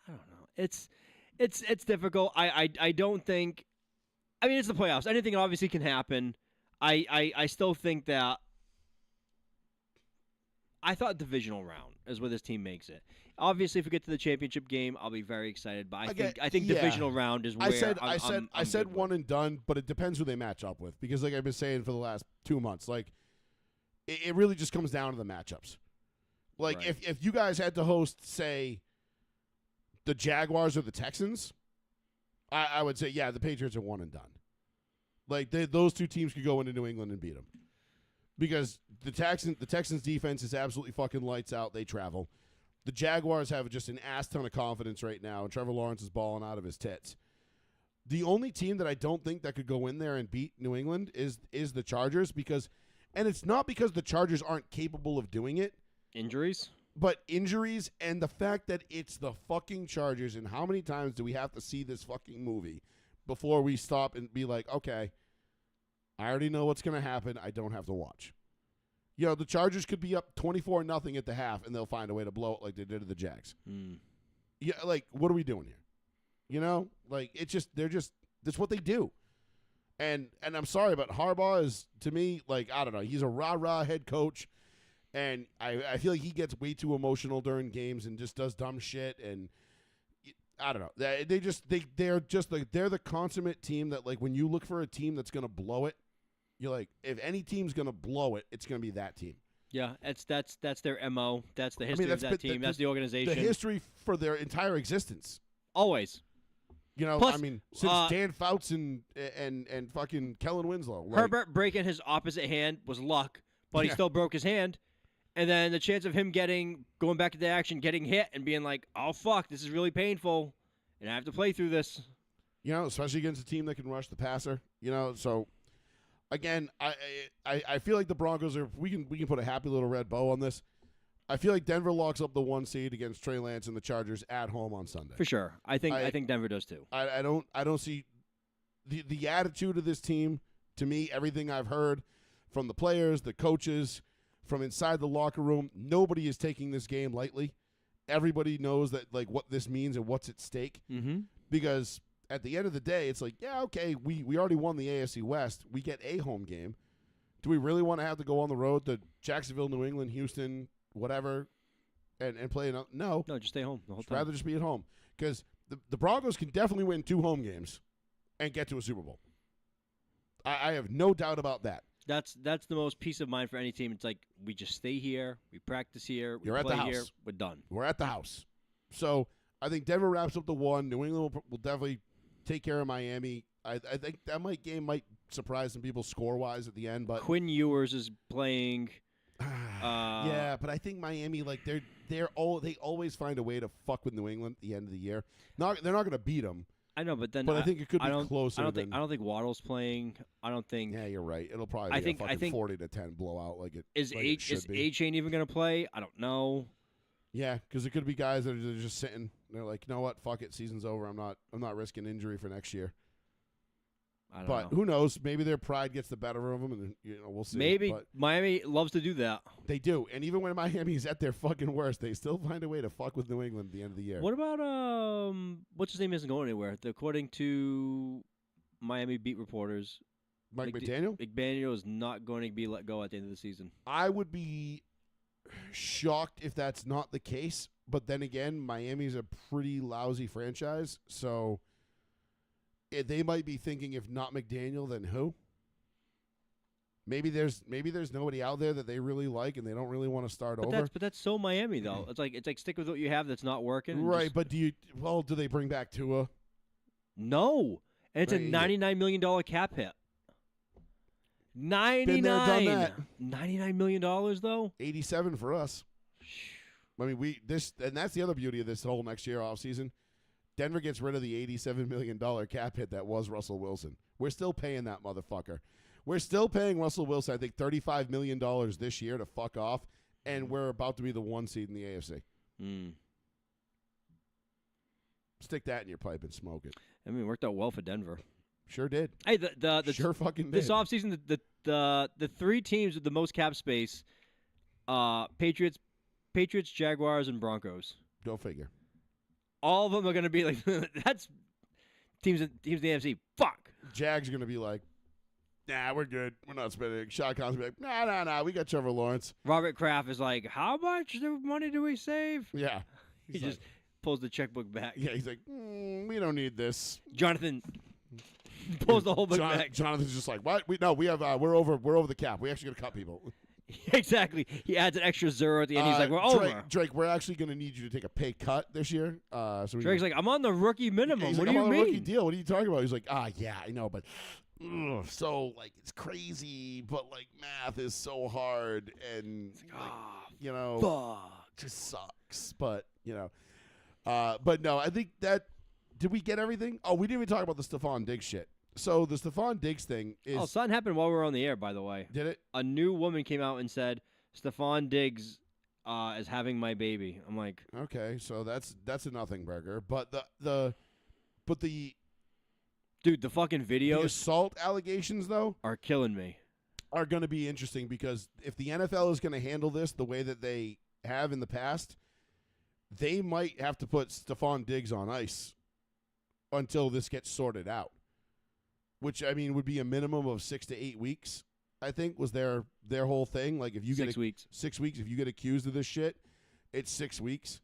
know. It's difficult. I don't think. I mean, it's the playoffs. Anything obviously can happen. I still think that. I thought divisional round is where this team makes it. Obviously, if we get to the championship game, I'll be very excited. But I think divisional round is where I said one and done, but it depends who they match up with. Because I've been saying for the last 2 months, it really just comes down to the matchups. Right. If you guys had to host, say, the Jaguars or the Texans, I would say, yeah, the Patriots are one and done. Those two teams could go into New England and beat them. Because the Texans defense is absolutely fucking lights out. They travel. The Jaguars have just an ass ton of confidence right now, and Trevor Lawrence is balling out of his tits. The only team that I don't think that could go in there and beat New England is the Chargers, and it's not because the Chargers aren't capable of doing it. Injuries? But injuries and the fact that it's the fucking Chargers, and how many times do we have to see this fucking movie before we stop and be like, okay, I already know what's going to happen. I don't have to watch. The Chargers could be up 24-0 at the half, and they'll find a way to blow it like they did to the Jags. Mm. Yeah, what are we doing here? That's what they do. And I'm sorry, but Harbaugh is, to me, I don't know. He's a rah-rah head coach, and I feel like he gets way too emotional during games and just does dumb shit. And I don't know. They're the consummate team that, like, when you look for a team that's going to blow it, you're like, if any team's going to blow it, it's going to be that team. Yeah, that's their MO. That's the history of that team. That's the organization. The history for their entire existence. Always. You know, Plus, I mean, since Dan Fouts and fucking Kellen Winslow. Like, Herbert breaking his opposite hand was luck, but he still broke his hand. And then the chance of him going back to the action, getting hit, and being like, oh, fuck, this is really painful, and I have to play through this. You know, especially against a team that can rush the passer. You know, so, again, I feel like the Broncos are – we can put a happy little red bow on this. I feel like Denver locks up the 1 seed against Trey Lance and the Chargers at home on Sunday. For sure. I think Denver does too. I don't see the attitude of this team. To me, everything I've heard from the players, the coaches, from inside the locker room, nobody is taking this game lightly. Everybody knows that, like, what this means and what's at stake. Mm-hmm. Because at the end of the day, it's like, yeah, okay, we already won the AFC West. We get a home game. Do we really want to have to go on the road to Jacksonville, New England, Houston, whatever, and play it? No, just stay home the whole time. Rather just be at home, because the Broncos can definitely win 2 home games and get to a Super Bowl. I have no doubt about that. That's the most peace of mind for any team. It's like, we just stay here, we practice here, we You're play at the house. here, we're done. We're at the house. So I think Denver wraps up the 1. New England will definitely take care of Miami. I think that game might surprise some people score-wise at the end. But Quinn Ewers is playing. Yeah, but I think Miami, like, they always find a way to fuck with New England at the end of the year. They're not going to beat them. I know, but then I think it could be closer. I don't think Waddle's playing. I don't think. Yeah, you're right. It'll probably be a fucking 40-10 blowout like it. Is A-Chain even going to play? I don't know. Yeah, because it could be guys that are just sitting. They're like, you know what? Fuck it. Season's over. I'm not risking injury for next year. I don't know. Who knows? Maybe their pride gets the better of them, and we'll see. Maybe but Miami loves to do that. They do, and even when Miami's at their fucking worst, they still find a way to fuck with New England at the end of the year. What about what's his name? Isn't going anywhere. According to Miami beat reporters, Mike McDaniel. McDaniel is not going to be let go at the end of the season. I would be shocked if that's not the case, but then again, Miami's a pretty lousy franchise, so. They might be thinking, if not McDaniel, then who? Maybe there's nobody out there that they really like and they don't really want to start over. But that's so Miami though. It's like stick with what you have that's not working. Right, but do they bring back Tua? No, and it's a $99 million cap hit. 99 million dollars though. 87 for us. I mean, and that's the other beauty of this whole next year offseason. Denver gets rid of the $87 million cap hit that was Russell Wilson. We're still paying that motherfucker. We're still paying Russell Wilson, I think, $35 million this year to fuck off, and we're about to be the 1 seed in the AFC. Stick that in your pipe and smoke it. I mean, it worked out well for Denver. Sure did. Hey, the sure fucking did. This offseason, the 3 teams with the most cap space, Patriots, Jaguars, and Broncos. Go figure. All of them are going to be like, that's teams in the AFC. Fuck. Jags are going to be like, nah, we're good. We're not spending. Shot Collins will be like, nah. We got Trevor Lawrence. Robert Kraft is like, how much money do we save? Yeah. He just pulls the checkbook back. Yeah, he's like, we don't need this. Jonathan pulls the whole book back. Jonathan's just like, what? We have we're over the cap. We actually got to cut people. Exactly. He adds an extra 0 at the end. He's like, we're over. Drake, we're actually going to need you to take a pay cut this year. Drake's like, I'm on the rookie minimum. He's what like, do you I'm on mean? the rookie deal. What are you talking about? He's like, yeah, I know, but so, like, it's crazy, but, like, math is so hard, and, like, fuck. Just sucks. But, but no, I think that, did we get everything? Oh, we didn't even talk about the Stephon Diggs shit. So the Stephon Diggs thing is... Oh, something happened while we were on the air, by the way. Did it? A new woman came out and said, Stephon Diggs is having my baby. I'm like... Okay, so that's a nothing burger. But the Dude, the fucking videos... The assault allegations, though... Are killing me. Are going to be interesting, because if the NFL is going to handle this the way that they have in the past, they might have to put Stephon Diggs on ice until this gets sorted out. Which, I mean, would be a minimum of 6 to 8 weeks, I think, was their whole thing. Like, if you 6 weeks. 6 weeks. If you get accused of this shit, it's 6 weeks.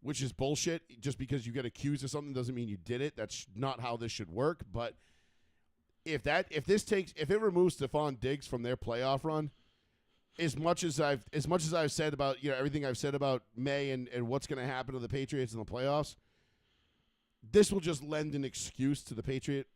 which is bullshit. Just because you get accused of something doesn't mean you did it. That's not how this should work. But if it removes Stephon Diggs from their playoff run, as much as I've said about everything I've said about May and what's going to happen to the Patriots in the playoffs, this will just lend an excuse to the Patriot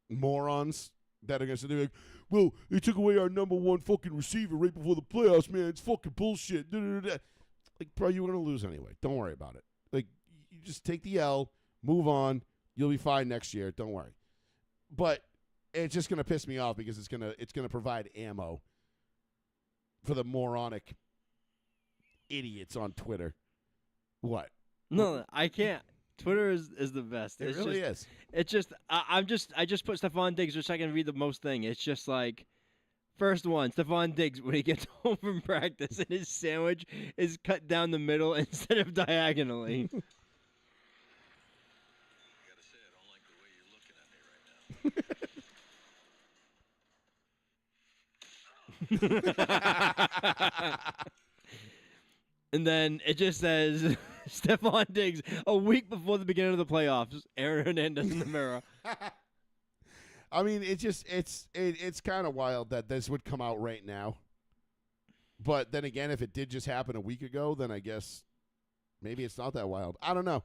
morons that are going to say, like, well, they took away our number one fucking receiver right before the playoffs, man. It's fucking bullshit. Like, bro, you were going to lose anyway. Don't worry about it. Like, you just take the L, move on. You'll be fine next year. Don't worry. But it's just going to piss me off because it's going to provide ammo for the moronic idiots on Twitter. What? No, I can't. Twitter is the best. It really is. It's just I just put Stephon Diggs just so I can read the most thing. It's just like, first one, Stephon Diggs when he gets home from practice and his sandwich is cut down the middle instead of diagonally. And then it just says Stephon Diggs a week before the beginning of the playoffs. Aaron Hernandez in the mirror. I mean, it's kind of wild that this would come out right now. But then again, if it did just happen a week ago, then I guess maybe it's not that wild. I don't know.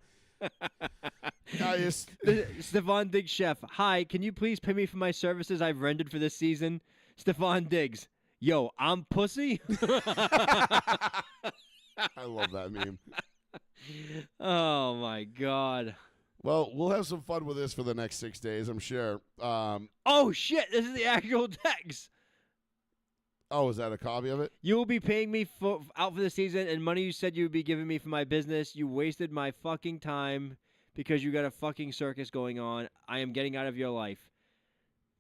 Stephon Diggs chef. Hi, can you please pay me for my services I've rendered for this season? Stephon Diggs. Yo, I'm pussy. I love that meme. Oh my God. Well, we'll have some fun with this for the next 6 days, I'm sure. Oh shit! This is the actual text. Oh, is that a copy of it? You will be paying me out for the season, and money you said you would be giving me for my business. You wasted my fucking time because you got a fucking circus going on. I am getting out of your life.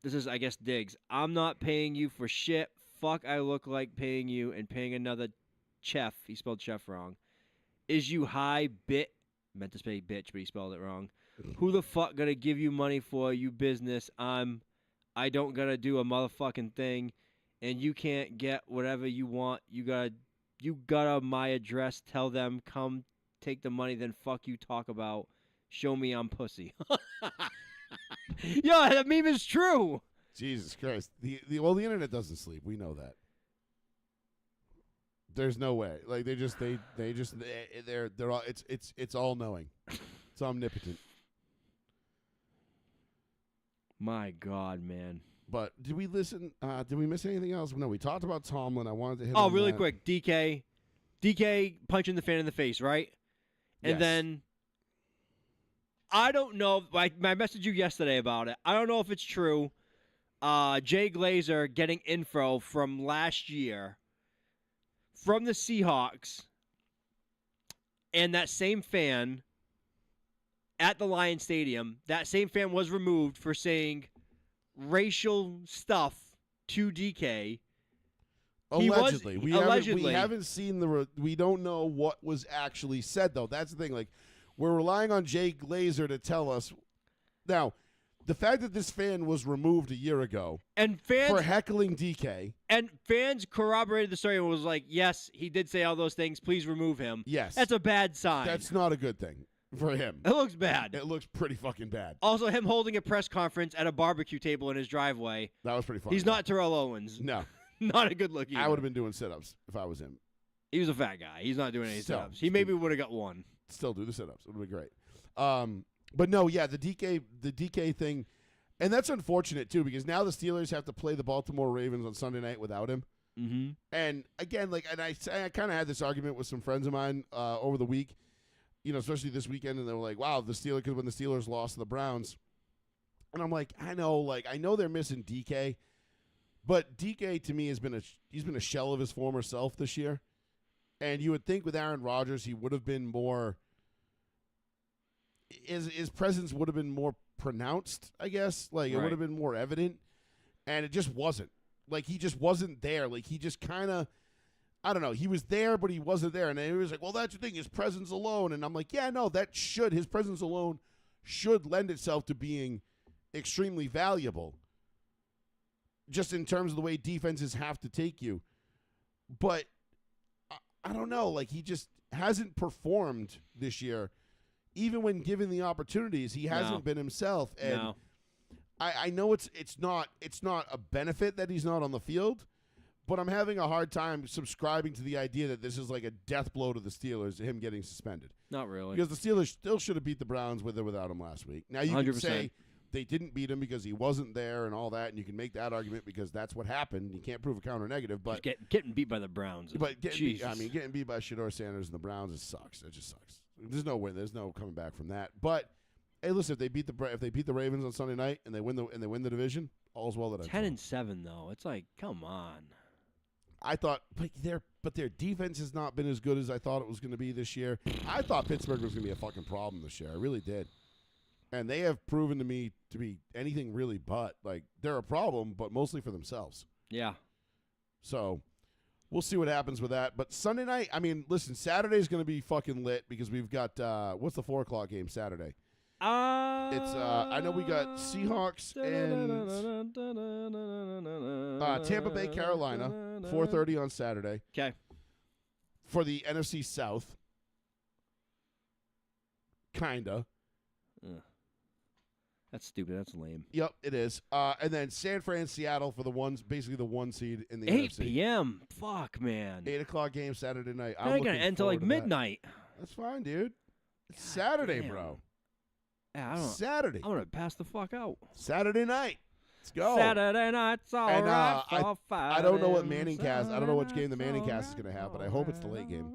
This is, I guess, Diggs. I'm not paying you for shit. Fuck, I look like paying you and paying another chef. He spelled chef wrong. Is you high bit? Meant to say bitch, but he spelled it wrong. Who the fuck gonna give you money for you business? I don't gotta do a motherfucking thing, and you can't get whatever you want. You gotta my address. Tell them come take the money. Then fuck you talk about. Show me I'm pussy. Yo, that meme is true. Jesus Christ. The internet doesn't sleep. We know that. There's no way. Like they're all it's all knowing. It's omnipotent. My God, man. But did we listen? Did we miss anything else? No, we talked about Tomlin. I wanted to hit. Oh, on really that. quick. DK punching the fan in the face, right? And Yes. then I don't know. I messaged you yesterday about it. I don't know if it's true. Jay Glazer getting info from last year from the Seahawks, and that same fan at the Lions Stadium, that same fan was removed for saying racial stuff to DK. Allegedly. We allegedly. haven't seen we don't know what was actually said, though. That's the thing. Like, we're relying on Jay Glazer to tell us. Now, the fact that this fan was removed a year ago and fans for heckling DK. And fans corroborated the story and was like, yes, he did say all those things. Please remove him. Yes. That's a bad sign. That's not a good thing for him. It looks bad. It looks pretty fucking bad. Also, him holding a press conference at a barbecue table in his driveway. That was pretty funny. He's not Terrell Owens. No. Not a good look either. I would have been doing sit-ups if I was him. He was a fat guy. He's not doing any Still, sit-ups. He maybe would have got one. Still do the sit-ups. It would have been great. But no, yeah, the DK thing, and that's unfortunate too because now the Steelers have to play the Baltimore Ravens on Sunday night without him. Mm-hmm. And again, I kind of had this argument with some friends of mine over the week, especially this weekend, and they were like, "Wow, the Steelers," because when the Steelers lost to the Browns, and I'm like, I know they're missing DK, but DK to me he's been a shell of his former self this year, and you would think with Aaron Rodgers he would have been more. His presence would have been more pronounced, I guess. Like, it would have been more evident, and it just wasn't. Like, he just wasn't there. Like, he just kind of, I don't know. He was there, but he wasn't there. And he was like, well, that's the thing, his presence alone. And I'm like, yeah, no, his presence alone should lend itself to being extremely valuable, just in terms of the way defenses have to take you. But I don't know. Like, he just, hasn't performed this year. Even when given the opportunities, he hasn't been himself. And I know it's not a benefit that he's not on the field, but I'm having a hard time subscribing to the idea that this is like a death blow to the Steelers, him getting suspended. Not really. Because the Steelers still should have beat the Browns with or without him last week. Now, you 100%. Can say they didn't beat him because he wasn't there and all that, and you can make that argument because that's what happened. You can't prove a counter negative, but getting beat by the Browns. But getting beat by Shedeur Sanders and the Browns, it sucks. It just sucks. There's no win. There's no coming back from that. But hey, listen, if they beat the Ravens on Sunday night and they win the division, all's well that ends. 10-7 though. It's like, come on. I thought, but their defense has not been as good as I thought it was going to be this year. I thought Pittsburgh was going to be a fucking problem this year. I really did. And they have proven to me to be anything really but. Like, they're a problem, but mostly for themselves. Yeah. So, we'll see what happens with that. But Sunday night, I mean, listen, Saturday's going to be fucking lit because we've got, what's the 4 o'clock game Saturday? It's, I know we got Seahawks and Tampa Bay, Carolina, 4:30 on Saturday. Okay. For the NFC South. Kinda. That's stupid. That's lame. Yep, it is. And then San Fran, Seattle for basically the 1 seed in the 8 NFC. 8 p.m. Fuck, man. 8 o'clock game Saturday night. I'm going to end till like midnight. That's fine, dude. It's Saturday, bro. Yeah, Saturday. I'm going to pass the fuck out. Saturday night. Let's go. Saturday night's all right for I don't know what Manning cast. I don't know which game the Manning cast is going to have, but I hope it's the late game.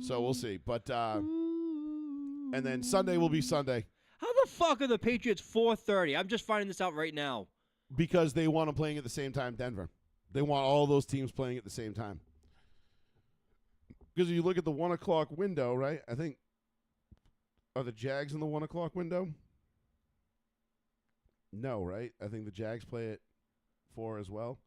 So we'll see. But and then Sunday will be Sunday. How the fuck are the Patriots 4:30? I'm just finding this out right now. Because they want them playing at the same time, Denver. They want all those teams playing at the same time. Because if you look at the 1 o'clock window, right? I think, are the Jags in the 1 o'clock window? No, right? I think the Jags play at 4 as well.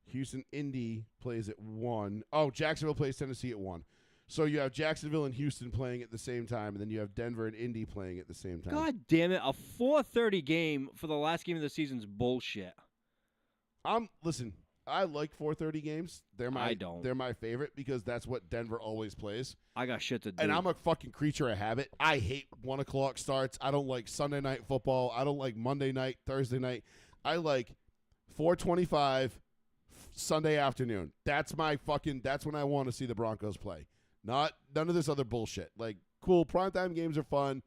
Houston, Indy plays at 1. Oh, Jacksonville plays Tennessee at 1. So you have Jacksonville and Houston playing at the same time, and then you have Denver and Indy playing at the same time. God damn it. A 4:30 game for the last game of the season is bullshit. Listen, I like 4:30 games. They're my favorite because that's what Denver always plays. I got shit to do. And I'm a fucking creature of habit. I hate 1 o'clock starts. I don't like Sunday night football. I don't like Monday night, Thursday night. I like 4:25 Sunday afternoon. That's when I want to see the Broncos play. None of this other bullshit. Like, cool, primetime games are fun,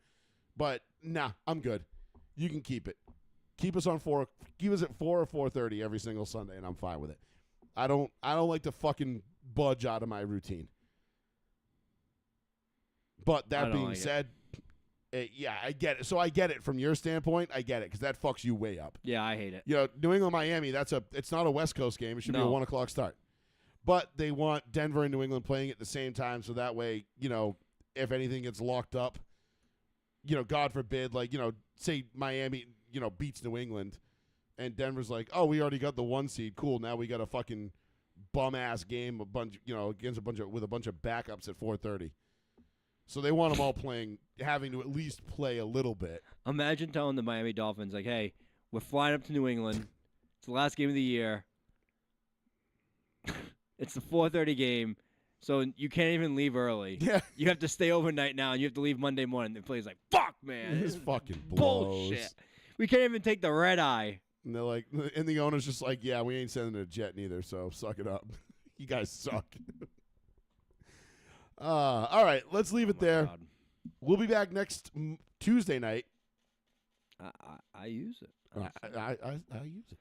but nah, I'm good. You can keep it. Keep us on 4. Keep us at 4 or 4:30 every single Sunday, and I'm fine with it. I don't like to fucking budge out of my routine. But that being said, yeah, I get it. So I get it from your standpoint. I get it because that fucks you way up. Yeah, I hate it. You know, New England, Miami. It's not a West Coast game. It should be a 1 o'clock start. But they want Denver and New England playing at the same time, so that way, you know, if anything gets locked up, you know, God forbid, like, you know, say Miami, you know, beats New England, and Denver's like, oh, we already got the 1 seed, cool. Now we got a fucking bum ass game, against with a bunch of backups at 4:30. So they want them all having to at least play a little bit. Imagine telling the Miami Dolphins, like, hey, we're flying up to New England. It's the last game of the year. It's the 4:30 game, so you can't even leave early. Yeah. You have to stay overnight now, and you have to leave Monday morning. The play's like, fuck, man. This fucking blows. Bullshit. We can't even take the red eye. And they're like, and the owner's just like, yeah, we ain't sending a jet neither, so suck it up. You guys suck. All right, let's leave it there. God. We'll be back next Tuesday night. I use it. I use it.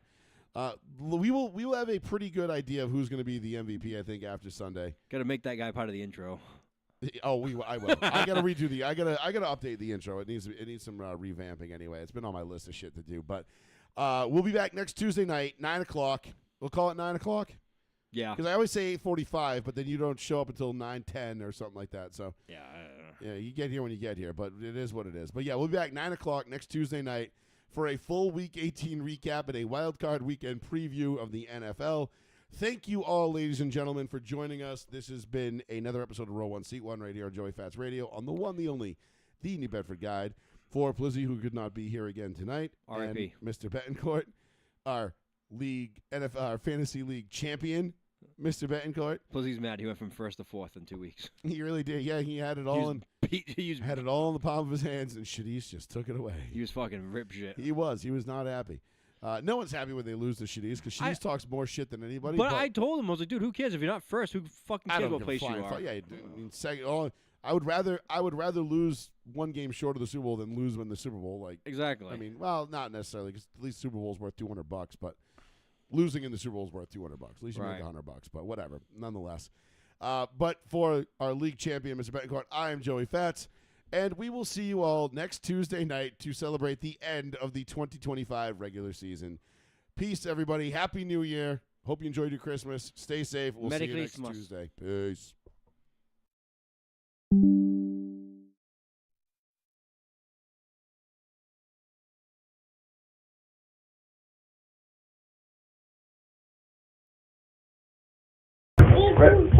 We will have a pretty good idea of who's going to be the MVP. I think after Sunday. Got to make that guy part of the intro. Oh, I will. I got to redo I got to update the intro. It needs some revamping anyway. It's been on my list of shit to do. But we'll be back next Tuesday night, 9 o'clock. We'll call it 9 o'clock. Yeah. Because I always say 8:45, but then you don't show up until 9:10 or something like that. So yeah, you get here when you get here. But it is what it is. But yeah, we'll be back 9 o'clock next Tuesday night for a full Week 18 recap and a wild card weekend preview of the NFL. Thank you all, ladies and gentlemen, for joining us. This has been another episode of Row 1, Seat 1 right here on Joey Fats Radio on the one, the only, the New Bedford Guide. For Plizzy, who could not be here again tonight, R.I.P. and Mr. Betancourt, our fantasy league champion, Mr. Betancourt. Plus, he's mad. He went from first to fourth in 2 weeks. He really did. Yeah, he had it all had it all in the palm of his hands, and Shadis just took it away. He was fucking rip shit. He was. He was not happy. No one's happy when they lose to Shadis because Shadis talks more shit than anybody. But I told him, I was like, dude, who cares if you're not first? Who fucking cares what place you are? Yeah, I mean, second. I would rather lose one game short of the Super Bowl than lose win the Super Bowl. Like exactly. I mean, well, not necessarily because at least Super Bowl's worth $200, but losing in the Super Bowl is worth $200. At least you make $100, but whatever. Nonetheless. But for our league champion, Mr. Betancourt, I am Joey Fats, and we will see you all next Tuesday night to celebrate the end of the 2025 regular season. Peace, everybody. Happy New Year. Hope you enjoyed your Christmas. Stay safe. We'll see you next Tuesday. Peace. It's